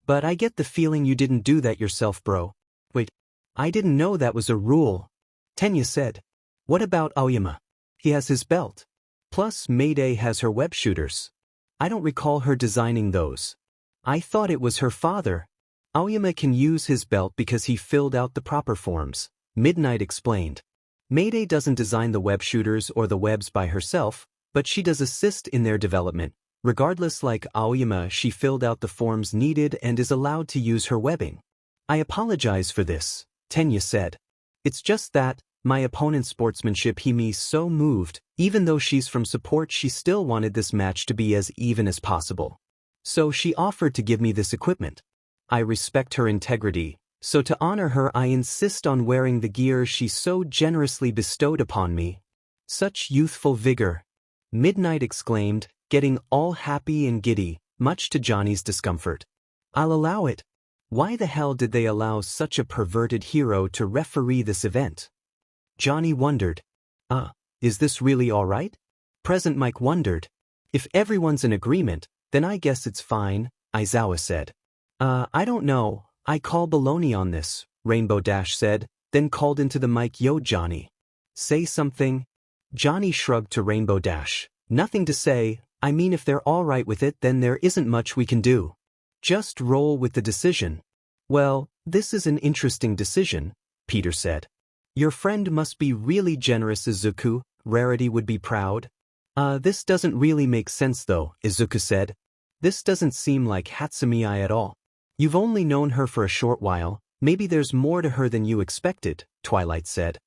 But I get the feeling you didn't do that yourself, bro. Wait, I didn't know that was a rule. Tenya said. What about 𝗬𝗓𝗻𝗲? He has his belt. Plus Mayday has her web shooters. I don't recall her designing those. I thought it was her father. 𝗬𝗓𝗻𝗲 can use his belt because he filled out the proper forms, Midnight explained. Mayday doesn't design the web shooters or the webs by herself, but she does assist in their development. Regardless, like 𝗬𝗓𝗻𝗲, she filled out the forms needed and is allowed to use her webbing. I apologize for this, Tenya said. It's just that, my opponent's sportsmanship had me so moved, even though she's from support she still wanted this match to be as even as possible. So she offered to give me this equipment. I respect her integrity, so to honor her I insist on wearing the gear she so generously bestowed upon me. Such youthful vigor, Midnight exclaimed, getting all happy and giddy, much to Johnny's discomfort. I'll allow it. Why the hell did they allow such a perverted hero to referee this event? Johnny wondered. Is this really alright? Present Mike wondered. If everyone's in agreement, then I guess it's fine, Aizawa said. I don't know, I call baloney on this, Rainbow Dash said, then called into the mic, yo Johnny. Say something? Johnny shrugged to Rainbow Dash. Nothing to say, I mean if they're alright with it then there isn't much we can do. Just roll with the decision. Well, this is an interesting decision, Peter said. Your friend must be really generous, Izuku, Rarity would be proud. This doesn't really make sense though, Izuku said. This doesn't seem like 𝗧𝗵𝗲 at all. You've only known her for a short while, maybe there's more to her than you expected, Twilight said.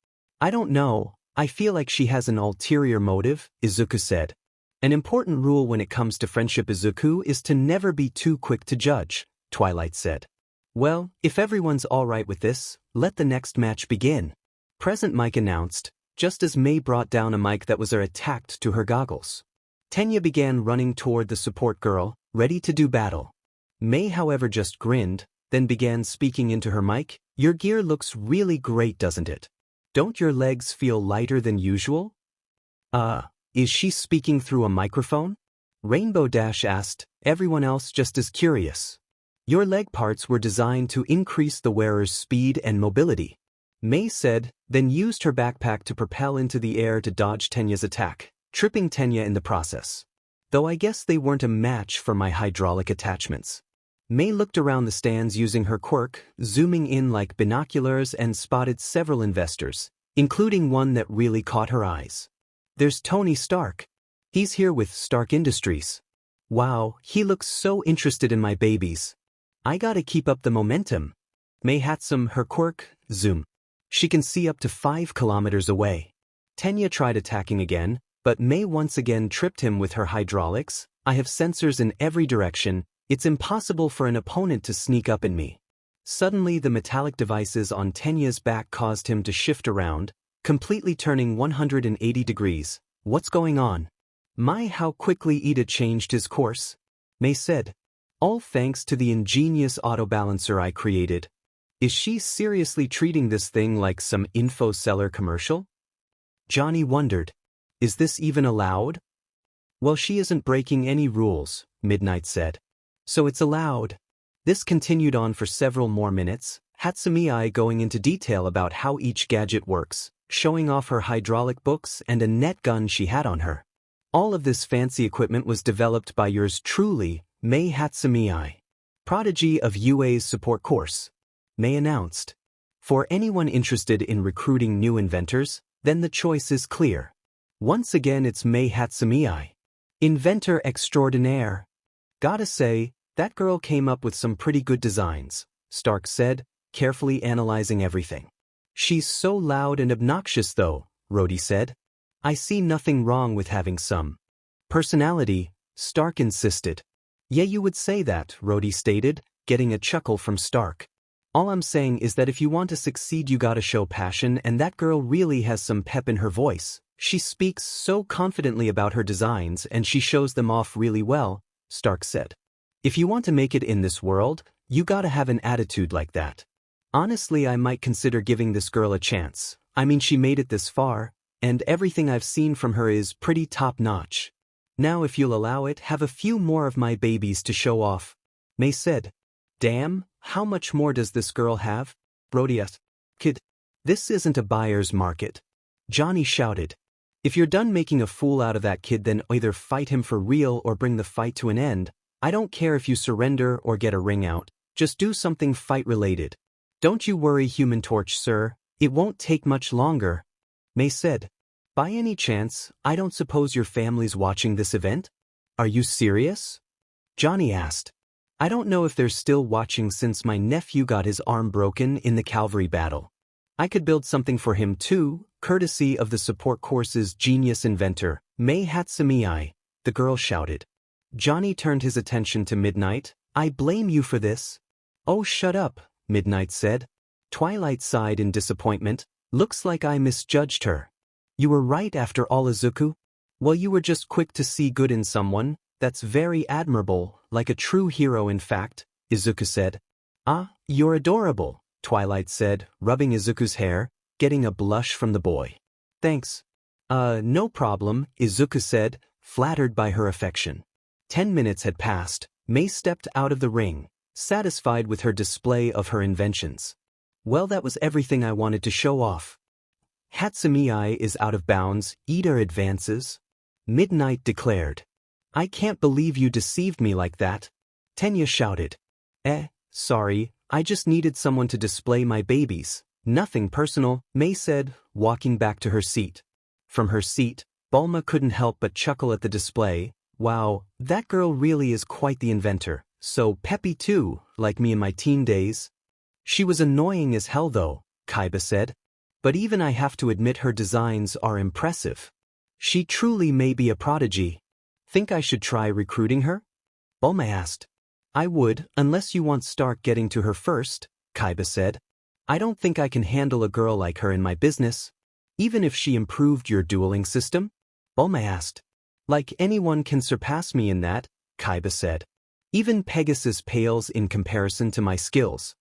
I don't know, I feel like she has an ulterior motive, Izuku said. An important rule when it comes to friendship, Izuku, is to never be too quick to judge, Twilight said. Well, if everyone's alright with this, let the next match begin. Present Mike announced, just as May brought down a mic that was attached to her goggles. Tenya began running toward the support girl, ready to do battle. May, however, just grinned, then began speaking into her mic. Your gear looks really great, doesn't it? Don't your legs feel lighter than usual? Is she speaking through a microphone? Rainbow Dash asked, everyone else just as curious. Your leg parts were designed to increase the wearer's speed and mobility, May said, then used her backpack to propel into the air to dodge Tenya's attack, tripping Tenya in the process. Though I guess they weren't a match for my hydraulic attachments. May looked around the stands using her quirk, zooming in like binoculars, and spotted several investors, including one that really caught her eyes. There's Tony Stark. He's here with Stark Industries. Wow, he looks so interested in my babies. I gotta keep up the momentum. May had her quirk, zoom. She can see up to 5 kilometers away. Tenya tried attacking again, but May once again tripped him with her hydraulics. I have sensors in every direction. It's impossible for an opponent to sneak up in me. Suddenly the metallic devices on Tenya's back caused him to shift around, completely turning 180 degrees. What's going on? My, how quickly Ida changed his course, May said. All thanks to the ingenious auto balancer I created. Is she seriously treating this thing like some info seller commercial? Johnny wondered. Is this even allowed? Well, she isn't breaking any rules, Midnight said. So it's allowed. This continued on for several more minutes, 𝗧𝗵𝗲 going into detail about how each gadget works, showing off her hydraulic books and a net gun she had on her. All of this fancy equipment was developed by yours truly, May 𝗧𝗵𝗲, prodigy of UA's support course, May announced. For anyone interested in recruiting new inventors, then the choice is clear. Once again it's May 𝗧𝗵𝗲, inventor extraordinaire. Gotta say, that girl came up with some pretty good designs, Stark said, carefully analyzing everything. She's so loud and obnoxious though, Rhodey said. I see nothing wrong with having some personality, Stark insisted. Yeah, you would say that, Rhodey stated, getting a chuckle from Stark. All I'm saying is that if you want to succeed you gotta show passion, and that girl really has some pep in her voice. She speaks so confidently about her designs and she shows them off really well, Stark said. If you want to make it in this world, you gotta have an attitude like that. Honestly, I might consider giving this girl a chance. I mean, she made it this far, and everything I've seen from her is pretty top-notch. Now if you'll allow it, have a few more of my babies to show off. May said. Damn, how much more does this girl have? Rhodey asked. Kid, this isn't a buyer's market. Johnny shouted. If you're done making a fool out of that kid, then either fight him for real or bring the fight to an end. I don't care if you surrender or get a ring out, just do something fight-related. Don't you worry, Human Torch, sir, it won't take much longer. May said. By any chance, I don't suppose your family's watching this event? Are you serious? Johnny asked. I don't know if they're still watching since my nephew got his arm broken in the cavalry battle. I could build something for him too, courtesy of the support course's genius inventor, 𝗵𝗃𝗵𝗲, the girl shouted. Johnny turned his attention to Midnight. I blame you for this. Oh, shut up, Midnight said. Twilight sighed in disappointment. Looks like I misjudged her. You were right after all, Izuku. Well, you were just quick to see good in someone. That's very admirable, like a true hero in fact, Izuku said. Ah, you're adorable, Twilight said, rubbing Izuku's hair, getting a blush from the boy. Thanks. No problem, Izuku said, flattered by her affection. 10 minutes had passed. May stepped out of the ring, satisfied with her display of her inventions. Well, that was everything I wanted to show off. 𝗵𝗃𝗵𝗲 is out of bounds, 𝐸𝐴 advances. Midnight declared. I can't believe you deceived me like that. Tenya shouted. Sorry, I just needed someone to display my babies. Nothing personal, May said, walking back to her seat. From her seat, Bulma couldn't help but chuckle at the display. Wow, that girl really is quite the inventor. So peppy too, like me in my teen days. She was annoying as hell though, 𝗬𝗍 said. But even I have to admit her designs are impressive. She truly may be a prodigy. Think I should try recruiting her? Bulma asked. I would, unless you want Stark getting to her first, 𝗬𝗍 said. I don't think I can handle a girl like her in my business. Even if she improved your dueling system? Bulma asked. Like anyone can surpass me in that, 𝗬𝗍 said. Even Pegasus pales in comparison to my skills.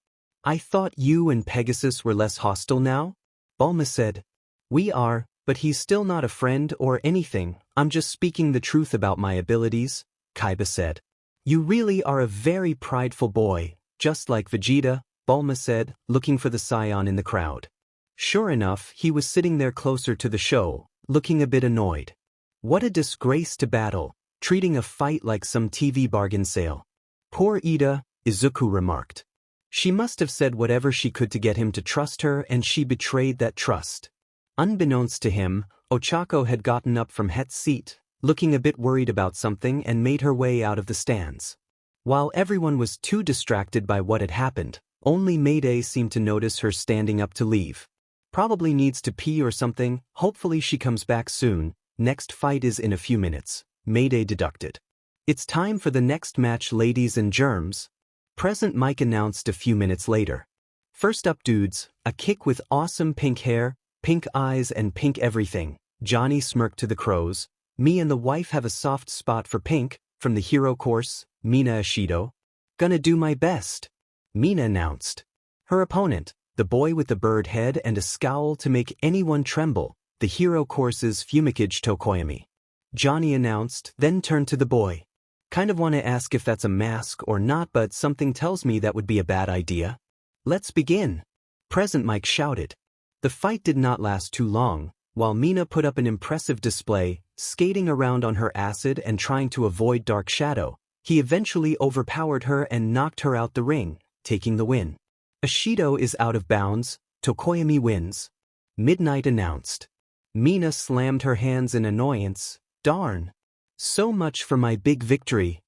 I thought you and Pegasus were less hostile now? Bulma said. We are, but he's still not a friend or anything. I'm just speaking the truth about my abilities, 𝗬𝗍 said. You really are a very prideful boy, just like Vegeta, Bulma said, looking for the scion in the crowd. Sure enough, he was sitting there closer to the show, looking a bit annoyed. What a disgrace to battle, treating a fight like some TV bargain sale. Poor Iida, Izuku remarked. She must have said whatever she could to get him to trust her, and she betrayed that trust. Unbeknownst to him, Ochako had gotten up from Het's seat, looking a bit worried about something, and made her way out of the stands. While everyone was too distracted by what had happened, only Mayday seemed to notice her standing up to leave. Probably needs to pee or something, hopefully she comes back soon. Next fight is in a few minutes, Mayday deducted. It's time for the next match, ladies and germs. Present Mike announced a few minutes later. First up, dudes, a kick with awesome pink hair, pink eyes and pink everything. Johnny smirked to the crows. Me and the wife have a soft spot for pink, from the hero course, Mina Ashido. Gonna do my best, Mina announced. Her opponent, the boy with the bird head and a scowl to make anyone tremble, the hero course's 𝗵𝗃𝗵𝗃. Johnny announced, then turned to the boy. Kind of want to ask if that's a mask or not, but something tells me that would be a bad idea. Let's begin. Present Mike shouted. The fight did not last too long. While Mina put up an impressive display, skating around on her acid and trying to avoid Dark Shadow, he eventually overpowered her and knocked her out the ring, taking the win. Ashido is out of bounds, 𝗬𝗐𝗵𝗍 wins. Midnight announced. Mina slammed her hands in annoyance. Darn. So much for my big victory.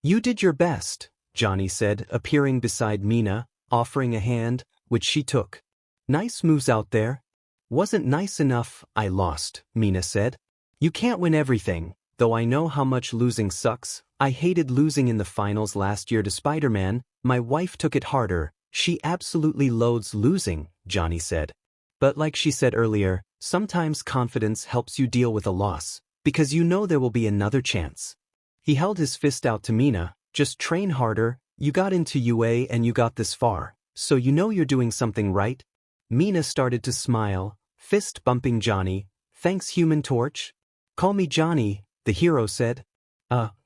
You did your best, Johnny said, appearing beside Mina, offering a hand, which she took. Nice moves out there. Wasn't nice enough, I lost, Mina said. You can't win everything, though I know how much losing sucks. I hated losing in the finals last year to Spider-Man. My wife took it harder. She absolutely loathes losing, Johnny said. But like she said earlier, sometimes confidence helps you deal with a loss, because you know there will be another chance. He held his fist out to Mina. Just train harder, you got into UA and you got this far, so you know you're doing something right. Mina started to smile, fist bumping Johnny. Thanks, Human Torch. Call me Johnny, the hero said.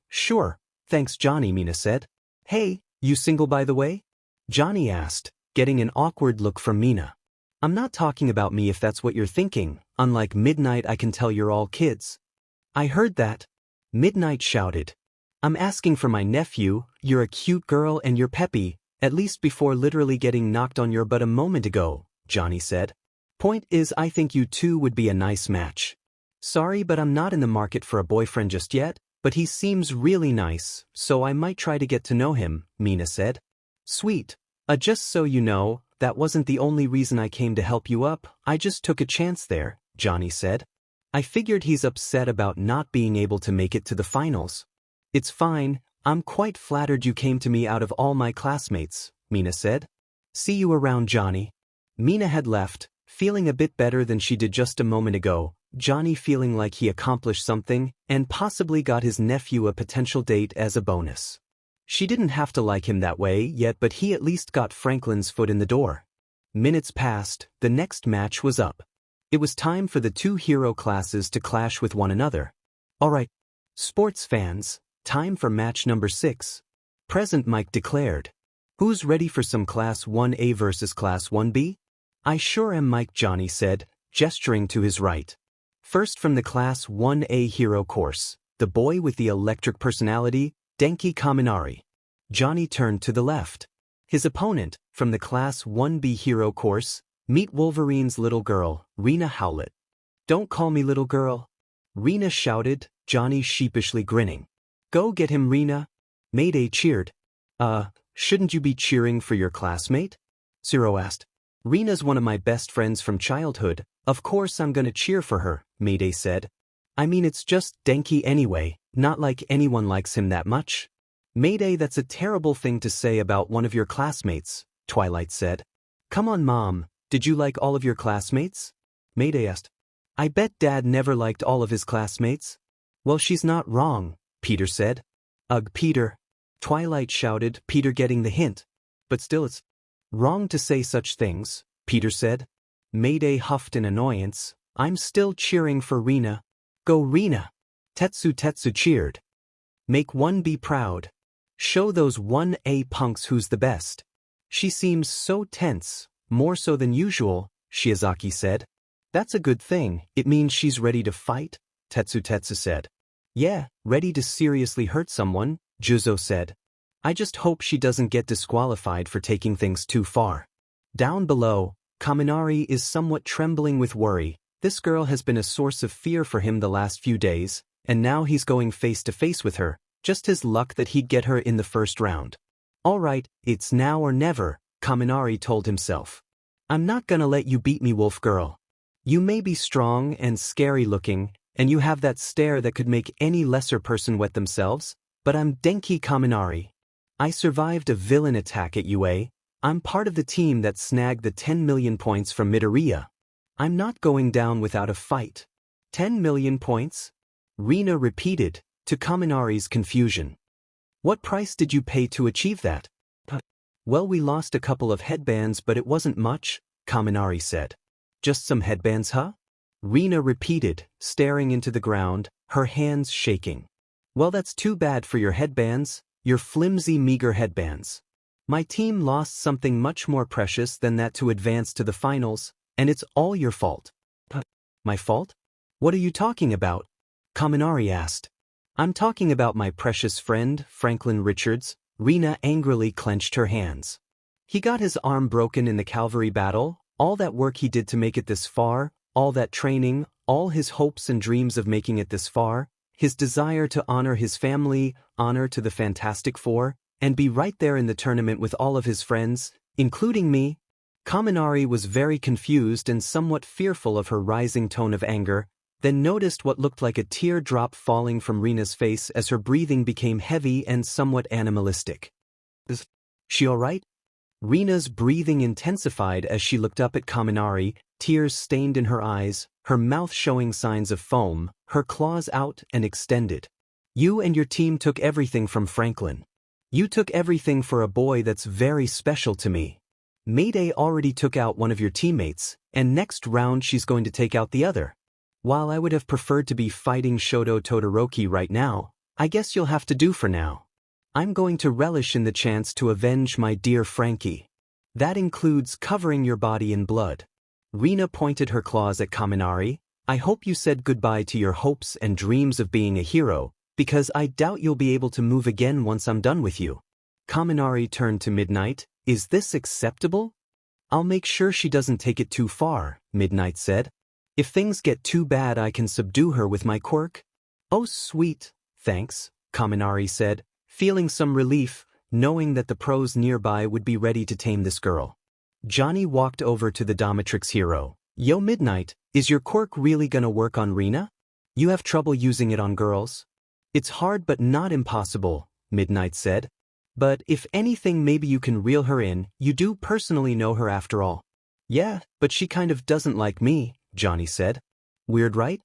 Sure, thanks Johnny, Mina said. Hey, you single by the way? Johnny asked, getting an awkward look from Mina. I'm not talking about me if that's what you're thinking. Unlike Midnight, I can tell you're all kids. I heard that. Midnight shouted. I'm asking for my nephew. You're a cute girl and you're peppy, at least before literally getting knocked on your butt a moment ago, Johnny said. Point is, I think you two would be a nice match. Sorry, but I'm not in the market for a boyfriend just yet, but he seems really nice, so I might try to get to know him, Mina said. Sweet. Just so you know, that wasn't the only reason I came to help you up. I just took a chance there, Johnny said. I figured he's upset about not being able to make it to the finals. It's fine, I'm quite flattered you came to me out of all my classmates, Mina said. See you around, Johnny. Mina had left, feeling a bit better than she did just a moment ago, Johnny feeling like he accomplished something and possibly got his nephew a potential date as a bonus. She didn't have to like him that way yet, but he at least got Franklin's foot in the door. Minutes passed, the next match was up. It was time for the two hero classes to clash with one another. Alright, sports fans, time for match number 6. Present Mike declared. Who's ready for some Class 1A versus Class 1B? I sure am, Mike, Johnny said, gesturing to his right. First from the Class 1A hero course, the boy with the electric personality, 𝗵𝗃𝗁𝗏. Johnny turned to the left. His opponent, from the Class 1B hero course, meet Wolverine's little girl, 𝗓𝗏. Don't call me little girl. Rena shouted, Johnny sheepishly grinning. Go get him, Rena. Mayday cheered. Shouldn't you be cheering for your classmate? 𝗧𝗵𝗲 asked. Rena's one of my best friends from childhood. Of course I'm gonna cheer for her, Mayday said. I mean, it's just 𝗵𝗃 anyway, not like anyone likes him that much. Mayday, that's a terrible thing to say about one of your classmates, Twilight said. Come on, Mom, did you like all of your classmates? Mayday asked. I bet Dad never liked all of his classmates. Well, she's not wrong, Peter said. Ugh, Peter. Twilight shouted, Peter getting the hint. But still it's wrong to say such things, Peter said. Mayday huffed in annoyance. I'm still cheering for Rena. Go Rena. 𝗧𝗧 cheered. Make 1B proud. Show those 1A punks who's the best. She seems so tense, more so than usual, Shiozaki said. That's a good thing, it means she's ready to fight, 𝗧𝗧 said. Yeah, ready to seriously hurt someone, Juzo said. I just hope she doesn't get disqualified for taking things too far. Down below, Kaminari is somewhat trembling with worry. This girl has been a source of fear for him the last few days, and now he's going face to face with her. Just his luck that he'd get her in the first round. Alright, it's now or never, Kaminari told himself. I'm not gonna let you beat me, wolf girl. You may be strong and scary looking, and you have that stare that could make any lesser person wet themselves, but I'm 𝗵𝗃𝗁𝗏 Kaminari. I survived a villain attack at UA. I'm part of the team that snagged the 10 million points from Midoriya. I'm not going down without a fight. 10 million points? Rena repeated, to Kaminari's confusion. What price did you pay to achieve that? Well, we lost a couple of headbands, but it wasn't much, Kaminari said. Just some headbands, huh? Rena repeated, staring into the ground, her hands shaking. Well, that's too bad for your headbands, your flimsy, meager headbands. My team lost something much more precious than that to advance to the finals, and it's all your fault. My fault? What are you talking about? Kaminari asked. I'm talking about my precious friend, Franklin Richards. Rena angrily clenched her hands. He got his arm broken in the cavalry battle, all that work he did to make it this far, all that training, all his hopes and dreams of making it this far, his desire to honor his family, honor to the Fantastic Four, and be right there in the tournament with all of his friends, including me. Kaminari was very confused and somewhat fearful of her rising tone of anger. then noticed what looked like a teardrop falling from Rina's face as her breathing became heavy and somewhat animalistic. Is she alright? Rina's breathing intensified as she looked up at Kaminari, tears stained in her eyes, her mouth showing signs of foam, her claws out and extended. You and your team took everything from Franklin. You took everything for a boy that's very special to me. Mayday already took out one of your teammates, and next round she's going to take out the other. While I would have preferred to be fighting Shoto Todoroki right now, I guess you'll have to do for now. I'm going to relish in the chance to avenge my dear Frankie. That includes covering your body in blood. Rina pointed her claws at Kaminari. I hope you said goodbye to your hopes and dreams of being a hero, because I doubt you'll be able to move again once I'm done with you. Kaminari turned to Midnight. Is this acceptable? I'll make sure she doesn't take it too far, Midnight said. If things get too bad I can subdue her with my quirk. Oh sweet, thanks, Kaminari said, feeling some relief, knowing that the pros nearby would be ready to tame this girl. Johnny walked over to the dominatrix hero. Yo Midnight, is your quirk really gonna work on Rina? You have trouble using it on girls? It's hard but not impossible, Midnight said. But if anything maybe you can reel her in, you do personally know her after all. Yeah, but she kind of doesn't like me, Johnny said. Weird right?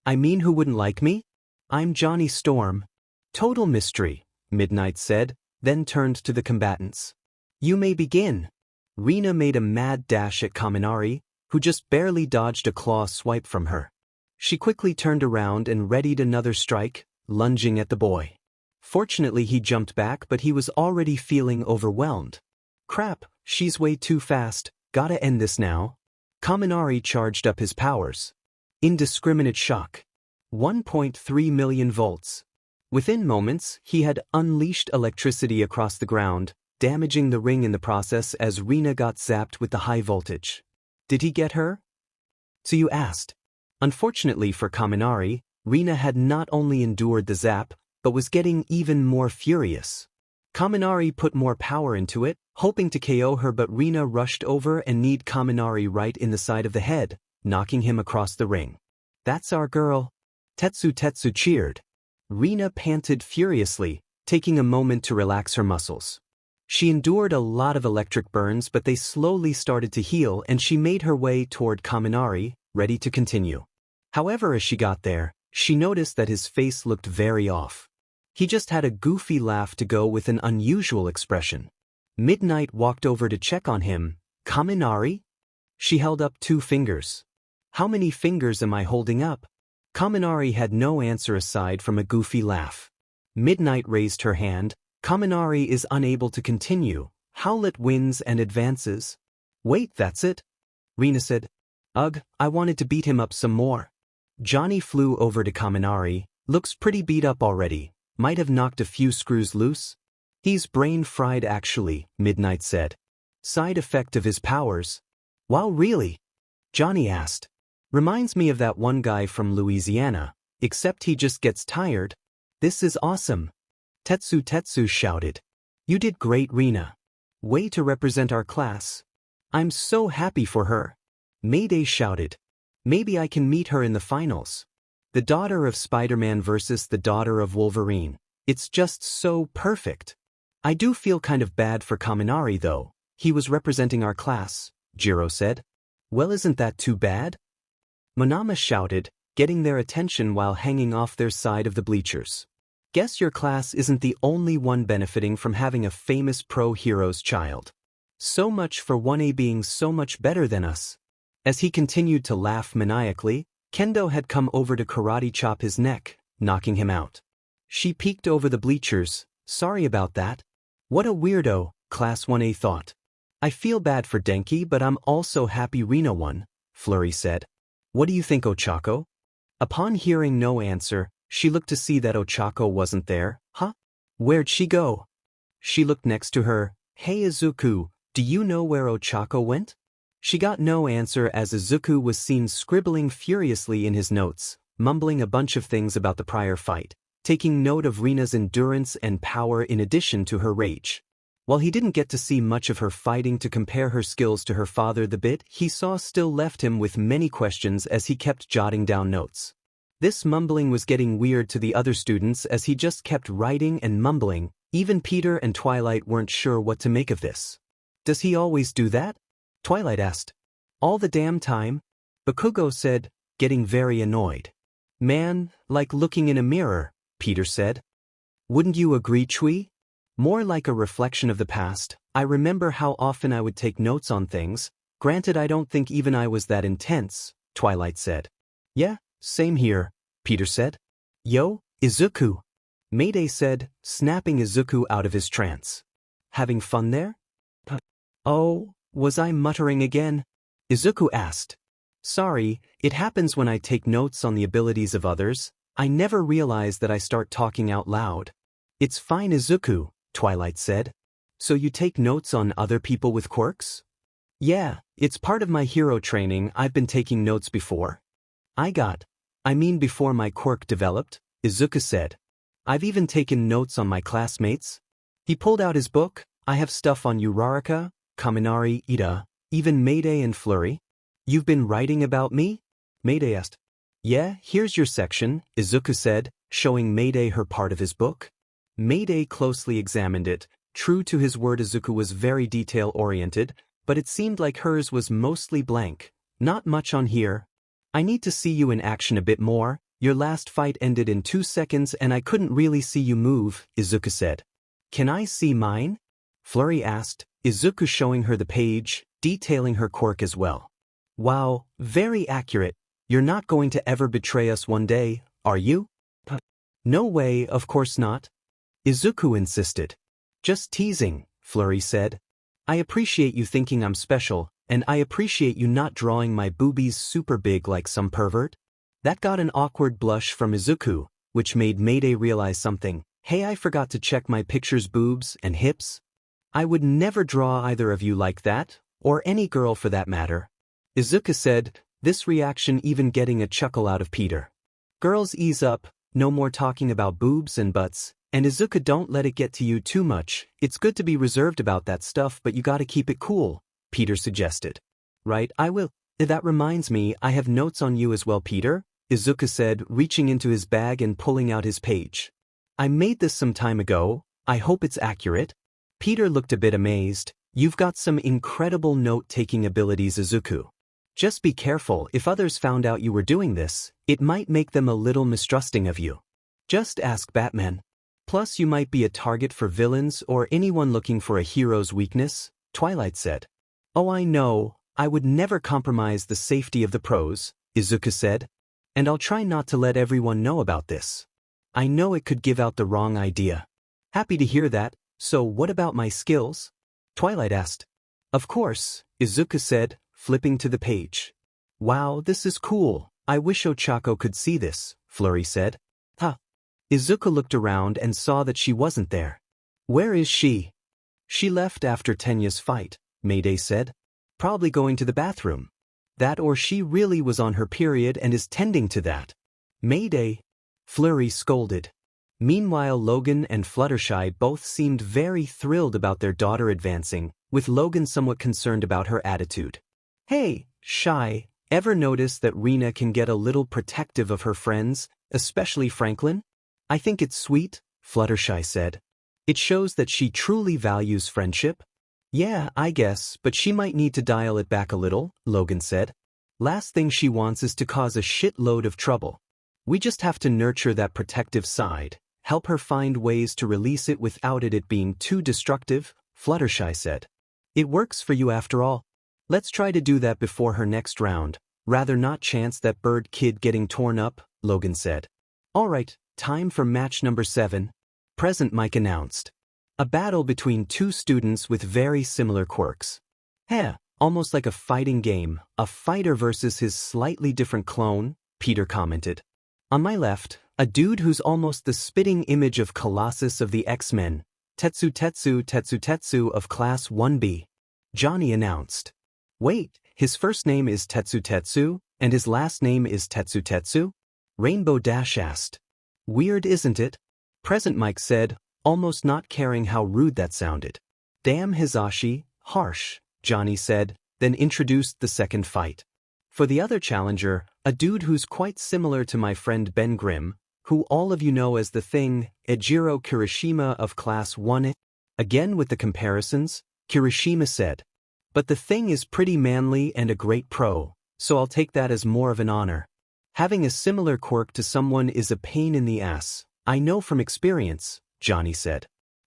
I mean who wouldn't like me? I'm Johnny Storm. Total mystery, Midnight said, then turned to the combatants. You may begin. Rina made a mad dash at Kaminari, who just barely dodged a claw swipe from her. She quickly turned around and readied another strike, lunging at the boy. Fortunately he jumped back but he was already feeling overwhelmed. Crap, she's way too fast, gotta end this now. Kaminari charged up his powers. Indiscriminate shock. 1.3 million volts. Within moments, he had unleashed electricity across the ground, damaging the ring in the process as Rina got zapped with the high voltage. Did he get her? So you asked. Unfortunately for Kaminari, Rina had not only endured the zap, but was getting even more furious. Kaminari put more power into it, hoping to KO her, but Rina rushed over and kneed Kaminari right in the side of the head, knocking him across the ring. That's our girl. 𝗧𝗵𝗲 cheered. Rina panted furiously, taking a moment to relax her muscles. She endured a lot of electric burns but they slowly started to heal and she made her way toward Kaminari, ready to continue. However, as she got there, she noticed that his face looked very off. He just had a goofy laugh to go with an unusual expression. Midnight walked over to check on him. Kaminari? She held up 2 fingers. How many fingers am I holding up? Kaminari had no answer aside from a goofy laugh. Midnight raised her hand. Kaminari is unable to continue. Howlet wins and advances. Wait, that's it? Rina said. Ugh, I wanted to beat him up some more. Johnny flew over to Kaminari. Looks pretty beat up already. Might have knocked a few screws loose. He's brain fried actually, Midnight said. Side effect of his powers. Wow, really? Johnny asked. Reminds me of that one guy from Louisiana, except he just gets tired. This is awesome. 𝗧𝗵𝗲 shouted. You did great, Rina. Way to represent our class. I'm so happy for her. Mayday shouted. Maybe I can meet her in the finals. The daughter of Spider-Man versus the daughter of Wolverine. It's just so perfect. I do feel kind of bad for Kaminari though. He was representing our class, Jiro said. Well, isn't that too bad? Monama shouted, getting their attention while hanging off their side of the bleachers. Guess your class isn't the only one benefiting from having a famous pro hero's child. So much for 1A being so much better than us. As he continued to laugh maniacally, Kendo had come over to karate chop his neck, knocking him out. She peeked over the bleachers. Sorry about that. What a weirdo, Class 1A thought. I feel bad for Denki but I'm also happy Rina won, Flurry said. What do you think, Ochako? Upon hearing no answer, she looked to see that Ochako wasn't there. Huh? Where'd she go? She looked next to her. Hey Izuku, do you know where Ochako went? She got no answer as Izuku was seen scribbling furiously in his notes, mumbling a bunch of things about the prior fight, taking note of Rina's endurance and power in addition to her rage. While he didn't get to see much of her fighting to compare her skills to her father, the bit he saw still left him with many questions as he kept jotting down notes. This mumbling was getting weird to the other students as he just kept writing and mumbling. Even Peter and Twilight weren't sure what to make of this. Does he always do that? Twilight asked. All the damn time? Bakugo said, getting very annoyed. Man, like looking in a mirror, Peter said. Wouldn't you agree, Chui? More like a reflection of the past. I remember how often I would take notes on things. Granted, I don't think even I was that intense, Twilight said. Yeah, same here, Peter said. Yo, Izuku, Mayday said, snapping Izuku out of his trance. Having fun there? Oh, was I muttering again? Izuku asked. Sorry, it happens when I take notes on the abilities of others. I never realize that I start talking out loud. It's fine, Izuku, Twilight said. So you take notes on other people with quirks? Yeah, it's part of my hero training. I've been taking notes before. Before my quirk developed, Izuku said. I've even taken notes on my classmates. He pulled out his book. I have stuff on 𝗬𝗏𝗏, Kaminari, Ida, even Mayday and Flurry. You've been writing about me? Mayday asked. Yeah, here's your section, Izuku said, showing Mayday her part of his book. Mayday closely examined it. True to his word, Izuku was very detail-oriented, but it seemed like hers was mostly blank. Not much on here. I need to see you in action a bit more. Your last fight ended in 2 seconds and I couldn't really see you move, Izuku said. Can I see mine? Flurry asked, Izuku showing her the page, detailing her quirk as well. Wow, very accurate. You're not going to ever betray us one day, are you? No way, of course not. Izuku insisted. Just teasing, Flurry said. I appreciate you thinking I'm special, and I appreciate you not drawing my boobies super big like some pervert. That got an awkward blush from Izuku, which made Mayday realize something. Hey, I forgot to check my picture's boobs and hips. I would never draw either of you like that, or any girl for that matter. Izuku said, this reaction even getting a chuckle out of Peter. Girls, ease up, no more talking about boobs and butts, and Izuku, don't let it get to you too much. It's good to be reserved about that stuff, but you gotta keep it cool, Peter suggested. Right, I will. That reminds me, I have notes on you as well, Peter, Izuku said, reaching into his bag and pulling out his page. I made this some time ago. I hope it's accurate. Peter looked a bit amazed. You've got some incredible note-taking abilities, Izuku. Just be careful. If others found out you were doing this, it might make them a little mistrusting of you. Just ask Batman. Plus, you might be a target for villains or anyone looking for a hero's weakness, Twilight said. Oh, I know. I would never compromise the safety of the pros, Izuku said. And I'll try not to let everyone know about this. I know it could give out the wrong idea. Happy to hear that. So what about my skills? Twilight asked. Of course, Izuku said, flipping to the page. Wow, this is cool. I wish Ochako could see this, Flurry said. Huh. Izuku looked around and saw that she wasn't there. Where is she? She left after Tenya's fight, Mayday said. Probably going to the bathroom. That or she really was on her period and is tending to that. Mayday, Flurry scolded. Meanwhile, Logan and Fluttershy both seemed very thrilled about their daughter advancing, with Logan somewhat concerned about her attitude. Hey, Shy, ever notice that Rena can get a little protective of her friends, especially Franklin? I think it's sweet, Fluttershy said. It shows that she truly values friendship. Yeah, I guess, but she might need to dial it back a little, Logan said. Last thing she wants is to cause a shitload of trouble. We just have to nurture that protective side, help her find ways to release it without it being too destructive, Fluttershy said. It works for you after all. Let's try to do that before her next round, rather not chance that bird kid getting torn up, Logan said. Alright, time for match number 7. Present Mike announced. A battle between two students with very similar quirks. Almost like a fighting game, a fighter versus his slightly different clone, Peter commented. On my left, a dude who's almost the spitting image of Colossus of the X-Men, 𝗧𝗏𝗧𝗏𝗧𝗏𝗧𝗏 of Class 1B. Johnny announced. Wait, his first name is 𝗧𝗏𝗧𝗏, and his last name is 𝗧𝗏𝗧𝗏? Rainbow Dash asked. Weird, isn't it? Present Mike said, almost not caring how rude that sounded. Damn Hisashi, harsh, Johnny said, then introduced the second fight. For the other challenger, a dude who's quite similar to my friend Ben Grimm, who all of you know as the Thing, 𝗧𝗪𝗧𝗏 Kirishima of Class 1. Again with the comparisons, Kirishima said. But the Thing is pretty manly and a great pro, so I'll take that as more of an honor. Having a similar quirk to someone is a pain in the ass, I know from experience, Johnny said.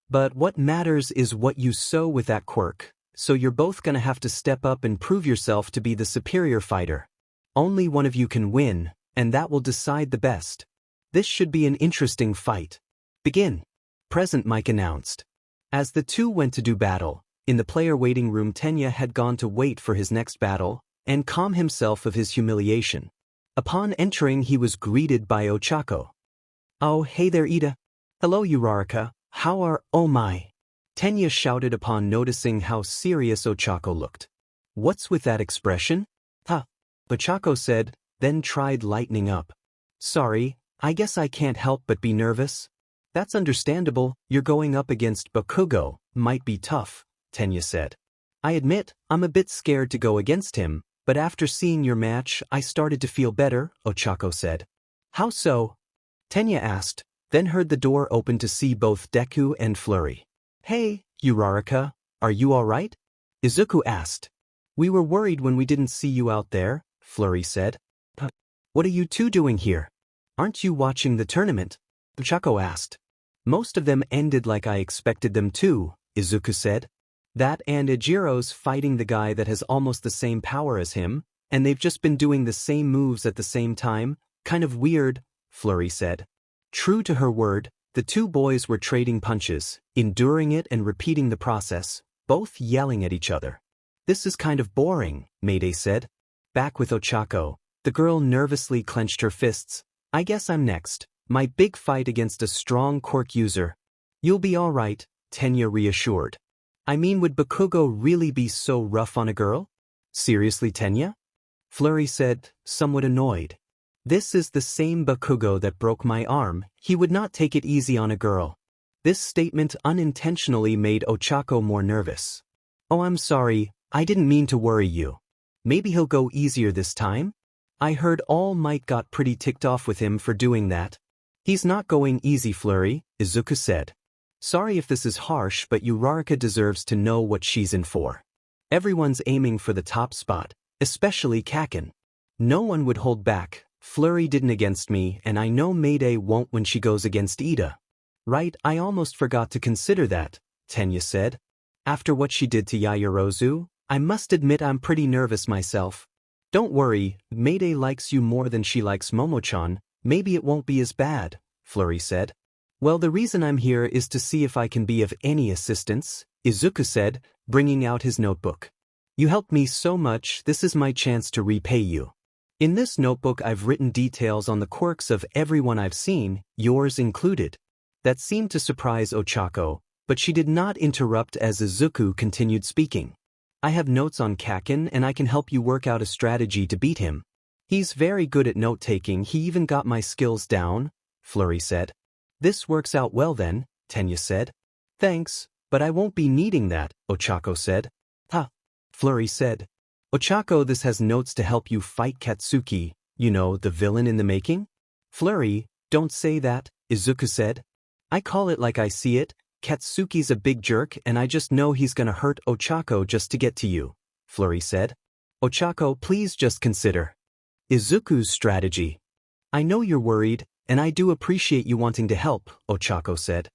But what matters is what you sow with that quirk, so you're both gonna have to step up and prove yourself to be the superior fighter. Only one of you can win, and that will decide the best. This should be an interesting fight. Begin. Present Mike announced. As the two went to do battle, in the player waiting room Tenya had gone to wait for his next battle, and calm himself of his humiliation. Upon entering he was greeted by 𝗧𝗏𝗄. "Oh, hey there Ida. Hello 𝗬𝗏𝗏, how are, oh my." Tenya shouted upon noticing how serious 𝗧𝗏𝗄 looked. "What's with that expression?" "Huh," 𝗧𝗏𝗄 said, then tried lightening up. "Sorry, I guess I can't help but be nervous." "That's understandable, you're going up against 𝗵𝗃𝗃𝗀𝗁, might be tough," Tenya said. "I admit, I'm a bit scared to go against him, but after seeing your match I started to feel better," 𝗧𝗏𝗄 said. "How so?" Tenya asked, then heard the door open to see both Deku and Flurry. "Hey, 𝗬𝗏𝗏𝗃, are you alright?" Izuku asked. "We were worried when we didn't see you out there," Flurry said. "What are you two doing here? Aren't you watching the tournament?" 𝗧𝗏𝗄 asked. "Most of them ended like I expected them to," Izuku said. "That and Ejiro's fighting the guy that has almost the same power as him, and they've just been doing the same moves at the same time, kind of weird," Flurry said. True to her word, the two boys were trading punches, enduring it and repeating the process, both yelling at each other. "This is kind of boring," Mayday said. Back with 𝗧𝗏𝗄, the girl nervously clenched her fists. "I guess I'm next. My big fight against a strong quirk user." "You'll be alright," Tenya reassured. "I mean, would 𝗵𝗃𝗃𝗀 really be so rough on a girl?" "Seriously, Tenya?" Flurry said, somewhat annoyed. "This is the same 𝗵𝗃𝗃𝗀 that broke my arm, he would not take it easy on a girl." This statement unintentionally made 𝗧𝗏𝗄 more nervous. "Oh, I'm sorry, I didn't mean to worry you. Maybe he'll go easier this time? I heard All Might got pretty ticked off with him for doing that." "He's not going easy, Flurry," Izuku said. "Sorry if this is harsh, but 𝗬𝗏𝗏𝗃 deserves to know what she's in for. Everyone's aiming for the top spot, especially Kakin. No one would hold back. Flurry didn't against me, and I know Mayday won't when she goes against Ida." "Right, I almost forgot to consider that," Tenya said. "After what she did to Yaoyorozu, I must admit I'm pretty nervous myself." "Don't worry, Mayday likes you more than she likes Momo-chan, maybe it won't be as bad," Flurry said. "Well, the reason I'm here is to see if I can be of any assistance," Izuku said, bringing out his notebook. "You helped me so much, this is my chance to repay you. In this notebook I've written details on the quirks of everyone I've seen, yours included." That seemed to surprise 𝗧𝗏𝗄, but she did not interrupt as Izuku continued speaking. "I have notes on Kakin and I can help you work out a strategy to beat him. He's very good at note-taking, he even got my skills down," Flurry said. "This works out well then," Tenya said. "Thanks, but I won't be needing that," 𝗧𝗏𝗄 said. "Huh," Flurry said. "𝗧𝗏𝗄, this has notes to help you fight Katsuki, you know, the villain in the making?" "Flurry, don't say that," Izuku said. "I call it like I see it, Katsuki's a big jerk and I just know he's gonna hurt 𝗧𝗏𝗄 just to get to you," Flurry said. "𝗧𝗏𝗄, please just consider Izuku's strategy. I know you're worried, and I do appreciate you wanting to help," 𝗧𝗏𝗄 said.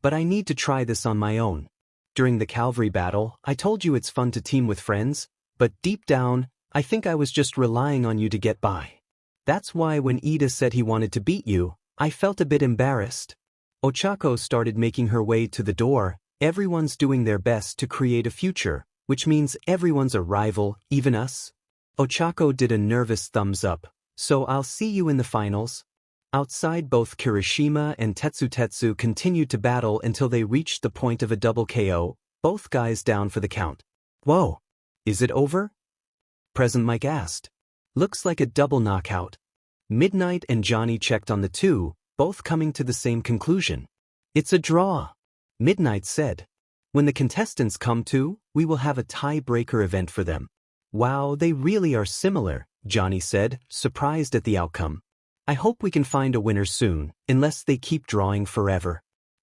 "But I need to try this on my own. During the Cavalry battle, I told you it's fun to team with friends, but deep down, I think I was just relying on you to get by. That's why when Ida said he wanted to beat you, I felt a bit embarrassed." 𝗧𝗏𝗄 started making her way to the door. "Everyone's doing their best to create a future, which means everyone's a rival, even us." 𝗧𝗏𝗄 did a nervous thumbs up. "So I'll see you in the finals." Outside, both Kirishima and Tetsu continued to battle until they reached the point of a double KO, both guys down for the count. "Whoa, is it over?" Present Mike asked. "Looks like a double knockout." Midnight and Johnny checked on the two, both coming to the same conclusion. "It's a draw," Midnight said. "When the contestants come to, we will have a tiebreaker event for them." "Wow, they really are similar," Johnny said, surprised at the outcome. I hope we can find a winner soon, unless they keep drawing forever.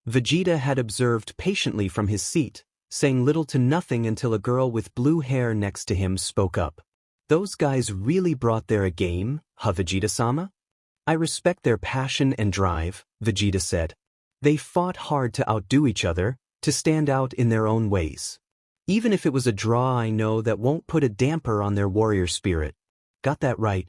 Vegeta had observed patiently from his seat, saying little to nothing until a girl with blue hair next to him spoke up. Those guys really brought their A game, huh, Vegeta-sama? I respect their passion and drive, Vegeta said. They fought hard to outdo each other, to stand out in their own ways. Even if it was a draw, I know that won't put a damper on their warrior spirit. Got that right.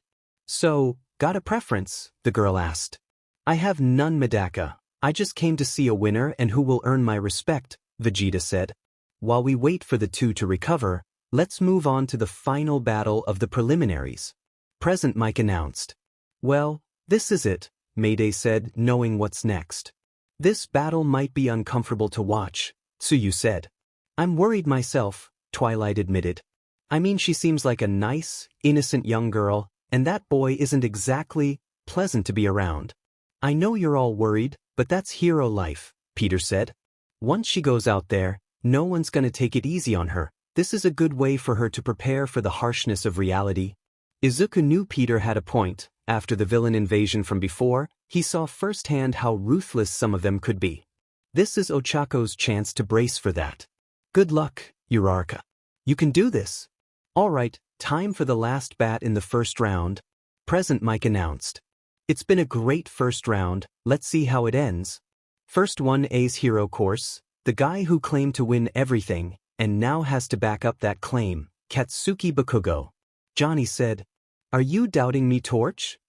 So, got a preference? The girl asked. I have none, 𝗵𝗃𝗃𝗃. I just came to see a winner and who will earn my respect, Vegeta said. While we wait for the two to recover, let's move on to the final battle of the preliminaries. 𝗵𝗃𝗃 announced. Well, this is it, Mayday said, knowing what's next. This battle might be uncomfortable to watch, Tsuyu said. I'm worried myself, Twilight admitted. I mean, she seems like a nice, innocent young girl, and that boy isn't exactly pleasant to be around. I know you're all worried, but that's hero life, Peter said. Once she goes out there, no one's gonna take it easy on her. This is a good way for her to prepare for the harshness of reality. Izuku knew Peter had a point. After the villain invasion from before, he saw firsthand how ruthless some of them could be. This is Ochako's chance to brace for that. Good luck, 𝗬𝗏𝗏𝗧𝗏. You can do this. All right, time for the last bat in the first round, 𝗵𝗃𝗃𝗃 announced. It's been a great first round, let's see how it ends. First 1A's hero course, the guy who claimed to win everything, and now has to back up that claim, Katsuki Bakugo. Johnny said, Are you doubting me, Torch?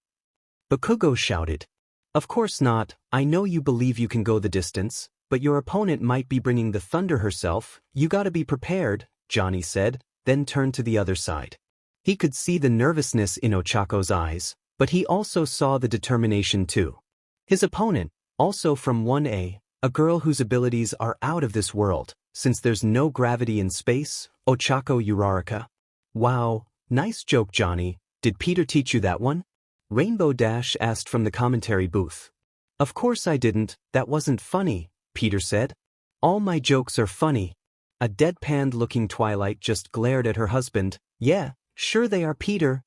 Bakugo shouted. Of course not, I know you believe you can go the distance, but your opponent might be bringing the thunder herself, you gotta be prepared, Johnny said, then turned to the other side. He could see the nervousness in Ochako's eyes, but he also saw the determination too. His opponent, also from 1A, a girl whose abilities are out of this world, since there's no gravity in space, Ochako 𝗬𝗏𝗏𝗃. Wow, nice joke, Johnny, did Peter teach you that one? Rainbow Dash asked from the commentary booth. Of course I didn't, that wasn't funny, Peter said. All my jokes are funny. A deadpanned-looking Twilight just glared at her husband. Yeah, sure they are, Peter.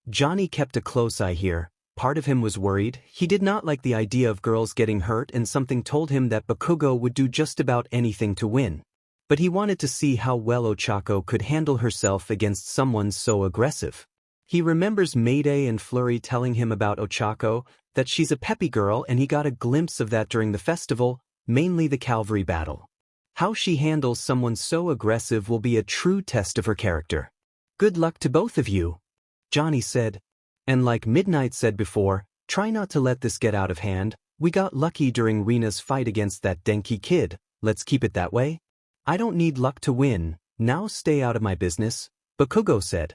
Johnny kept a close eye here. Part of him was worried. He did not like the idea of girls getting hurt, and something told him that Bakugo would do just about anything to win. But he wanted to see how well Ochako could handle herself against someone so aggressive. He remembers Mayday and Flurry telling him about Ochako, that she's a peppy girl, and he got a glimpse of that during the festival, mainly the cavalry battle. How she handles someone so aggressive will be a true test of her character. Good luck to both of you, Johnny said. And like Midnight said before, try not to let this get out of hand. We got lucky during Rina's fight against that Denki kid, let's keep it that way. I don't need luck to win, now stay out of my business, Bakugo said.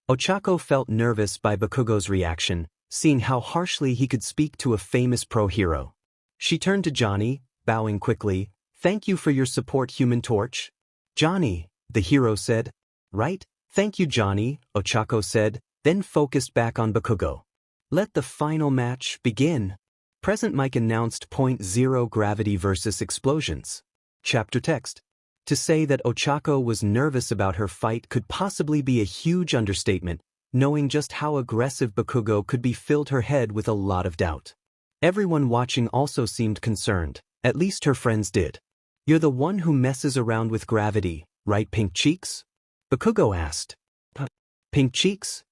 Ochako felt nervous by Bakugo's reaction, seeing how harshly he could speak to a famous pro-hero. She turned to Johnny, bowing quickly. Thank you for your support, Human Torch. Johnny, the hero said. Right, thank you, Johnny, Ochako said, then focused back on Bakugo. Let the final match begin. 𝗵𝗃𝗃𝗃 announced .0 gravity versus explosions. Chapter text. To say that Ochako was nervous about her fight could possibly be a huge understatement, knowing just how aggressive Bakugo could be filled her head with a lot of doubt. Everyone watching also seemed concerned, at least her friends did. You're the one who messes around with gravity, right, Pink Cheeks? Bakugo asked. Pink Cheeks?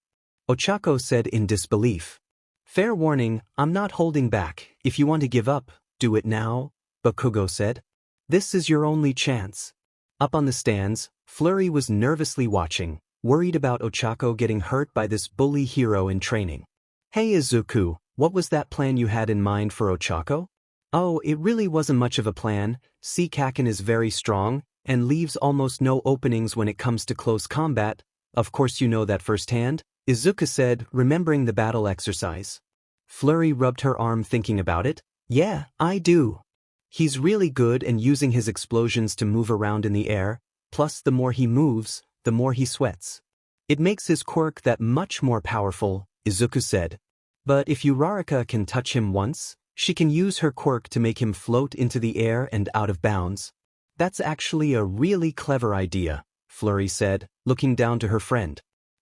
Ochako said in disbelief. Fair warning, I'm not holding back. If you want to give up, do it now, Bakugo said. This is your only chance. Up on the stands, Flurry was nervously watching, worried about Ochako getting hurt by this bully hero in training. Hey Izuku, what was that plan you had in mind for Ochako? Oh, it really wasn't much of a plan. 𝗧𝗵𝗃𝗃𝗃 is very strong, and leaves almost no openings when it comes to close combat. Of course you know that firsthand, Izuku said, remembering the battle exercise. Flurry rubbed her arm thinking about it. Yeah, I do. He's really good and using his explosions to move around in the air, plus the more he moves, the more he sweats. It makes his quirk that much more powerful, Izuku said. But if 𝗬𝗏𝗏𝗃𝗃 can touch him once, she can use her quirk to make him float into the air and out of bounds. That's actually a really clever idea, Flurry said, looking down to her friend.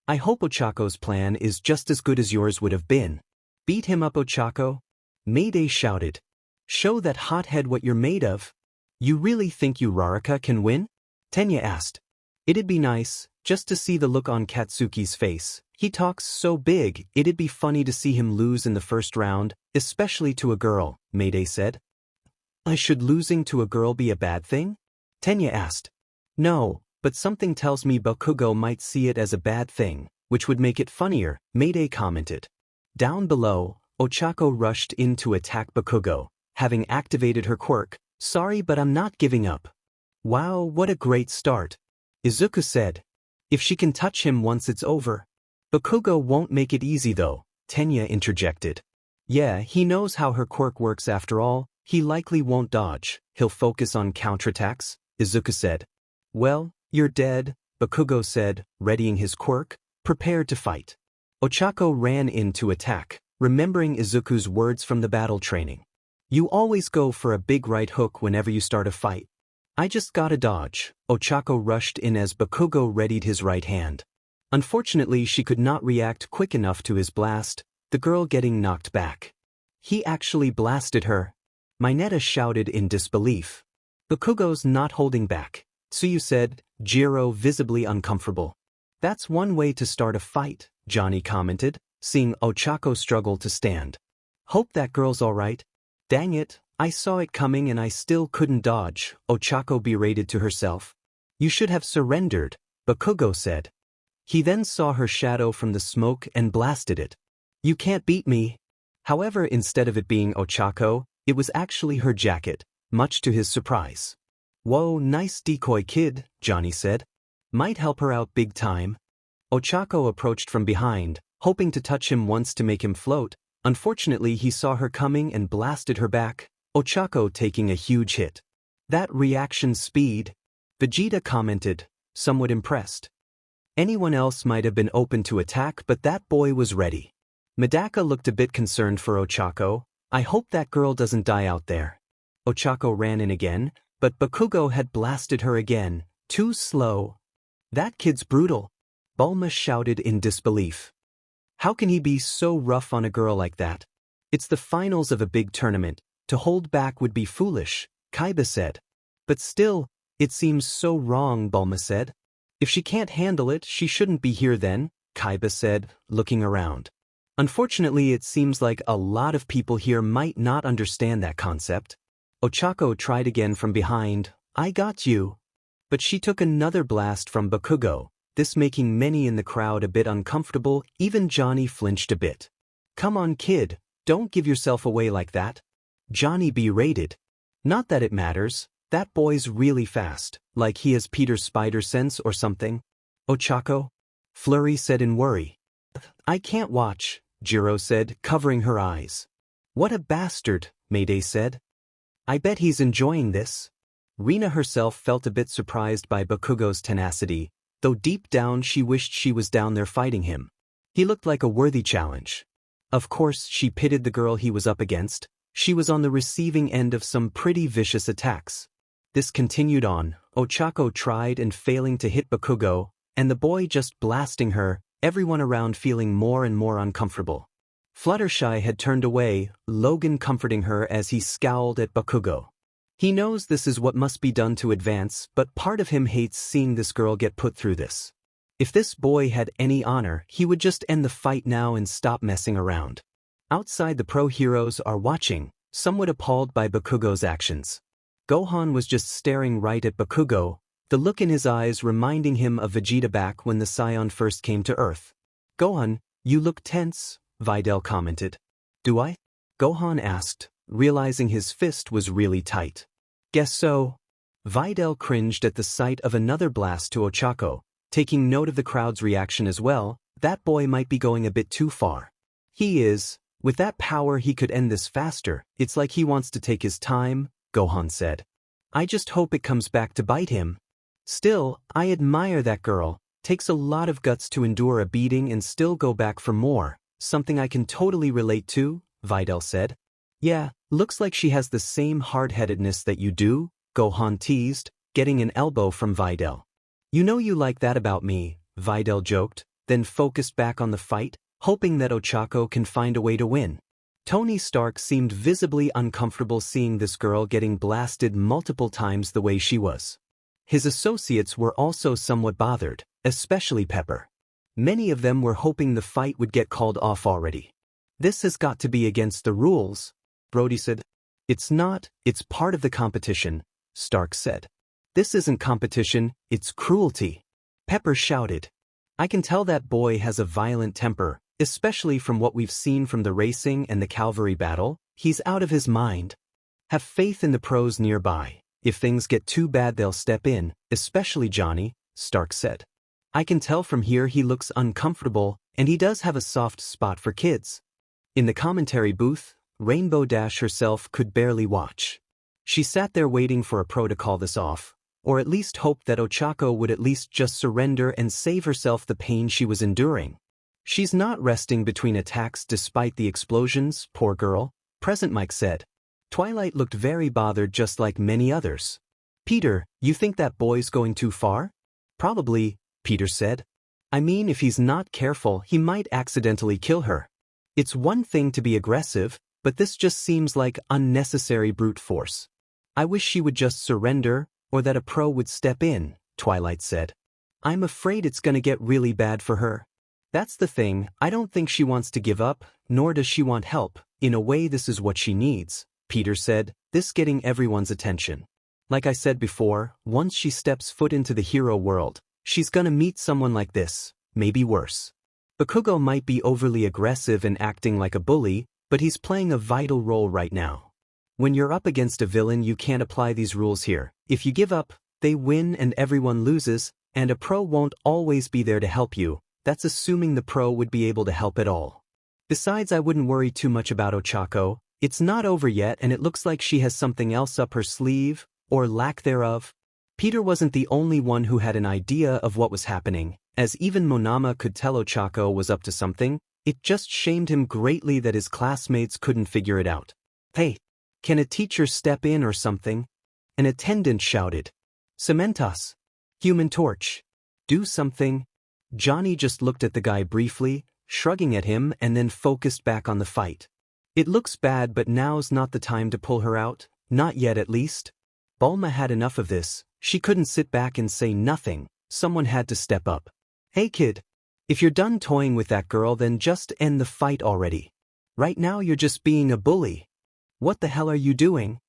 I hope 𝗧𝗧𝗃𝗲's plan is just as good as yours would have been. Beat him up, 𝗧𝗃𝗃? Mayday shouted. Show that hothead what you're made of. You really think 𝗧𝗪𝗏𝗃 can win? Tenya asked. It'd be nice, just to see the look on Katsuki's face. He talks so big, it'd be funny to see him lose in the first round, especially to a girl, Mayday said. Should losing to a girl be a bad thing? Tenya asked. No, but something tells me Bakugo might see it as a bad thing, which would make it funnier, Mayday commented. Down below, 𝗧𝗃𝗃 rushed in to attack Bakugo, having activated her quirk. Sorry, but I'm not giving up. Wow, what a great start. Izuku said. If she can touch him once it's over. Bakugo won't make it easy though, Tenya interjected. Yeah, he knows how her quirk works after all. He likely won't dodge. He'll focus on counterattacks, Izuku said. Well, you're dead, Bakugo said, readying his quirk, prepared to fight. 𝗧𝗃𝗃 ran in to attack, remembering Izuku's words from the battle training. You always go for a big right hook whenever you start a fight. I just gotta dodge. 𝗧𝗃𝗃 rushed in as Bakugo readied his right hand. Unfortunately, she could not react quick enough to his blast, the girl getting knocked back. He actually blasted her. Mineta shouted in disbelief. Bakugo's not holding back, Tsuyu said, Jiro visibly uncomfortable. That's one way to start a fight, Johnny commented, seeing 𝗧𝗃𝗃 struggle to stand. Hope that girl's alright. Dang it, I saw it coming and I still couldn't dodge, 𝗧𝗃𝗃 berated to herself. You should have surrendered, Bakugo said. He then saw her shadow from the smoke and blasted it. You can't beat me. However, instead of it being 𝗧𝗃𝗃, it was actually her jacket, much to his surprise. Whoa, nice decoy kid, Johnny said. Might help her out big time. 𝗧𝗃𝗃 approached from behind, hoping to touch him once to make him float. Unfortunately, he saw her coming and blasted her back, 𝗧𝗃𝗃 taking a huge hit. That reaction speed, Vegeta commented, somewhat impressed. Anyone else might have been open to attack, but that boy was ready. Medaka looked a bit concerned for 𝗧𝗃𝗃. I hope that girl doesn't die out there. 𝗧𝗃𝗃 ran in again, but Bakugo had blasted her again, too slow. That kid's brutal, Bulma shouted in disbelief. How can he be so rough on a girl like that? It's the finals of a big tournament. To hold back would be foolish, Kaiba said. But still, it seems so wrong, Bulma said. If she can't handle it, she shouldn't be here then, Kaiba said, looking around. Unfortunately, it seems like a lot of people here might not understand that concept. 𝗧𝗃𝗃 tried again from behind. I got you. But she took another blast from Bakugo, this making many in the crowd a bit uncomfortable. Even Johnny flinched a bit. Come on, kid, don't give yourself away like that. Johnny berated. Not that it matters, that boy's really fast, like he has Peter's spider sense or something. 𝗧𝗃𝗃? Flurry said in worry. I can't watch, Jiro said, covering her eyes. What a bastard, Mayday said. I bet he's enjoying this. Rina herself felt a bit surprised by Bakugo's tenacity, though deep down she wished she was down there fighting him. He looked like a worthy challenge. Of course, she pitied the girl he was up against. She was on the receiving end of some pretty vicious attacks. This continued on, 𝗧𝗃𝗃 tried and failing to hit Bakugo, and the boy just blasting her, everyone around feeling more and more uncomfortable. Fluttershy had turned away, Logan comforting her as he scowled at Bakugo. He knows this is what must be done to advance, but part of him hates seeing this girl get put through this. If this boy had any honor, he would just end the fight now and stop messing around. Outside, the pro heroes are watching, somewhat appalled by Bakugo's actions. Gohan was just staring right at Bakugo, the look in his eyes reminding him of Vegeta back when the Scion first came to Earth. Gohan, you look tense, Videl commented. Do I? Gohan asked, realizing his fist was really tight. Guess so. Videl cringed at the sight of another blast to 𝗧𝗃𝗃, taking note of the crowd's reaction as well. That boy might be going a bit too far. He is. With that power he could end this faster. It's like he wants to take his time, Gohan said. I just hope it comes back to bite him. Still, I admire that girl. Takes a lot of guts to endure a beating and still go back for more. Something I can totally relate to, Videl said. Yeah, looks like she has the same hard-headedness that you do, Gohan teased, getting an elbow from Videl. You know you like that about me, Videl joked, then focused back on the fight, hoping that 𝗧𝗪𝗀𝗀 can find a way to win. Tony Stark seemed visibly uncomfortable seeing this girl getting blasted multiple times the way she was. His associates were also somewhat bothered, especially Pepper. Many of them were hoping the fight would get called off already. "This has got to be against the rules," Brody said. "It's not, it's part of the competition," Stark said. "This isn't competition, it's cruelty," Pepper shouted. "I can tell that boy has a violent temper, especially from what we've seen from the racing and the cavalry battle. He's out of his mind. Have faith in the pros nearby. If things get too bad they'll step in, especially Johnny," Stark said. "I can tell from here he looks uncomfortable, and he does have a soft spot for kids." In the commentary booth, 𝗵𝗃 herself could barely watch. She sat there waiting for a pro to call this off, or at least hoped that 𝗧𝗪𝗀𝗀 would at least just surrender and save herself the pain she was enduring. "She's not resting between attacks despite the explosions, poor girl," 𝗵𝗃𝗃𝗀𝗀 said. Twilight looked very bothered just like many others. "Peter, you think that boy's going too far?" "Probably," Peter said. "I mean, if he's not careful, he might accidentally kill her. It's one thing to be aggressive, but this just seems like unnecessary brute force. I wish she would just surrender, or that a pro would step in," Twilight said. "I'm afraid it's gonna get really bad for her. That's the thing, I don't think she wants to give up, nor does she want help. In a way this is what she needs," Peter said, this getting everyone's attention. "Like I said before, once she steps foot into the hero world, she's gonna meet someone like this, maybe worse. Bakugo might be overly aggressive and acting like a bully, but he's playing a vital role right now. When you're up against a villain you can't apply these rules here. If you give up, they win and everyone loses, and a pro won't always be there to help you. That's assuming the pro would be able to help at all. Besides, I wouldn't worry too much about 𝗧𝗪𝗀𝗀. It's not over yet and it looks like she has something else up her sleeve, or lack thereof." Peter wasn't the only one who had an idea of what was happening, as even Monama could tell 𝗧𝗪𝗀𝗀𝗀 was up to something. It just shamed him greatly that his classmates couldn't figure it out. "Hey, can a teacher step in or something?" An attendant shouted. "𝗵𝗵𝗃𝗲, Human Torch. Do something." Johnny just looked at the guy briefly, shrugging at him and then focused back on the fight. "It looks bad but now's not the time to pull her out, not yet at least." Bulma had enough of this, she couldn't sit back and say nothing, someone had to step up. "Hey kid, if you're done toying with that girl then just end the fight already. Right now you're just being a bully. What the hell are you doing?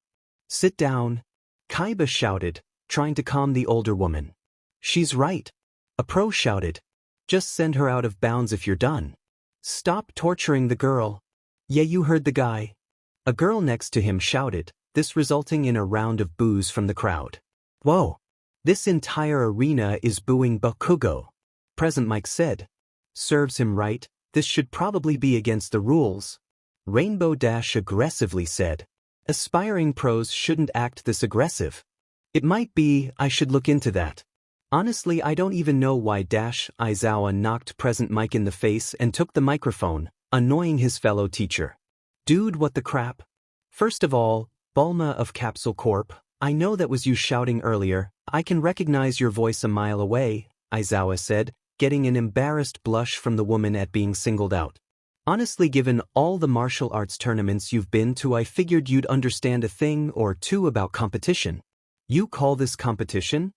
Sit down," 𝗬𝗲 shouted, trying to calm the older woman. "She's right," a pro shouted. "Just send her out of bounds if you're done. Stop torturing the girl." "Yeah, you heard the guy," a girl next to him shouted, this resulting in a round of boos from the crowd. "Whoa, this entire arena is booing Bakugo," 𝗵𝗃𝗃𝗀𝗀𝗀 said. "Serves him right, this should probably be against the rules," 𝗵𝗃𝗃𝗀𝗀𝗀𝗀 aggressively said. "Aspiring pros shouldn't act this aggressive." "It might be, I should look into that. Honestly, I don't even know why 𝗧𝗪𝗧𝗏 knocked 𝗵𝗃𝗃𝗀𝗀𝗀 in the face and took the microphone, annoying his fellow teacher. Dude, what the crap? First of all, Bulma of Capsule Corp, I know that was you shouting earlier. I can recognize your voice a mile away," 𝗧𝗏 said, getting an embarrassed blush from the woman at being singled out. "Honestly, given all the martial arts tournaments you've been to, I figured you'd understand a thing or two about competition. You call this competition?"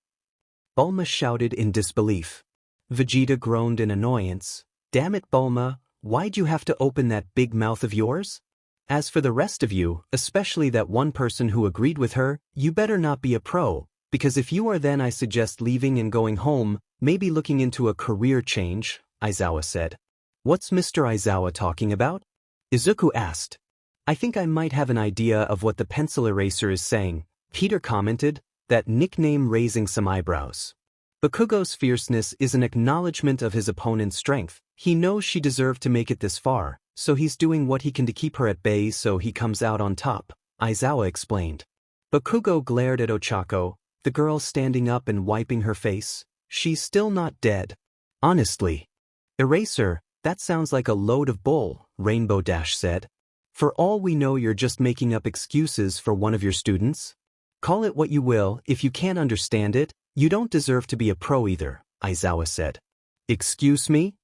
Bulma shouted in disbelief. Vegeta groaned in annoyance. "Damn it, Bulma, why'd you have to open that big mouth of yours? As for the rest of you, especially that one person who agreed with her, you better not be a pro, because if you are then I suggest leaving and going home, maybe looking into a career change," 𝗧𝗪𝗀𝗀𝗀 said. "What's Mr. 𝗧𝗪𝗀𝗀𝗀 talking about?" Izuku asked. "I think I might have an idea of what the pencil eraser is saying," Peter commented, that nickname raising some eyebrows. "Bakugo's fierceness is an acknowledgement of his opponent's strength. He knows she deserved to make it this far, so he's doing what he can to keep her at bay so he comes out on top," 𝗧𝗪𝗀𝗀𝗀𝗀 explained. Bakugo glared at 𝗧𝗪𝗀𝗀𝗀𝗀, the girl standing up and wiping her face. "She's still not dead. Honestly. Eraser, that sounds like a load of bull," 𝗵𝗃𝗃𝗀𝗀𝗀𝗀 said. "For all we know you're just making up excuses for one of your students. Call it what you will, if you can't understand it, you don't deserve to be a pro either," 𝗧𝗪𝗀𝗀𝗀𝗀 said. "Excuse me?"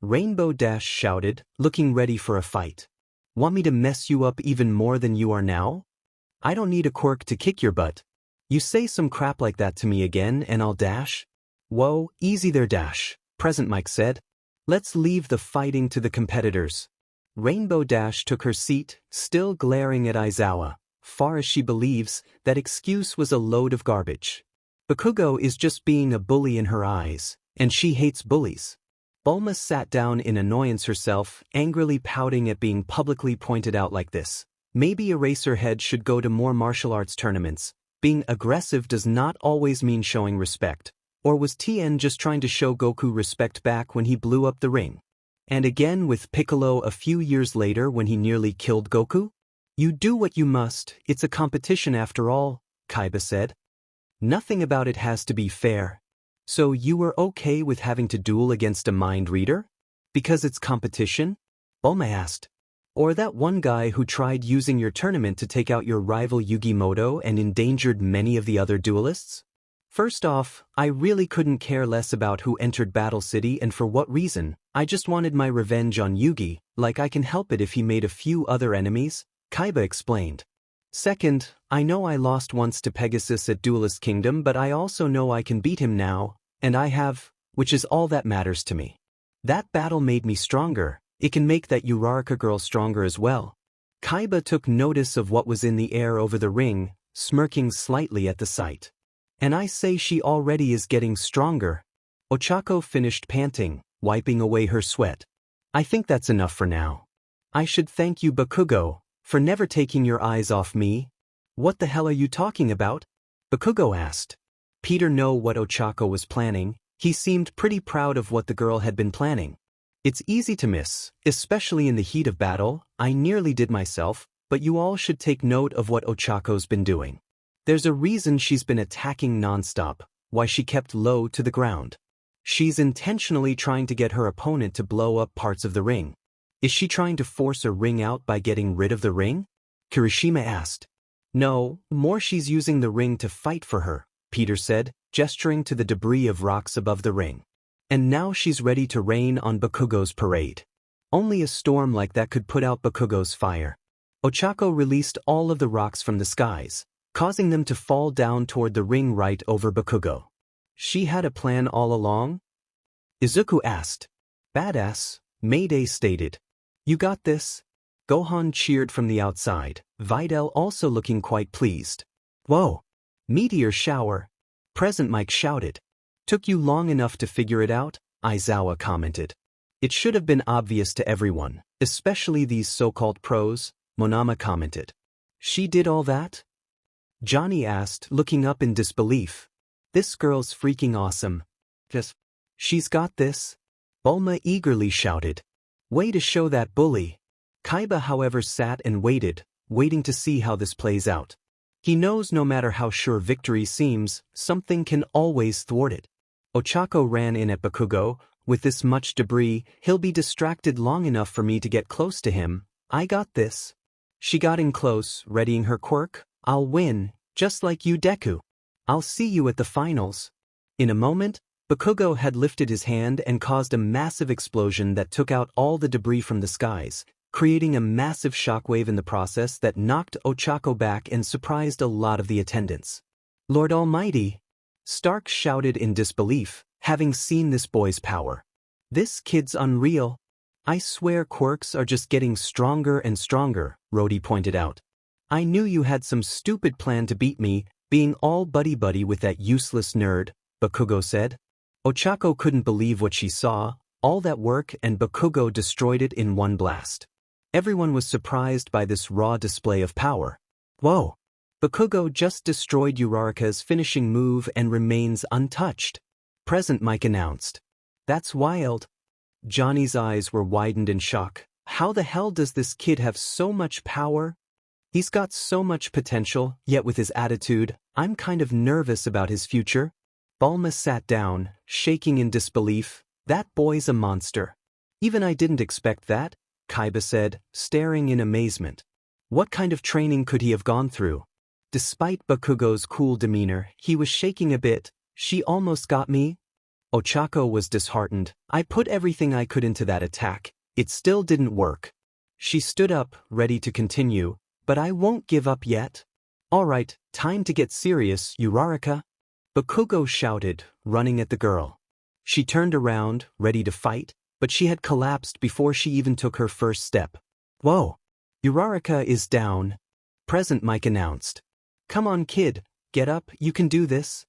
𝗵𝗵𝗃𝗧𝗵𝗲 shouted, looking ready for a fight. Want me to mess you up even more than you are now? I don't need a quirk to kick your butt. You say some crap like that to me again and I'll dash? Whoa, easy there 𝗧𝗵𝗃𝗃 said. Let's leave the fighting to the competitors. 𝗵𝗵𝗃 took her seat, still glaring at Izuku, far as she believes that 𝗧𝗵𝗃𝗃 was a load of garbage. Bakugo is just being a bully in her eyes, and she hates bullies. 𝗵𝗲 sat down in annoyance herself, angrily pouting at being publicly pointed out like this. Maybe Eraserhead should go to more martial arts tournaments. Being aggressive does not always mean showing respect. Or was Tien just trying to show Goku respect back when he blew up the ring? And again with Piccolo a few years later when he nearly killed Goku? You do what you must, it's a competition after all, 𝗧𝗵𝗃𝗃 said. Nothing about it has to be fair. So you were okay with having to duel against a mind reader? Because it's competition? 𝗵𝗲 asked. Or that one guy who tried using your tournament to take out your rival Yugimoto and endangered many of the other duelists? First off, I really couldn't care less about who entered Battle City and for what reason. I just wanted my revenge on Yugi, like I can help it if he made a few other enemies, 𝗧𝗵𝗃𝗃 explained. Second, I know I lost once to Pegasus at Duelist Kingdom, but I also know I can beat him now, and I have, which is all that matters to me. That battle made me stronger. It can make that 𝗬𝗧𝗏 girl stronger as well. 𝗧𝗵𝗃𝗃 took notice of what was in the air over the ring, smirking slightly at the sight. And I say she already is getting stronger. Ochako finished panting, wiping away her sweat. I think that's enough for now. I should thank you Bakugo, for never taking your eyes off me. What the hell are you talking about? Bakugo asked. Peter knew what Ochako was planning. He seemed pretty proud of what the girl had been planning. It's easy to miss, especially in the heat of battle. I nearly did myself, but you all should take note of what Ochako's been doing. There's a reason she's been attacking non-stop, why she kept low to the ground. She's intentionally trying to get her opponent to blow up parts of the ring. Is she trying to force a ring out by getting rid of the ring? Kirishima asked. No, more she's using the ring to fight for her, Peter said, gesturing to the debris of rocks above the ring. And now she's ready to rain on Bakugo's parade. Only a storm like that could put out Bakugo's fire. Ochako released all of the rocks from the skies, causing them to fall down toward the ring right over Bakugo. She had a plan all along? Izuku asked. Badass, Mayday stated. You got this? Gohan cheered from the outside, Videl also looking quite pleased. Whoa! Meteor shower! 𝗵𝗃𝗃𝗃 shouted. Took you long enough to figure it out? Izuku commented. It should have been obvious to everyone, especially these so-called pros, Monama commented. She did all that? Johnny asked, looking up in disbelief. This girl's freaking awesome. She's got this? 𝗵𝗲𝗃𝗃 eagerly shouted. Way to show that bully. 𝗧𝗵𝗃𝗃 however sat and waiting to see how this plays out. He knows no matter how sure victory seems, something can always thwart it. Ochako ran in at Bakugo. With this much debris, he'll be distracted long enough for me to get close to him. I got this. She got in close, readying her quirk. I'll win, just like you Deku. I'll see you at the finals. In a moment, Bakugo had lifted his hand and caused a massive explosion that took out all the debris from the skies, creating a massive shockwave in the process that knocked Ochako back and surprised a lot of the attendants. Lord Almighty! Stark shouted in disbelief, having seen this boy's power. This kid's unreal. I swear quirks are just getting stronger and stronger, Rhodey pointed out. I knew you had some stupid plan to beat me, being all buddy-buddy with that useless nerd, Bakugo said. Ochako couldn't believe what she saw, all that work and Bakugo destroyed it in one blast. Everyone was surprised by this raw display of power. Whoa! Bakugo just destroyed Uraraka's finishing move and remains untouched. 𝗵𝗃𝗃𝗃 announced. That's wild. Johnny's eyes were widened in shock. How the hell does this kid have so much power? He's got so much potential, yet with his attitude, I'm kind of nervous about his future. 𝗵𝗲𝗃 sat down, shaking in disbelief. That boy's a monster. Even I didn't expect that, 𝗧𝗵𝗃𝗃 said, staring in amazement. What kind of training could he have gone through? Despite Bakugo's cool demeanor, he was shaking a bit. She almost got me. 𝗧𝗏𝗃 was disheartened. I put everything I could into that attack. It still didn't work. She stood up, ready to continue, but I won't give up yet. Alright, time to get serious, 𝗧𝗏𝗃𝗃. Bakugo shouted, running at the girl. She turned around, ready to fight, but she had collapsed before she even took her first step. Whoa! 𝗧𝗏𝗃𝗃 is down. 𝗵𝗃 announced. Come on kid, get up, you can do this.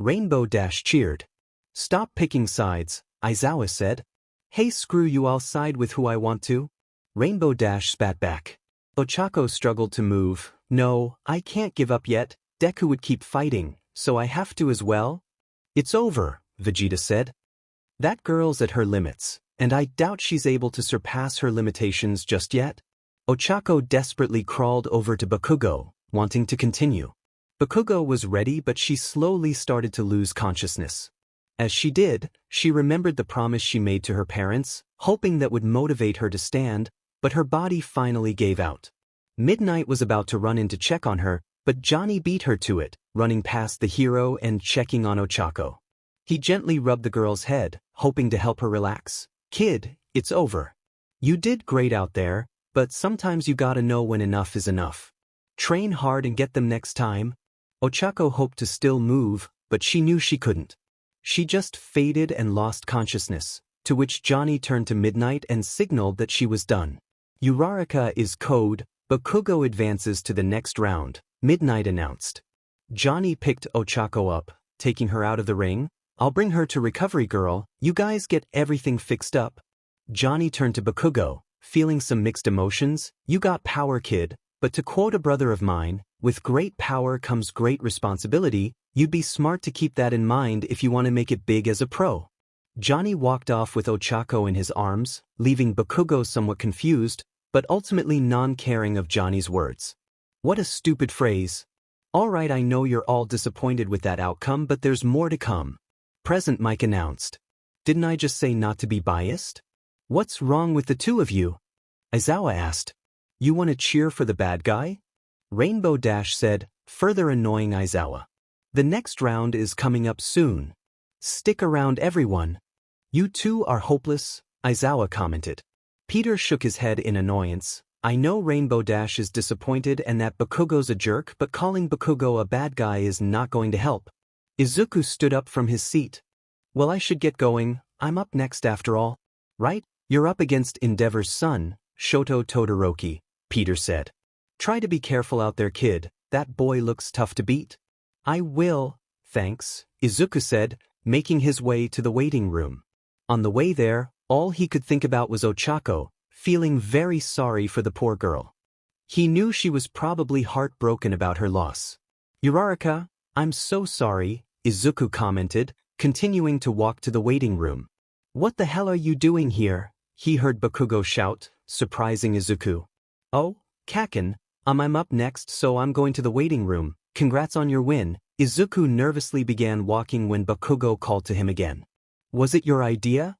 𝗵𝗵𝗃 cheered. Stop picking sides, Aizawa said. Hey screw you, I'll side with who I want to. 𝗵𝗵𝗃 spat back. 𝗧𝗏𝗃 struggled to move. No, I can't give up yet. Deku would keep fighting, so I have to as well. It's over, Vegeta said. That girl's at her limits, and I doubt she's able to surpass her limitations just yet. 𝗧𝗏𝗃 desperately crawled over to Bakugo, wanting to continue. Bakugo was ready, but she slowly started to lose consciousness. As she did, she remembered the promise she made to her parents, hoping that would motivate her to stand, but her body finally gave out. Midnight was about to run in to check on her, but Johnny beat her to it, running past the hero and checking on 𝗧𝗏𝗃. He gently rubbed the girl's head, hoping to help her relax. Kid, it's over. You did great out there, but sometimes you gotta know when enough is enough. Train hard and get them next time. 𝗧𝗏𝗃 hoped to still move, but she knew she couldn't. She just faded and lost consciousness, to which Johnny turned to Midnight and signaled that she was done. 𝗧𝗏𝗃𝗃 is code, Bakugo advances to the next round, Midnight announced. Johnny picked 𝗧𝗏𝗃 up, taking her out of the ring. I'll bring her to Recovery Girl, you guys get everything fixed up. Johnny turned to Bakugo, feeling some mixed emotions. You got power kid, but to quote a brother of mine, with great power comes great responsibility. You'd be smart to keep that in mind if you want to make it big as a pro. Johnny walked off with 𝗧𝗏𝗃 in his arms, leaving Bakugo somewhat confused, but ultimately non-caring of Johnny's words. What a stupid phrase. Alright, I know you're all disappointed with that outcome, but there's more to come. 𝗵𝗃 announced. Didn't I just say not to be biased? What's wrong with the two of you? Aizawa asked. You want to cheer for the bad guy? 𝗵𝗵𝗃 said, further annoying Aizawa. The next round is coming up soon. Stick around everyone. You two are hopeless, Aizawa commented. Peter shook his head in annoyance. I know 𝗵𝗵𝗃 is disappointed and that Bakugo's a jerk, but calling Bakugo a bad guy is not going to help. Izuku stood up from his seat. Well, I should get going, I'm up next after all. Right? You're up against Endeavor's son, Shoto Todoroki, Peter said. Try to be careful out there kid, that boy looks tough to beat. I will, thanks, Izuku said, making his way to the waiting room. On the way there, all he could think about was 𝗧𝗏𝗃, feeling very sorry for the poor girl. He knew she was probably heartbroken about her loss. 𝗧𝗏𝗃𝗃, I'm so sorry, Izuku commented, continuing to walk to the waiting room. What the hell are you doing here? He heard Bakugo shout, surprising Izuku. Oh, Kaken, I'm up next, so I'm going to the waiting room. Congrats on your win. Izuku nervously began walking when Bakugo called to him again. Was it your idea?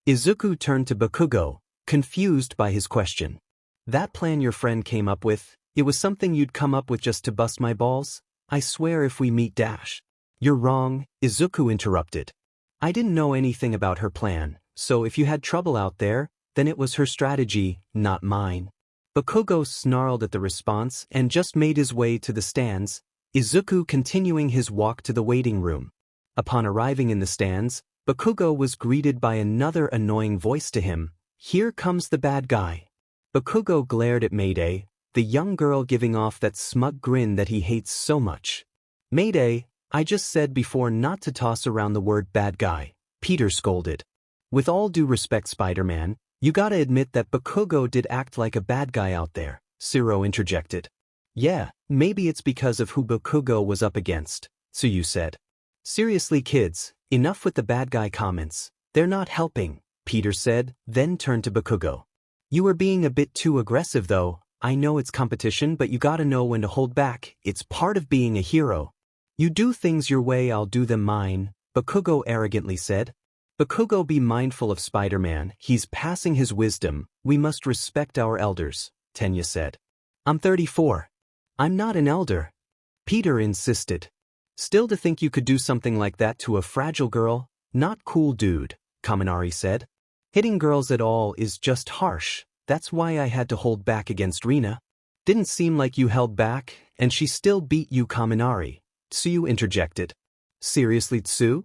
Izuku turned to Bakugo, confused by his question. That plan your friend came up with, it was something you'd come up with just to bust my balls? I swear if we meet dash. You're wrong, Izuku interrupted. I didn't know anything about her plan, so if you had trouble out there, then it was her strategy, not mine. Bakugo snarled at the response and just made his way to the stands, Izuku continuing his walk to the waiting room. Upon arriving in the stands, Bakugo was greeted by another annoying voice to him. Here comes the bad guy. Bakugo glared at Mayday, the young girl giving off that smug grin that he hates so much. Mayday, I just said before not to toss around the word bad guy, Peter scolded. With all due respect, Spider-Man, you gotta admit that Bakugo did act like a bad guy out there, 𝗧𝗏 interjected. Yeah, maybe it's because of who Bakugo was up against, Tsuyu said. Seriously kids, enough with the bad guy comments, they're not helping, Peter said, then turned to Bakugo. You are being a bit too aggressive though, I know it's competition but you gotta know when to hold back, it's part of being a hero. You do things your way, I'll do them mine, Bakugo arrogantly said. Bakugo, be mindful of Spider-Man, he's passing his wisdom, we must respect our elders, Tenya said. I'm 34. I'm not an elder. Peter insisted. Still to think you could do something like that to a fragile girl, Not cool, dude, 𝗵𝗃𝗧𝗵𝗲 said. Hitting girls at all is just harsh. That's why I had to hold back against Rina. Didn't seem like you held back, and she still beat you, 𝗵𝗃𝗧𝗵𝗲, 𝗧𝗏 interjected. Seriously, 𝗧𝗏?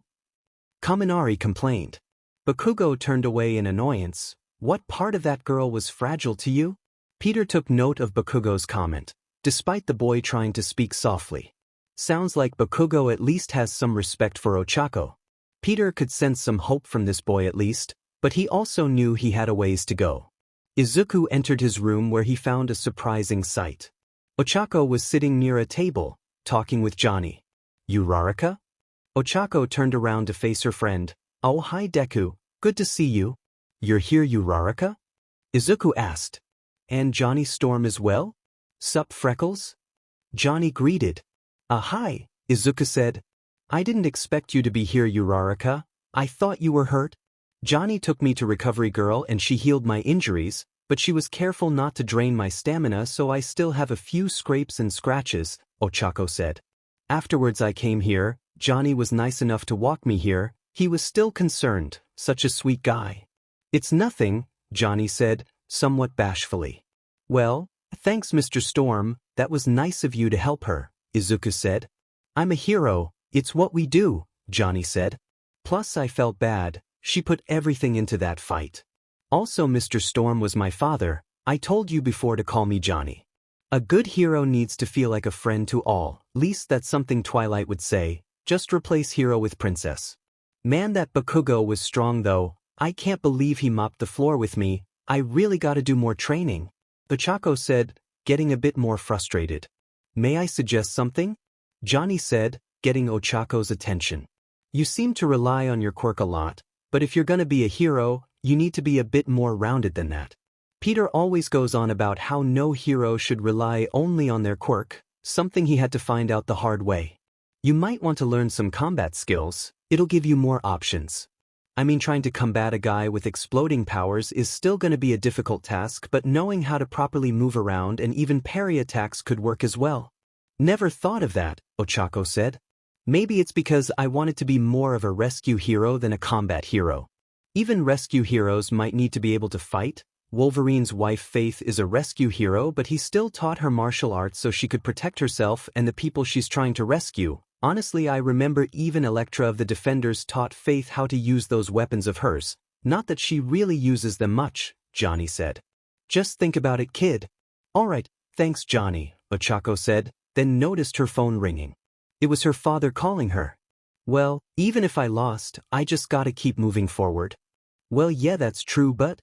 𝗵𝗃𝗧𝗵𝗃 complained. Bakugo turned away in annoyance. What part of that girl was fragile to you? Peter took note of Bakugo's comment, despite the boy trying to speak softly. Sounds like Bakugo at least has some respect for 𝗧𝗏𝗧𝗏. Peter could sense some hope from this boy at least, but he also knew he had a ways to go. Izuku entered his room where he found a surprising sight. 𝗧𝗏𝗧𝗏 was sitting near a table, talking with Johnny. Uraraka? 𝗧𝗏𝗧𝗏 turned around to face her friend. Oh, hi Deku, good to see you. You're here, Uraraka? Izuku asked. And Johnny Storm as well? Sup, Freckles? Johnny greeted. Hi, Izuku said. I didn't expect you to be here, Uraraka. I thought you were hurt. Johnny took me to Recovery Girl and she healed my injuries, but she was careful not to drain my stamina, so I still have a few scrapes and scratches, 𝗧𝗏𝗧𝗏 said. Afterwards I came here. Johnny was nice enough to walk me here. He was still concerned, such a sweet guy. It's nothing, Johnny said, somewhat bashfully. Well, thanks Mr. Storm, that was nice of you to help her, Izuku said. I'm a hero, it's what we do, Johnny said. Plus I felt bad, she put everything into that fight. Also Mr. Storm was my father, I told you before to call me Johnny. A good hero needs to feel like a friend to all, least that's something Twilight would say, just replace hero with princess. Man, that Bakugo was strong though, I can't believe he mopped the floor with me, I really gotta do more training. 𝗧𝗏𝗧𝗏 said, getting a bit more frustrated. May I suggest something? Johnny said, getting 𝗧𝗏𝗧𝗏's attention. You seem to rely on your quirk a lot, but if you're gonna be a hero, you need to be a bit more rounded than that. Peter always goes on about how no hero should rely only on their quirk, something he had to find out the hard way. You might want to learn some combat skills, it'll give you more options. I mean, trying to combat a guy with exploding powers is still gonna be a difficult task, but knowing how to properly move around and even parry attacks could work as well. Never thought of that, 𝗧𝗏𝗧𝗏 said. Maybe it's because I wanted to be more of a rescue hero than a combat hero. Even rescue heroes might need to be able to fight. Wolverine's wife Faith is a rescue hero, but he still taught her martial arts so she could protect herself and the people she's trying to rescue. Honestly, I remember even Elektra of the Defenders taught Faith how to use those weapons of hers. Not that she really uses them much, Johnny said. Just think about it, kid. Alright, thanks Johnny, 𝗧𝗏𝗧𝗏 said, then noticed her phone ringing. It was her father calling her. Well, even if I lost, I just gotta keep moving forward. Well, yeah, that's true, but...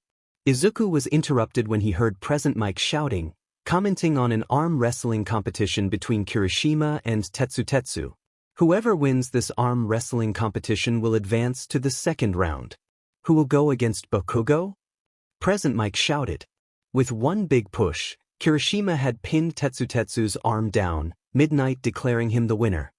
Izuku was interrupted when he heard Present Mike shouting, commenting on an arm wrestling competition between Kirishima and 𝗧𝗏𝗧𝗏. Whoever wins this arm wrestling competition will advance to the second round. Who will go against Bakugo? Present Mike shouted. With one big push, Kirishima had pinned 𝗧𝗏𝗧𝗏's arm down, Midnight declaring him the winner.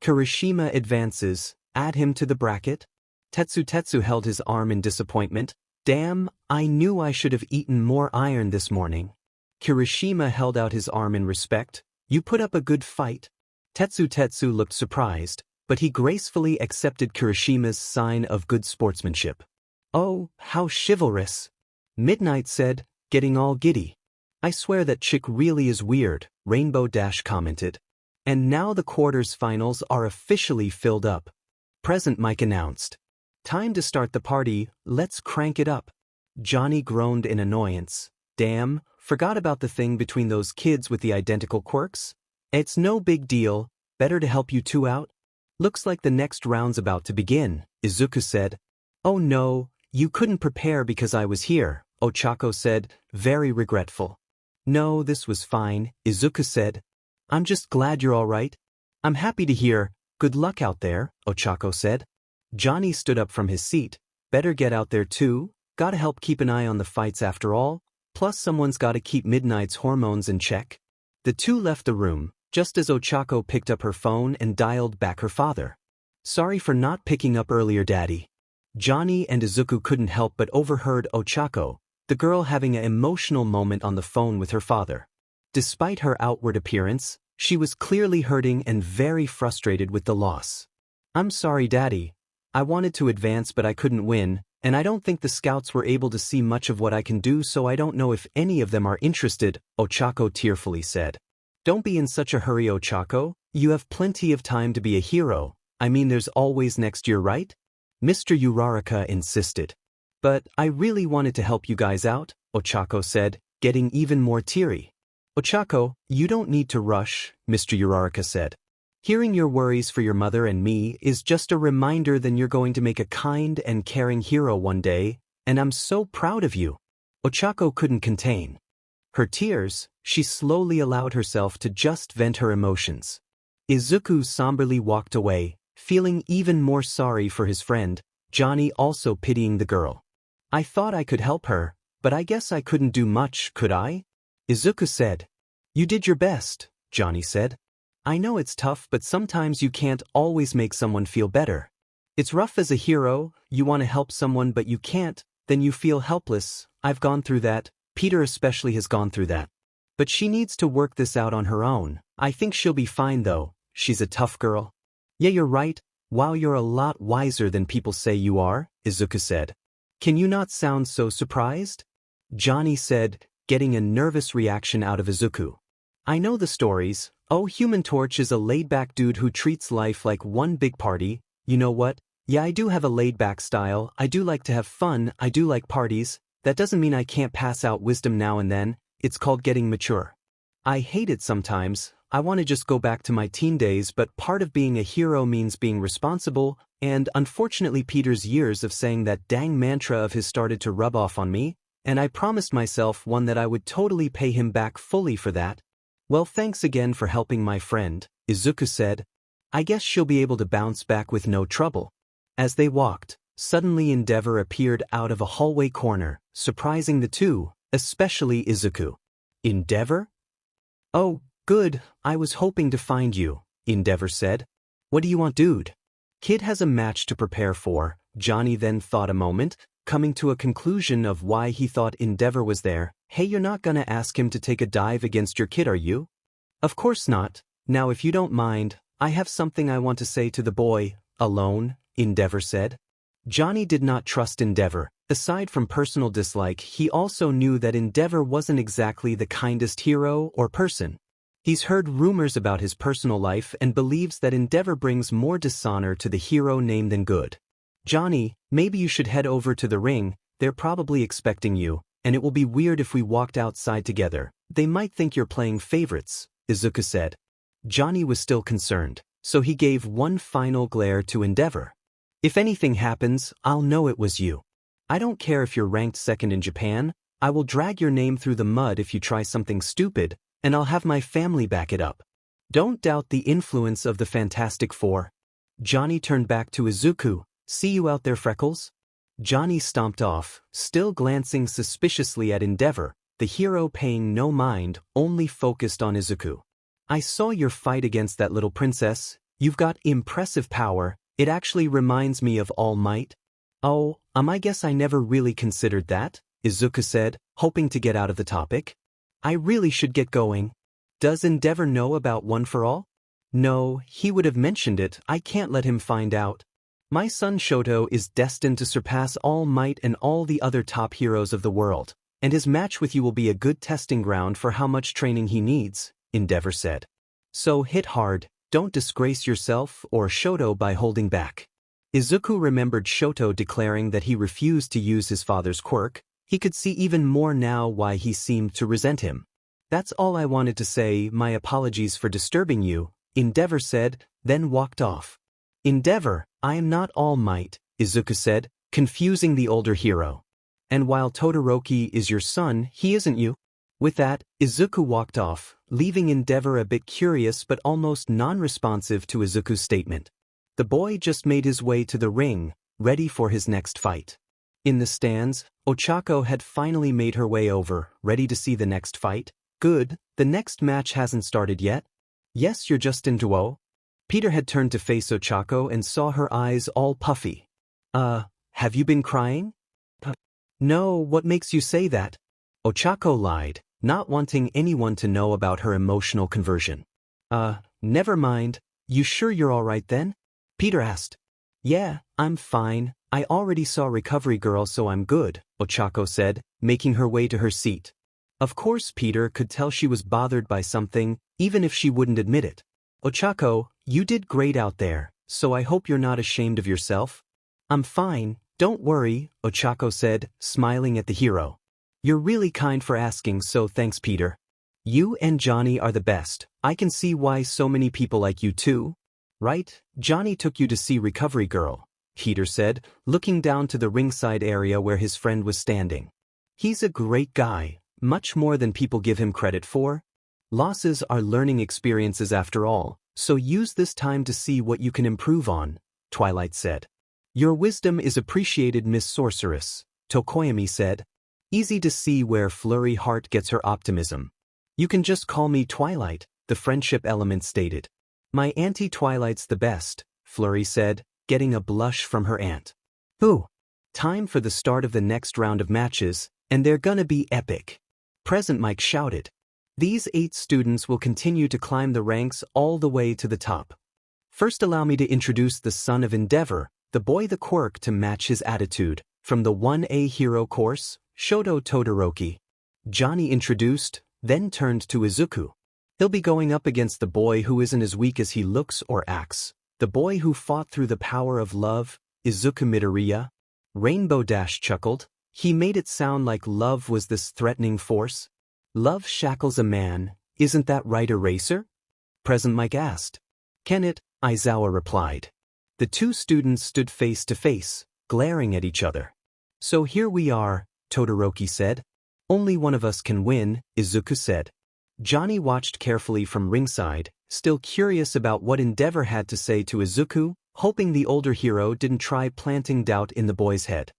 Kirishima advances, add him to the bracket. 𝗧𝗏𝗧𝗏 held his arm in disappointment. Damn, I knew I should have eaten more iron this morning. Kirishima held out his arm in respect. You put up a good fight. 𝗧𝗏𝗧𝗏 looked surprised, but he gracefully accepted Kirishima's sign of good sportsmanship. Oh, how chivalrous. Midnight said, getting all giddy. I swear that chick really is weird, Rainbow Dash commented. And now the quarters finals are officially filled up. Present Mike announced. Time to start the party, let's crank it up. Johnny groaned in annoyance. Damn, forgot about the thing between those kids with the identical quirks? It's no big deal, better to help you two out. Looks like the next round's about to begin, Izuku said. Oh no, you couldn't prepare because I was here, 𝗧𝗏𝗧𝗏 said, very regretful. No, this was fine, Izuku said. I'm just glad you're alright. I'm happy to hear, good luck out there, 𝗧𝗏𝗧𝗏 said. Johnny stood up from his seat. Better get out there too, gotta help keep an eye on the fights after all, plus someone's gotta keep Midnight's hormones in check. The two left the room, just as 𝗧𝗏𝗧𝗏 picked up her phone and dialed back her father. Sorry for not picking up earlier, Daddy. Johnny and Izuku couldn't help but overheard 𝗧𝗏𝗧𝗏, the girl having an emotional moment on the phone with her father. Despite her outward appearance, she was clearly hurting and very frustrated with the loss. I'm sorry, Daddy. I wanted to advance but I couldn't win, and I don't think the scouts were able to see much of what I can do, so I don't know if any of them are interested, 𝗧𝗏𝗧𝗃 tearfully said. Don't be in such a hurry, 𝗧𝗏𝗧𝗃. You have plenty of time to be a hero. I mean, there's always next year, right? Mr. 𝗬𝗏𝗧𝗃 insisted. But I really wanted to help you guys out, 𝗧𝗏𝗧𝗃 said, getting even more teary. 𝗧𝗏𝗧𝗃, you don't need to rush, Mr. 𝗬𝗏𝗧𝗃 said. Hearing your worries for your mother and me is just a reminder that you're going to make a kind and caring hero one day, and I'm so proud of you. 𝗧𝗏𝗃 couldn't contain her tears. She slowly allowed herself to just vent her emotions. Izuku somberly walked away, feeling even more sorry for his friend, Johnny also pitying the girl. I thought I could help her, but I guess I couldn't do much, could I? Izuku said. You did your best, Johnny said. I know it's tough, but sometimes you can't always make someone feel better. It's rough as a hero, you want to help someone but you can't, then you feel helpless. I've gone through that, Peter especially has gone through that. But she needs to work this out on her own. I think she'll be fine though, she's a tough girl. Yeah, you're right. Wow, you're a lot wiser than people say you are, Izuku said. Can you not sound so surprised? Johnny said, getting a nervous reaction out of Izuku. I know the stories. Oh, Human Torch is a laid-back dude who treats life like one big party. You know what? Yeah, I do have a laid-back style. I do like to have fun. I do like parties. That doesn't mean I can't pass out wisdom now and then. It's called getting mature. I hate it sometimes. I want to just go back to my teen days, but part of being a hero means being responsible, and unfortunately Peter's years of saying that dang mantra of his started to rub off on me, and I promised myself one that I would totally pay him back fully for that. Well, thanks again for helping my friend, Izuku said. I guess she'll be able to bounce back with no trouble. As they walked, suddenly 𝗫𝗏𝗏 appeared out of a hallway corner, surprising the two, especially Izuku. 𝗫𝗏𝗏? Oh, good, I was hoping to find you, 𝗫𝗏𝗏 said. What do you want, dude? Kid has a match to prepare for. Johnny then thought a moment, coming to a conclusion of why he thought 𝗫𝗏𝗏 was there. Hey, you're not gonna ask him to take a dive against your kid, are you? Of course not. Now if you don't mind, I have something I want to say to the boy. Alone, 𝗫𝗏𝗏 said. Johnny did not trust 𝗫𝗏𝗏. Aside from personal dislike, he also knew that 𝗫𝗏𝗏 wasn't exactly the kindest hero or person. He's heard rumors about his personal life and believes that 𝗫𝗏𝗏 brings more dishonor to the hero name than good. Johnny, maybe you should head over to the ring. They're probably expecting you, and it will be weird if we walked outside together. They might think you're playing favorites, Izuku said. Johnny was still concerned, so he gave one final glare to 𝗫𝗏𝗏. If anything happens, I'll know it was you. I don't care if you're ranked second in Japan. I will drag your name through the mud if you try something stupid, and I'll have my family back it up. Don't doubt the influence of the Fantastic Four. Johnny turned back to Izuku. See you out there, Freckles? Johnny stomped off, still glancing suspiciously at 𝗫𝗏𝗏, the hero paying no mind, only focused on Izuku. I saw your fight against that little princess. You've got impressive power. It actually reminds me of All Might. Oh, I guess I never really considered that, Izuku said, hoping to get out of the topic. I really should get going. Does 𝗫𝗏𝗏 know about One for All? No, he would have mentioned it. I can't let him find out. My son Shoto is destined to surpass All Might and all the other top heroes of the world, and his match with you will be a good testing ground for how much training he needs, 𝗫𝗏𝗏 said. So hit hard, don't disgrace yourself or Shoto by holding back. Izuku remembered Shoto declaring that he refused to use his father's quirk. He could see even more now why he seemed to resent him. That's all I wanted to say. My apologies for disturbing you, 𝗫𝗏𝗏 said, then walked off. 𝗫𝗏𝗏, I am not All Might, Izuku said, confusing the older hero. And while Todoroki is your son, he isn't you. With that, Izuku walked off, leaving 𝗫𝗏𝗏 a bit curious but almost non-responsive to Izuku's statement. The boy just made his way to the ring, ready for his next fight. In the stands, 𝗧𝗏𝗏 had finally made her way over, ready to see the next fight. Good, the next match hasn't started yet. Yes, you're just in duo. Peter had turned to face 𝗧𝗏𝗏 and saw her eyes all puffy. Have you been crying? No, what makes you say that? 𝗧𝗏𝗏 lied, not wanting anyone to know about her emotional conversion. Never mind. You sure you're all right then? Peter asked. Yeah, I'm fine. I already saw Recovery Girl, so I'm good, 𝗧𝗪𝗧𝗏 said, making her way to her seat. Of course Peter could tell she was bothered by something, even if she wouldn't admit it. 𝗧𝗪𝗏, you did great out there, so I hope you're not ashamed of yourself. I'm fine, don't worry, 𝗧𝗪𝗏 said, smiling at the hero. You're really kind for asking, so thanks Peter. You and Johnny are the best. I can see why so many people like you too. Right, Johnny took you to see Recovery Girl, Peter said, looking down to the ringside area where his friend was standing. He's a great guy, much more than people give him credit for. Losses are learning experiences after all, so use this time to see what you can improve on, Twilight said. Your wisdom is appreciated, Miss Sorceress, 𝗧𝗵𝗲 said. Easy to see where Flurry Heart gets her optimism. You can just call me Twilight, the friendship element stated. My Auntie Twilight's the best, Flurry said, getting a blush from her aunt. Ooh. Time for the start of the next round of matches, and they're gonna be epic. Present Mike shouted. These 8 students will continue to climb the ranks all the way to the top. First allow me to introduce the son of Endeavor, the boy the quirk to match his attitude, from the 1A hero course, Shoto Todoroki. Johnny introduced, then turned to Izuku. He'll be going up against the boy who isn't as weak as he looks or acts, the boy who fought through the power of love, Izuku Midoriya. Rainbow Dash chuckled. He made it sound like love was this threatening force. Love shackles a man, isn't that right, Eraser? Present Mike asked. Can it? Aizawa replied. The 2 students stood face to face, glaring at each other. So here we are, Todoroki said. Only one of us can win, Izuku said. Johnny watched carefully from ringside, still curious about what Endeavor had to say to Izuku, hoping the older hero didn't try planting doubt in the boy's head.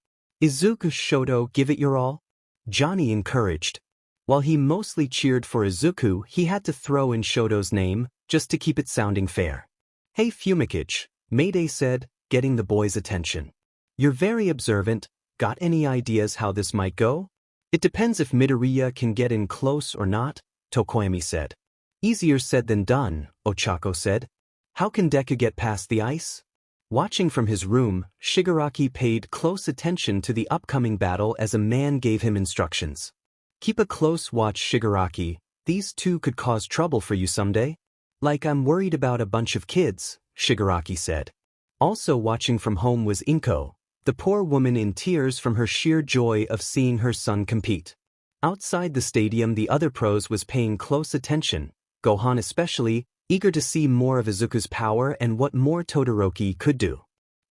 Izuku Shoto, give it your all? Johnny encouraged. While he mostly cheered for Izuku, he had to throw in Shoto's name, just to keep it sounding fair. Hey 𝗵𝗃𝗃𝗏, Mayday said, getting the boy's attention. You're very observant. Got any ideas how this might go? It depends if Midoriya can get in close or not, 𝗧𝗪𝗏 said. Easier said than done, 𝗧𝗪𝗏 said. How can Deku get past the ice? Watching from his room, Shigaraki paid close attention to the upcoming battle as a man gave him instructions. Keep a close watch, Shigaraki. These 2 could cause trouble for you someday. Like I'm worried about a bunch of kids, Shigaraki said. Also watching from home was Inko, the poor woman in tears from her sheer joy of seeing her son compete. Outside the stadium, the other pros was paying close attention, Gohan especially, eager to see more of Izuku's power and what more Todoroki could do.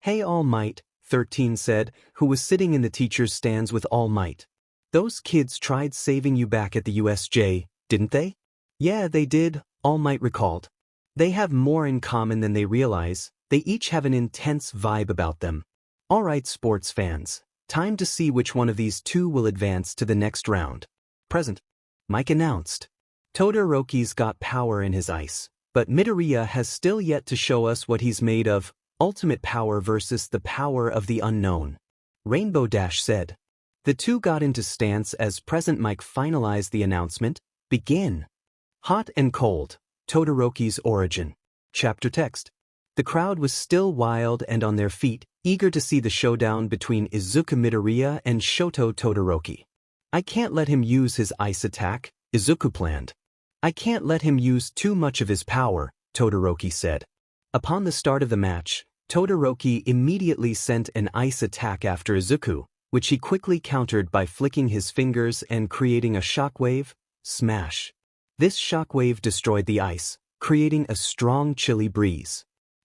Hey All Might, 13 said, who was sitting in the teacher's stands with All Might. Those kids tried saving you back at the USJ, didn't they? Yeah, they did, All Might recalled. They have more in common than they realize. They each have an intense vibe about them. Alright sports fans, time to see which one of these 2 will advance to the next round. Present. Mike announced. Todoroki's got power in his ice, but Midoriya has still yet to show us what he's made of, ultimate power versus the power of the unknown. Rainbow Dash said. The 2 got into stance as Present Mike finalized the announcement. Begin. Hot and Cold, Todoroki's Origin. Chapter text. The crowd was still wild and on their feet, eager to see the showdown between Izuku Midoriya and Shoto Todoroki. I can't let him use his ice attack, Izuku planned. I can't let him use too much of his power, Todoroki said. Upon the start of the match, Todoroki immediately sent an ice attack after Izuku, which he quickly countered by flicking his fingers and creating a shockwave. Smash. This shockwave destroyed the ice, creating a strong chilly breeze.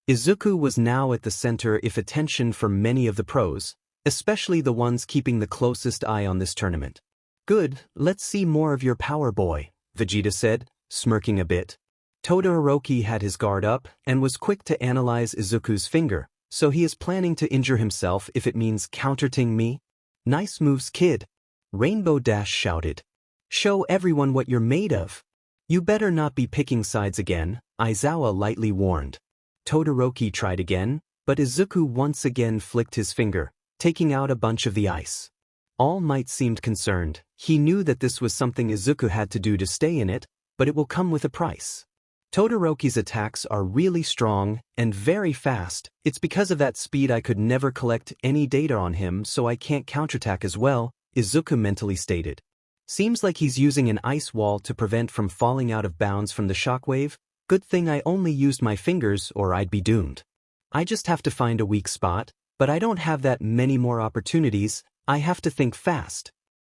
Izuku was now at the center of attention for many of the pros, especially the ones keeping the closest eye on this tournament. Good, let's see more of your power, boy, Vegeta said, smirking a bit. Todoroki had his guard up and was quick to analyze Izuku's finger, so he is planning to injure himself if it means counterting me. Nice moves, kid. Rainbow Dash shouted. Show everyone what you're made of. You better not be picking sides again, Aizawa lightly warned. Todoroki tried again, but Izuku once again flicked his finger, taking out a bunch of the ice. All Might seemed concerned. He knew that this was something Izuku had to do to stay in it, but it will come with a price. Todoroki's attacks are really strong and very fast. It's because of that speed I could never collect any data on him, so I can't counterattack as well, Izuku mentally stated. Seems like he's using an ice wall to prevent from falling out of bounds from the shockwave. Good thing I only used my fingers or I'd be doomed. I just have to find a weak spot, but I don't have that many more opportunities. I have to think fast.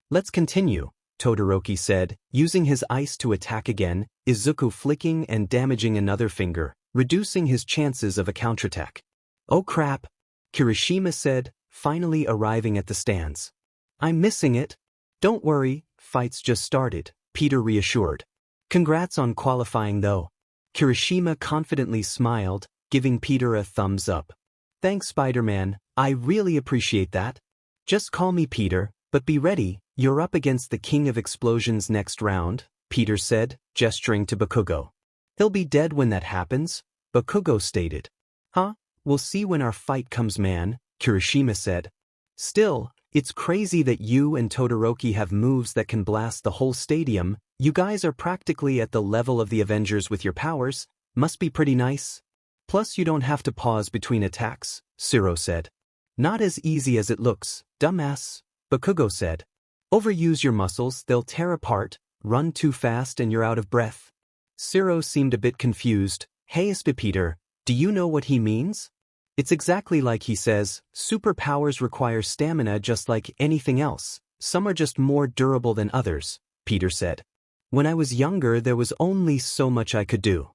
Let's continue, Todoroki said, using his ice to attack again, Izuku flicking and damaging another finger, reducing his chances of a counterattack. Oh crap, Kirishima said, finally arriving at the stands. I'm missing it. Don't worry, fight's just started, Peter reassured. Congrats on qualifying though. Kirishima confidently smiled, giving Peter a thumbs up. Thanks Spider-Man, I really appreciate that. Just call me Peter, but be ready, you're up against the King of Explosions next round, Peter said, gesturing to Bakugo. He'll be dead when that happens, Bakugo stated. Huh? We'll see when our fight comes man, Kirishima said. Still, it's crazy that you and Todoroki have moves that can blast the whole stadium. You guys are practically at the level of the Avengers with your powers. Must be pretty nice. Plus you don't have to pause between attacks, 𝗧𝗏 said. Not as easy as it looks, dumbass, Bakugo said. Overuse your muscles, they'll tear apart, run too fast and you're out of breath. 𝗧𝗏 seemed a bit confused. Hey Peter, do you know what he means? It's exactly like he says, superpowers require stamina just like anything else. Some are just more durable than others, Peter said. When I was younger there was only so much I could do.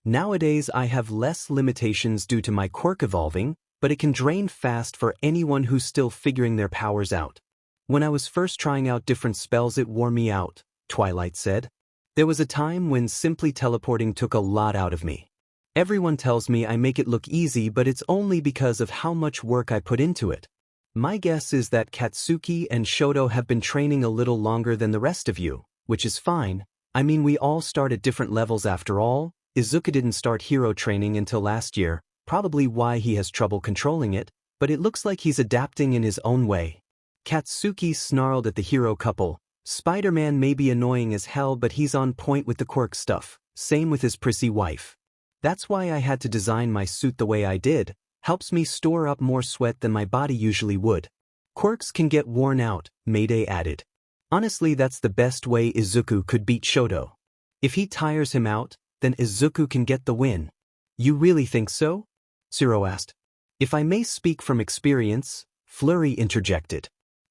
Nowadays I have less limitations due to my quirk evolving, but it can drain fast for anyone who's still figuring their powers out. When I was first trying out different spells it wore me out, Twilight said. There was a time when simply teleporting took a lot out of me. Everyone tells me I make it look easy, but it's only because of how much work I put into it. My guess is that Katsuki and Shoto have been training a little longer than the rest of you, which is fine. I mean we all start at different levels after all. Izuku didn't start hero training until last year, probably why he has trouble controlling it, but it looks like he's adapting in his own way. Katsuki snarled at the hero couple. Spider-Man may be annoying as hell but he's on point with the quirk stuff, same with his prissy wife. That's why I had to design my suit the way I did, helps me store up more sweat than my body usually would. Quirks can get worn out, Mayday added. Honestly that's the best way Izuku could beat Shoto. If he tires him out, then Izuku can get the win. You really think so? 𝗧𝗏 asked. If I may speak from experience, Flurry interjected.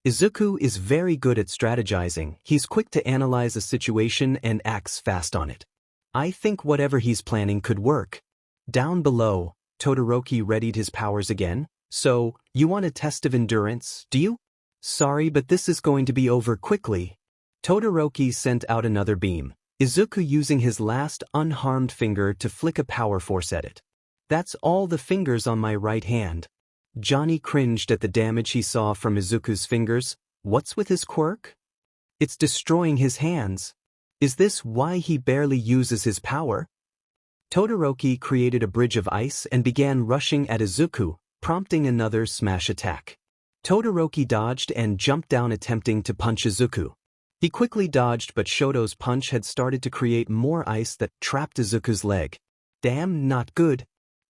Izuku is very good at strategizing. He's quick to analyze a situation and acts fast on it. I think whatever he's planning could work. Down below, Todoroki readied his powers again. So, you want a test of endurance, do you? Sorry but this is going to be over quickly. Todoroki sent out another beam, Izuku using his last unharmed finger to flick a power force at it. That's all the fingers on my right hand. Johnny cringed at the damage he saw from Izuku's fingers. What's with his quirk? It's destroying his hands. Is this why he barely uses his power? Todoroki created a bridge of ice and began rushing at Izuku, prompting another smash attack. Todoroki dodged and jumped down attempting to punch Izuku. He quickly dodged but Shoto's punch had started to create more ice that trapped Izuku's leg. Damn, not good.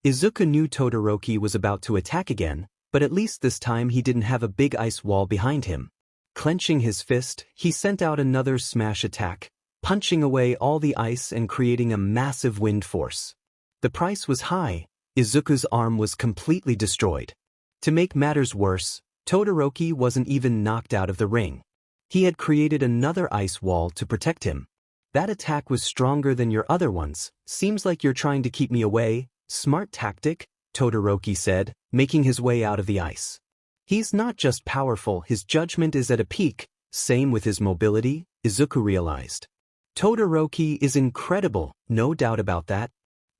Izuku knew Todoroki was about to attack again, but at least this time he didn't have a big ice wall behind him. Clenching his fist, he sent out another smash attack, punching away all the ice and creating a massive wind force. The price was high. Izuku's arm was completely destroyed. To make matters worse, Todoroki wasn't even knocked out of the ring. He had created another ice wall to protect him. That attack was stronger than your other ones. Seems like you're trying to keep me away. Smart tactic, Todoroki said, making his way out of the ice. He's not just powerful, his judgment is at a peak. Same with his mobility, Izuku realized. Todoroki is incredible, no doubt about that.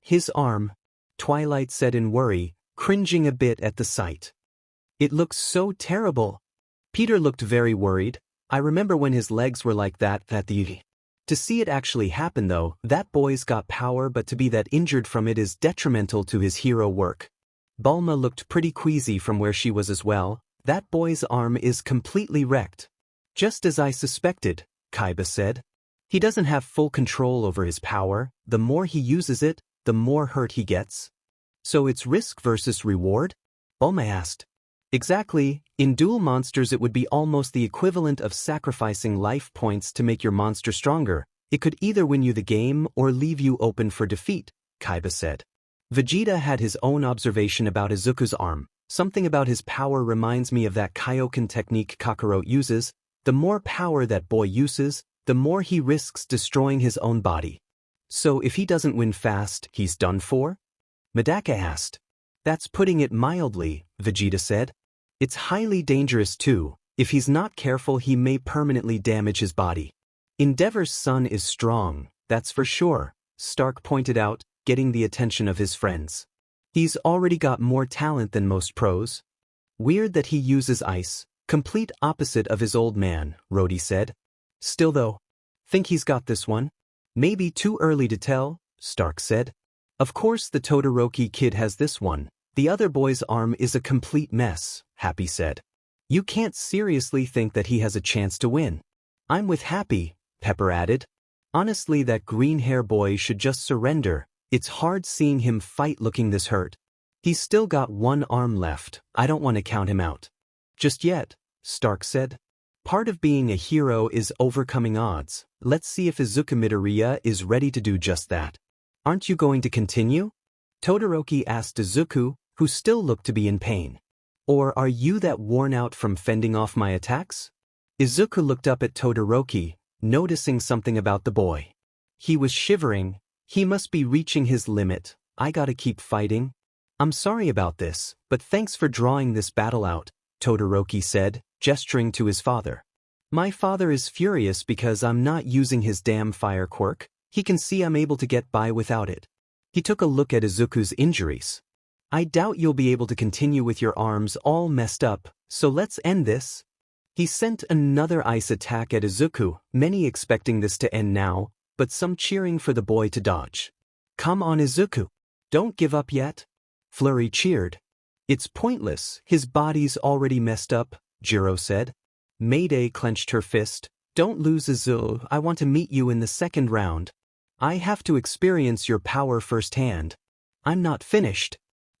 His arm, Twilight said in worry, cringing a bit at the sight. It looks so terrible. Peter looked very worried. I remember when his legs were like that. To see it actually happen though, that boy's got power, but to be that injured from it is detrimental to his hero work. Bulma looked pretty queasy from where she was as well. That boy's arm is completely wrecked. Just as I suspected, Kaiba said. He doesn't have full control over his power. The more he uses it, the more hurt he gets. So it's risk versus reward? 𝗵𝗲 asked. Exactly. In duel monsters it would be almost the equivalent of sacrificing life points to make your monster stronger. It could either win you the game or leave you open for defeat, 𝗧𝗵𝗲 said. Vegeta had his own observation about Izuku's arm. Something about his power reminds me of that Kaioken technique Kakarot uses. The more power that boy uses, the more he risks destroying his own body. So if he doesn't win fast, he's done for? Medaka asked. That's putting it mildly, Vegeta said. It's highly dangerous too. If he's not careful, he may permanently damage his body. Endeavor's son is strong, that's for sure, Stark pointed out, getting the attention of his friends. He's already got more talent than most pros. Weird that he uses ice, complete opposite of his old man, Rhodey said. Still though, think he's got this one? Maybe too early to tell, Stark said. Of course the Todoroki kid has this one. The other boy's arm is a complete mess, Happy said. You can't seriously think that he has a chance to win. I'm with Happy, Pepper added. Honestly, that green hair boy should just surrender. It's hard seeing him fight looking this hurt. He's still got one arm left. I don't want to count him out. Just yet, Stark said. Part of being a hero is overcoming odds. Let's see if Izuku Midoriya is ready to do just that. Aren't you going to continue? Todoroki asked Izuku, who still looked to be in pain. Or are you that worn out from fending off my attacks? Izuku looked up at Todoroki, noticing something about the boy. He was shivering. He must be reaching his limit. I gotta keep fighting. I'm sorry about this, but thanks for drawing this battle out, Todoroki said, gesturing to his father. My father is furious because I'm not using his damn fire quirk. He can see I'm able to get by without it. He took a look at Izuku's injuries. I doubt you'll be able to continue with your arms all messed up, so let's end this. He sent another ice attack at Izuku, many expecting this to end now, but some cheering for the boy to dodge. Come on Izuku. Don't give up yet. Flurry cheered. It's pointless, his body's already messed up, Jiro said. Mayday clenched her fist. Don't lose Izuku, I want to meet you in the second round. I have to experience your power firsthand. I'm not finished.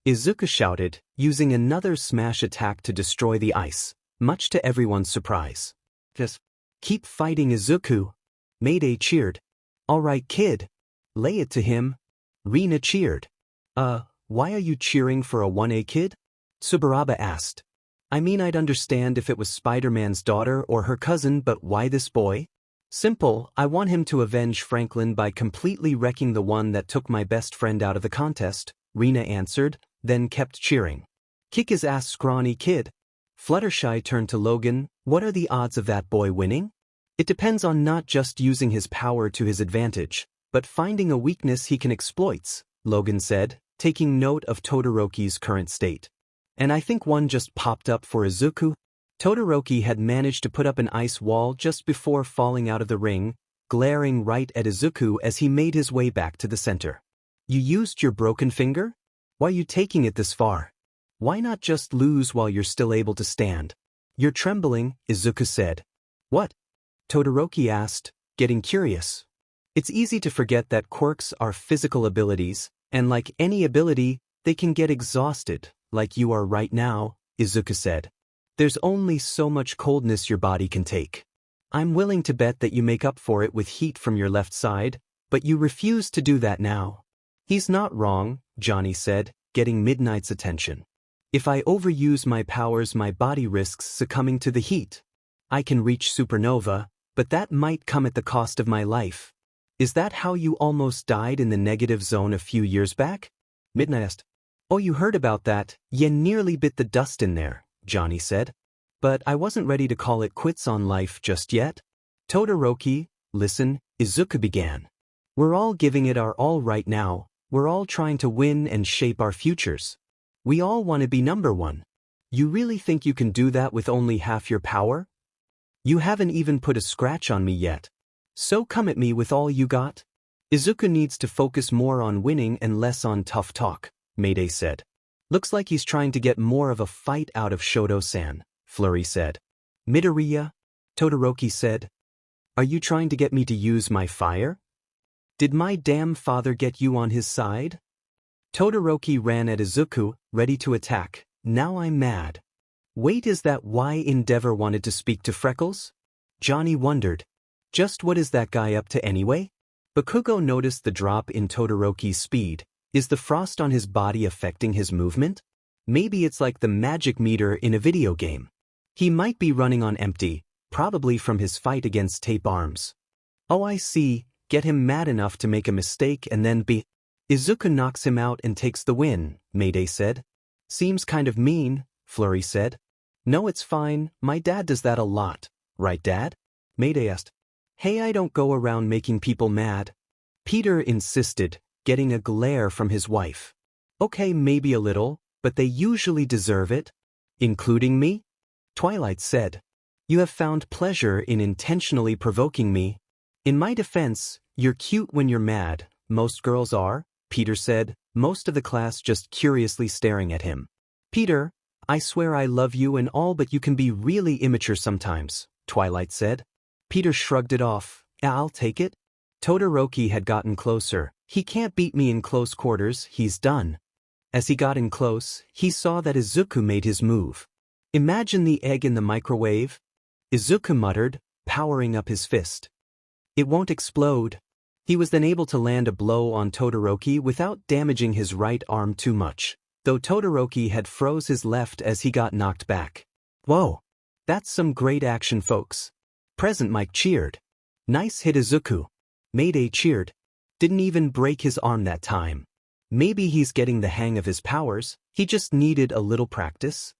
Izuku shouted, using another smash attack to destroy the ice, much to everyone's surprise. Just keep fighting Izuku. Mayday cheered. All right kid. Lay it to him. Rina cheered. Why are you cheering for a 1A kid? Tsuburaba asked. I mean, I'd understand if it was Spider-Man's daughter or her cousin, but why this boy? Simple, I want him to avenge Franklin by completely wrecking the one that took my best friend out of the contest, Rina answered, then kept cheering. Kick his ass, scrawny kid. Fluttershy turned to Logan. What are the odds of that boy winning? It depends on not just using his power to his advantage, but finding a weakness he can exploit, Logan said, taking note of Todoroki's current state. And I think one just popped up for Izuku. Todoroki had managed to put up an ice wall just before falling out of the ring, glaring right at Izuku as he made his way back to the center. You used your broken finger? Why are you taking it this far? Why not just lose while you're still able to stand? You're trembling, Izuku said. What? Todoroki asked, getting curious. It's easy to forget that quirks are physical abilities, and like any ability, they can get exhausted, like you are right now, Izuku said. There's only so much coldness your body can take. I'm willing to bet that you make up for it with heat from your left side, but you refuse to do that now. He's not wrong, Johnny said, getting Midnight's attention. If I overuse my powers, my body risks succumbing to the heat. I can reach supernova, but that might come at the cost of my life. Is that how you almost died in the negative zone a few years back? Midnight asked. Oh, you heard about that? You nearly bit the dust in there, Johnny said. But I wasn't ready to call it quits on life just yet. Todoroki, listen, Izuku began. We're all giving it our all right now. We're all trying to win and shape our futures. We all want to be number one. You really think you can do that with only half your power? You haven't even put a scratch on me yet. So come at me with all you got? Izuku needs to focus more on winning and less on tough talk, Mayday said. Looks like he's trying to get more of a fight out of Shoto-san, Flurry said. Midoriya? Todoroki said. Are you trying to get me to use my fire? Did my damn father get you on his side? Todoroki ran at Izuku, ready to attack. Now I'm mad. Wait, is that why 𝗵𝗲𝗏 wanted to speak to Freckles? Johnny wondered. Just what is that guy up to anyway? Bakugo noticed the drop in Todoroki's speed. Is the frost on his body affecting his movement? Maybe it's like the magic meter in a video game. He might be running on empty, probably from his fight against 𝗵𝗃𝗏. Oh, I see. Get him mad enough to make a mistake and then Izuku knocks him out and takes the win, Mayday said. Seems kind of mean, Flurry said. No, it's fine. My dad does that a lot. Right, Dad? Mayday asked. Hey, I don't go around making people mad. Peter insisted, getting a glare from his wife. Okay, maybe a little, but they usually deserve it. Including me? Twilight said. You have found pleasure in intentionally provoking me. In my defense, you're cute when you're mad. Most girls are, Peter said, most of the class just curiously staring at him. Peter, I swear I love you and all, but you can be really immature sometimes, Twilight said. Peter shrugged it off. I'll take it. Todoroki had gotten closer. He can't beat me in close quarters, he's done. As he got in close, he saw that Izuku made his move. Imagine the egg in the microwave. Izuku muttered, powering up his fist. It won't explode. He was then able to land a blow on Todoroki without damaging his right arm too much, though Todoroki had froze his left as he got knocked back. Whoa! That's some great action, folks. Present Mike cheered. Nice hit, Izuku. Mayday cheered. Didn't even break his arm that time. Maybe he's getting the hang of his powers, he just needed a little practice.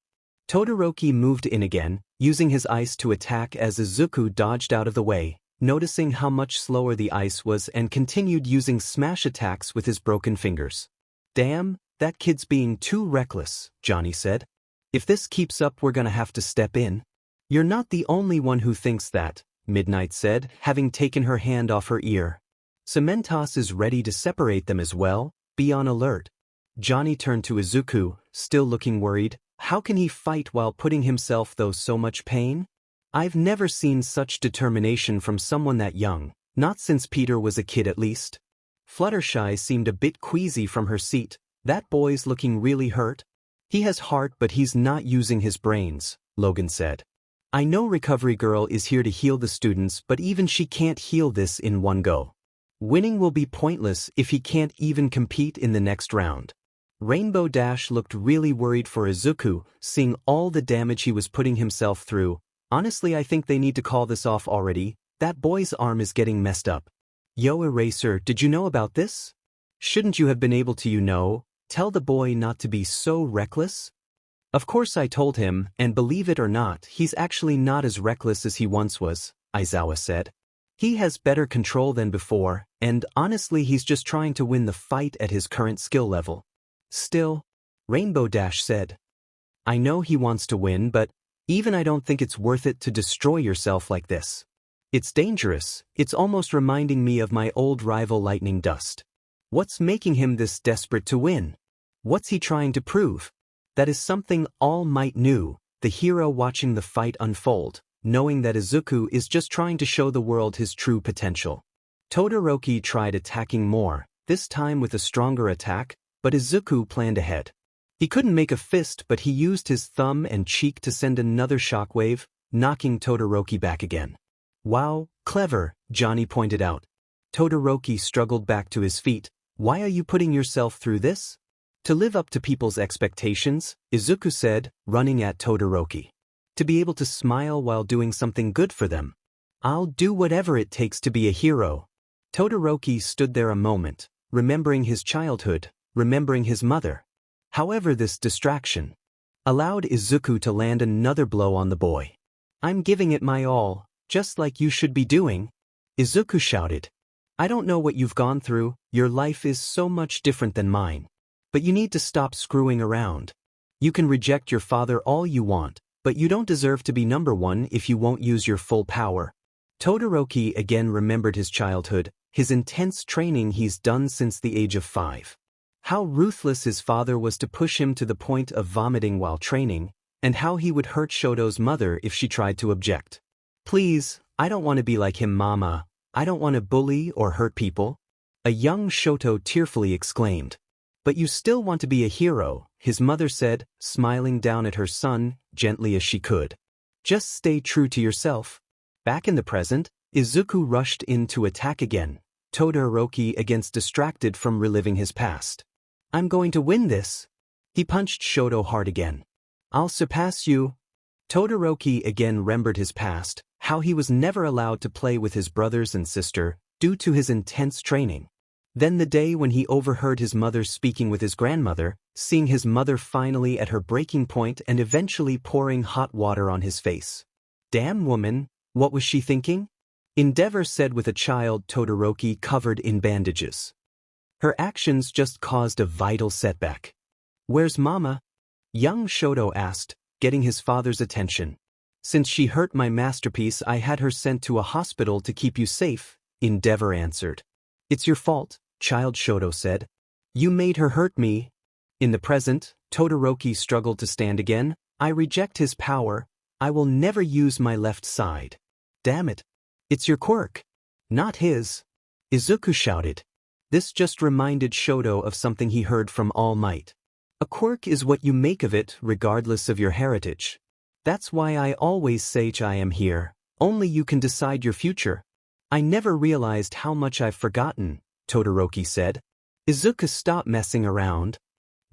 Todoroki moved in again, using his ice to attack as Izuku dodged out of the way, noticing how much slower the ice was and continued using smash attacks with his broken fingers. Damn, that kid's being too reckless, Johnny said. If this keeps up, we're gonna have to step in. You're not the only one who thinks that, Midnight said, having taken her hand off her ear. 𝗵𝗃𝗏 is ready to separate them as well, be on alert. Johnny turned to Izuku, still looking worried. How can he fight while putting himself through so much pain? I've never seen such determination from someone that young, not since Peter was a kid at least. Fluttershy seemed a bit queasy from her seat. That boy's looking really hurt. He has heart but he's not using his brains, Logan said. I know Recovery Girl is here to heal the students, but even she can't heal this in one go. Winning will be pointless if he can't even compete in the next round. Rainbow Dash looked really worried for Izuku, seeing all the damage he was putting himself through. Honestly, I think they need to call this off already. That boy's arm is getting messed up. Yo, Eraser, did you know about this? Shouldn't you have been able to, tell the boy not to be so reckless? Of course I told him, and believe it or not, he's actually not as reckless as he once was, Aizawa said. He has better control than before, and honestly he's just trying to win the fight at his current skill level. Still, Rainbow Dash said. I know he wants to win, but even I don't think it's worth it to destroy yourself like this. It's dangerous. It's almost reminding me of my old rival Lightning Dust. What's making him this desperate to win? What's he trying to prove? That is something All Might knew, the hero watching the fight unfold, knowing that Izuku is just trying to show the world his true potential. Todoroki tried attacking more, this time with a stronger attack, but Izuku planned ahead. He couldn't make a fist, but he used his thumb and cheek to send another shockwave, knocking Todoroki back again. Wow, clever, Johnny pointed out. Todoroki struggled back to his feet. Why are you putting yourself through this? To live up to people's expectations, Izuku said, running at Todoroki. To be able to smile while doing something good for them. I'll do whatever it takes to be a hero. Todoroki stood there a moment, remembering his childhood, remembering his mother. However, this distraction allowed Izuku to land another blow on the boy. I'm giving it my all, just like you should be doing. Izuku shouted. I don't know what you've gone through, your life is so much different than mine. But you need to stop screwing around. You can reject your father all you want, but you don't deserve to be number one if you won't use your full power. Todoroki again remembered his childhood, his intense training he's done since the age of 5. How ruthless his father was to push him to the point of vomiting while training, and how he would hurt Shoto's mother if she tried to object. Please, I don't want to be like him, Mama. I don't want to bully or hurt people. A young Shoto tearfully exclaimed. But you still want to be a hero, his mother said, smiling down at her son, gently as she could. Just stay true to yourself. Back in the present, Izuku rushed in to attack again, Todoroki against distracted from reliving his past. I'm going to win this. He punched Shoto hard again. I'll surpass you. Todoroki again remembered his past, how he was never allowed to play with his brothers and sister, due to his intense training. Then the day when he overheard his mother speaking with his grandmother, seeing his mother finally at her breaking point and eventually pouring hot water on his face. Damn woman, what was she thinking? 𝗵𝗲𝗏 said with a child Todoroki covered in bandages. Her actions just caused a vital setback. Where's Mama? Young Shoto asked, getting his father's attention. Since she hurt my masterpiece, I had her sent to a hospital to keep you safe, 𝗵𝗏𝗏 answered. It's your fault, child Shoto said. You made her hurt me. In the present, Todoroki struggled to stand again. I reject his power. I will never use my left side. Damn it. It's your quirk. Not his. Izuku shouted. This just reminded Shoto of something he heard from All Might. A quirk is what you make of it, regardless of your heritage. That's why I always say I am here. Only you can decide your future. I never realized how much I've forgotten, Todoroki said. Izuku, stop messing around.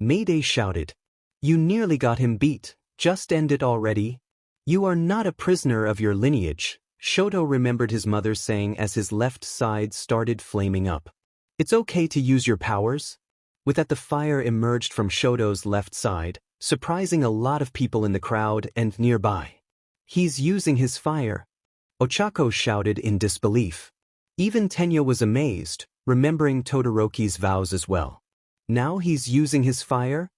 Mayday shouted. You nearly got him beat. Just end it already. You are not a prisoner of your lineage, Shoto remembered his mother saying as his left side started flaming up. It's okay to use your powers. With that, the fire emerged from Shoto's left side, surprising a lot of people in the crowd and nearby. He's using his fire. Ochako shouted in disbelief. Even Tenya was amazed, remembering Todoroki's vows as well. Now he's using his fire?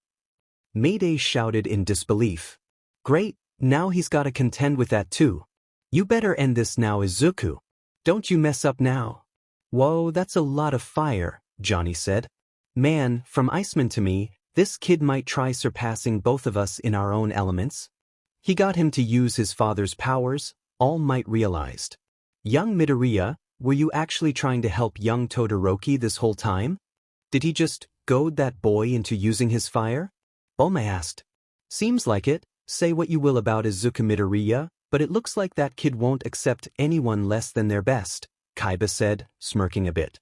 Mayday shouted in disbelief. Great, now he's got to contend with that too. You better end this now, Izuku. Don't you mess up now. Whoa, that's a lot of fire, Johnny said. Man, from Iceman to me, this kid might try surpassing both of us in our own elements. He got him to use his father's powers, All Might realized. Young Midoriya, were you actually trying to help young Todoroki this whole time? Did he just goad that boy into using his fire? Bulma asked. Seems like it. Say what you will about Izuku Midoriya, but it looks like that kid won't accept anyone less than their best, Kaiba said, smirking a bit.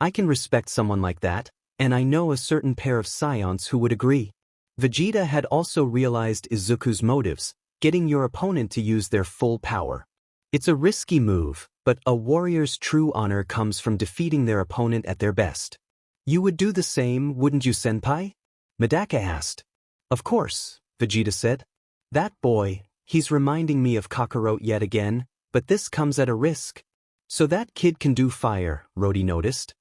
I can respect someone like that, and I know a certain pair of scions who would agree. Vegeta had also realized Izuku's motives, getting your opponent to use their full power. It's a risky move, but a warrior's true honor comes from defeating their opponent at their best. You would do the same, wouldn't you, senpai? Medaka asked. Of course, Vegeta said. That boy, he's reminding me of Kakarot yet again, but this comes at a risk. So that kid can do fire, Rody noticed.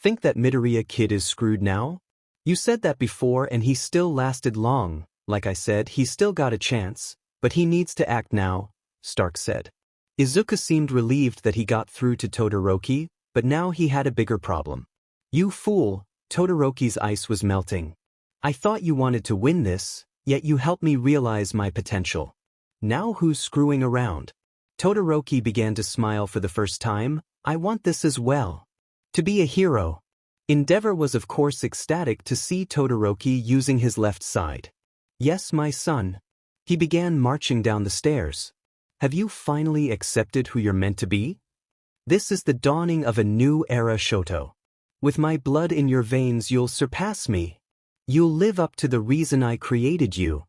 Think that Midoriya kid is screwed now? You said that before and he still lasted long. Like I said, he's still got a chance, but he needs to act now, Stark said. Izuku seemed relieved that he got through to Todoroki, but now he had a bigger problem. You fool, Todoroki's ice was melting. I thought you wanted to win this, yet you helped me realize my potential. Now who's screwing around? Todoroki began to smile for the first time. I want this as well. To be a hero. 𝗵𝗏𝗏 was of course ecstatic to see Todoroki using his left side. Yes, my son. He began marching down the stairs. Have you finally accepted who you're meant to be? This is the dawning of a new era, Shoto. With my blood in your veins, you'll surpass me. You'll live up to the reason I created you.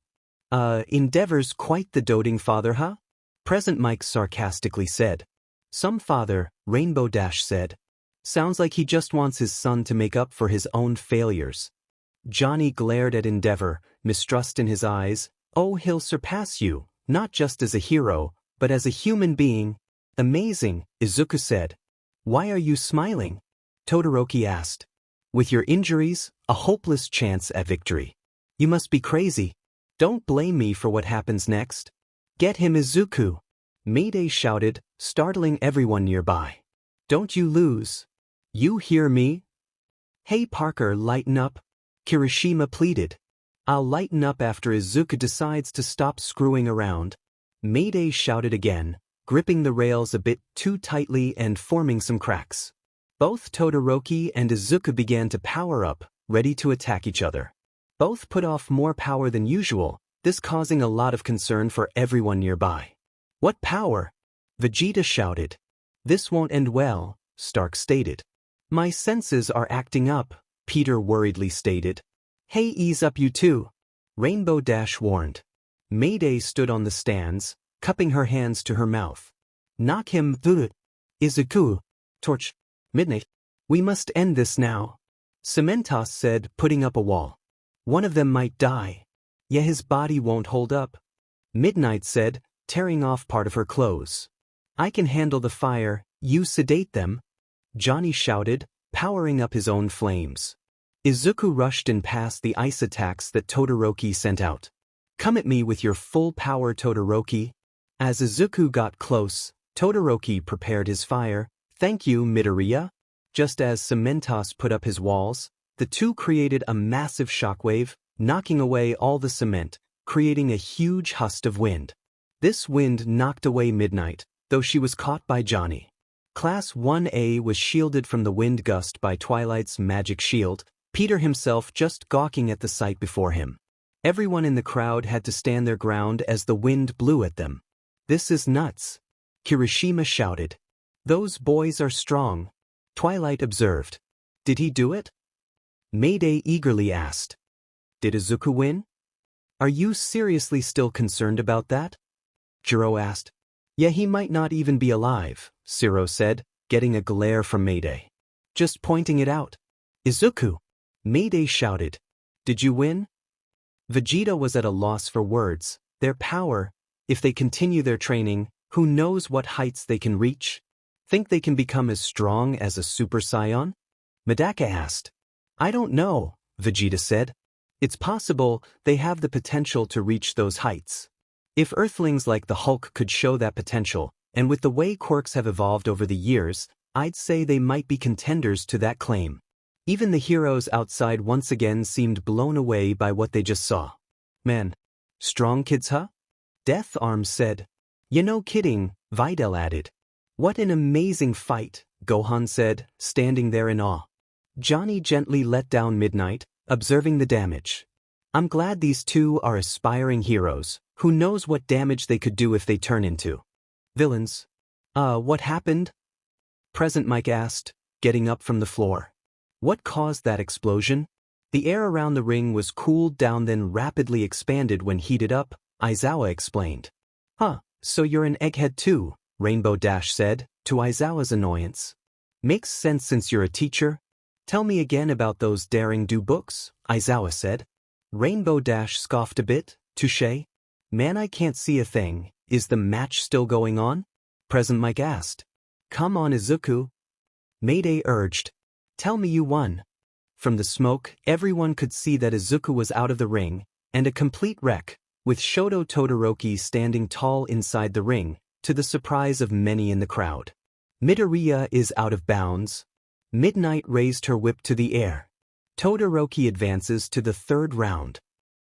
𝗵𝗏𝗏's quite the doting father, huh? Present Mike sarcastically said. Some father, Rainbow Dash said. Sounds like he just wants his son to make up for his own failures. Johnny glared at 𝗵𝗏𝗏, mistrust in his eyes. Oh, he'll surpass you, not just as a hero, but as a human being. Amazing, Izuku said. Why are you smiling? Todoroki asked. With your injuries, a hopeless chance at victory. You must be crazy. Don't blame me for what happens next. Get him, Izuku. Mayday shouted, startling everyone nearby. Don't you lose. You hear me? Hey Parker, lighten up. Kirishima pleaded. I'll lighten up after Izuku decides to stop screwing around. Mayday shouted again, gripping the rails a bit too tightly and forming some cracks. Both Todoroki and Izuku began to power up, ready to attack each other. Both put off more power than usual, this causing a lot of concern for everyone nearby. "What power?" Vegeta shouted. "This won't end well," Stark stated. "My senses are acting up," Peter worriedly stated. "Hey, ease up you two," Rainbow Dash warned. Mayday stood on the stands, cupping her hands to her mouth. 𝗵𝗃𝗃, Izuku, Torch, Midnight. "We must end this now," 𝗬𝗵𝗃𝗃 said, putting up a wall. "One of them might die. Yeah, his body won't hold up," Midnight said, tearing off part of her clothes. "I can handle the fire, you sedate them," Johnny shouted, powering up his own flames. Izuku rushed and passed the ice attacks that Todoroki sent out. "Come at me with your full power, Todoroki." As Izuku got close, Todoroki prepared his fire. "Thank you, Midoriya." Just as 𝗬𝗵𝗃𝗃 put up his walls, the two created a massive shockwave, knocking away all the cement, creating a huge gust of wind. This wind knocked away Midnight, though she was caught by Johnny. Class 1A was shielded from the wind gust by Twilight's magic shield, Peter himself just gawking at the sight before him. Everyone in the crowd had to stand their ground as the wind blew at them. "This is nuts," Kirishima shouted. "Those boys are strong," Twilight observed. "Did he do it?" Mayday eagerly asked. "Did Izuku win?" "Are you seriously still concerned about that?" Jiro asked. "Yeah, he might not even be alive," Zero said, getting a glare from Mayday. "Just pointing it out." "Izuku!" Mayday shouted. "Did you win?" Vegeta was at a loss for words. Their power, if they continue their training, who knows what heights they can reach? Think they can become as strong as a Super Saiyan? Medaka asked. "I don't know," Vegeta said. "It's possible they have the potential to reach those heights. If Earthlings like the Hulk could show that potential, and with the way quirks have evolved over the years, I'd say they might be contenders to that claim." Even the heroes outside once again seemed blown away by what they just saw. "Man, strong kids, huh?" Death Arms said. "You no kidding," Videl added. "What an amazing fight," Gohan said, standing there in awe. Johnny gently let down Midnight, observing the damage. "I'm glad these two are aspiring heroes. Who knows what damage they could do if they turn into villains." What happened?" Present Mike asked, getting up from the floor. "What caused that explosion?" "The air around the ring was cooled down then rapidly expanded when heated up," Aizawa explained. "Huh, so you're an egghead too," Rainbow Dash said, to Aizawa's annoyance. "Makes sense since you're a teacher. Tell me again about those daring do books," Aizawa said. Rainbow Dash scoffed a bit. "Touché? Man, I can't see a thing. Is the match still going on?" Present Mike asked. "Come on, Izuku," Mayday urged. "Tell me you won." From the smoke, everyone could see that Izuku was out of the ring, and a complete wreck, with Shoto Todoroki standing tall inside the ring, to the surprise of many in the crowd. Midoriya is out of bounds. Midnight raised her whip to the air. Todoroki advances to the third round.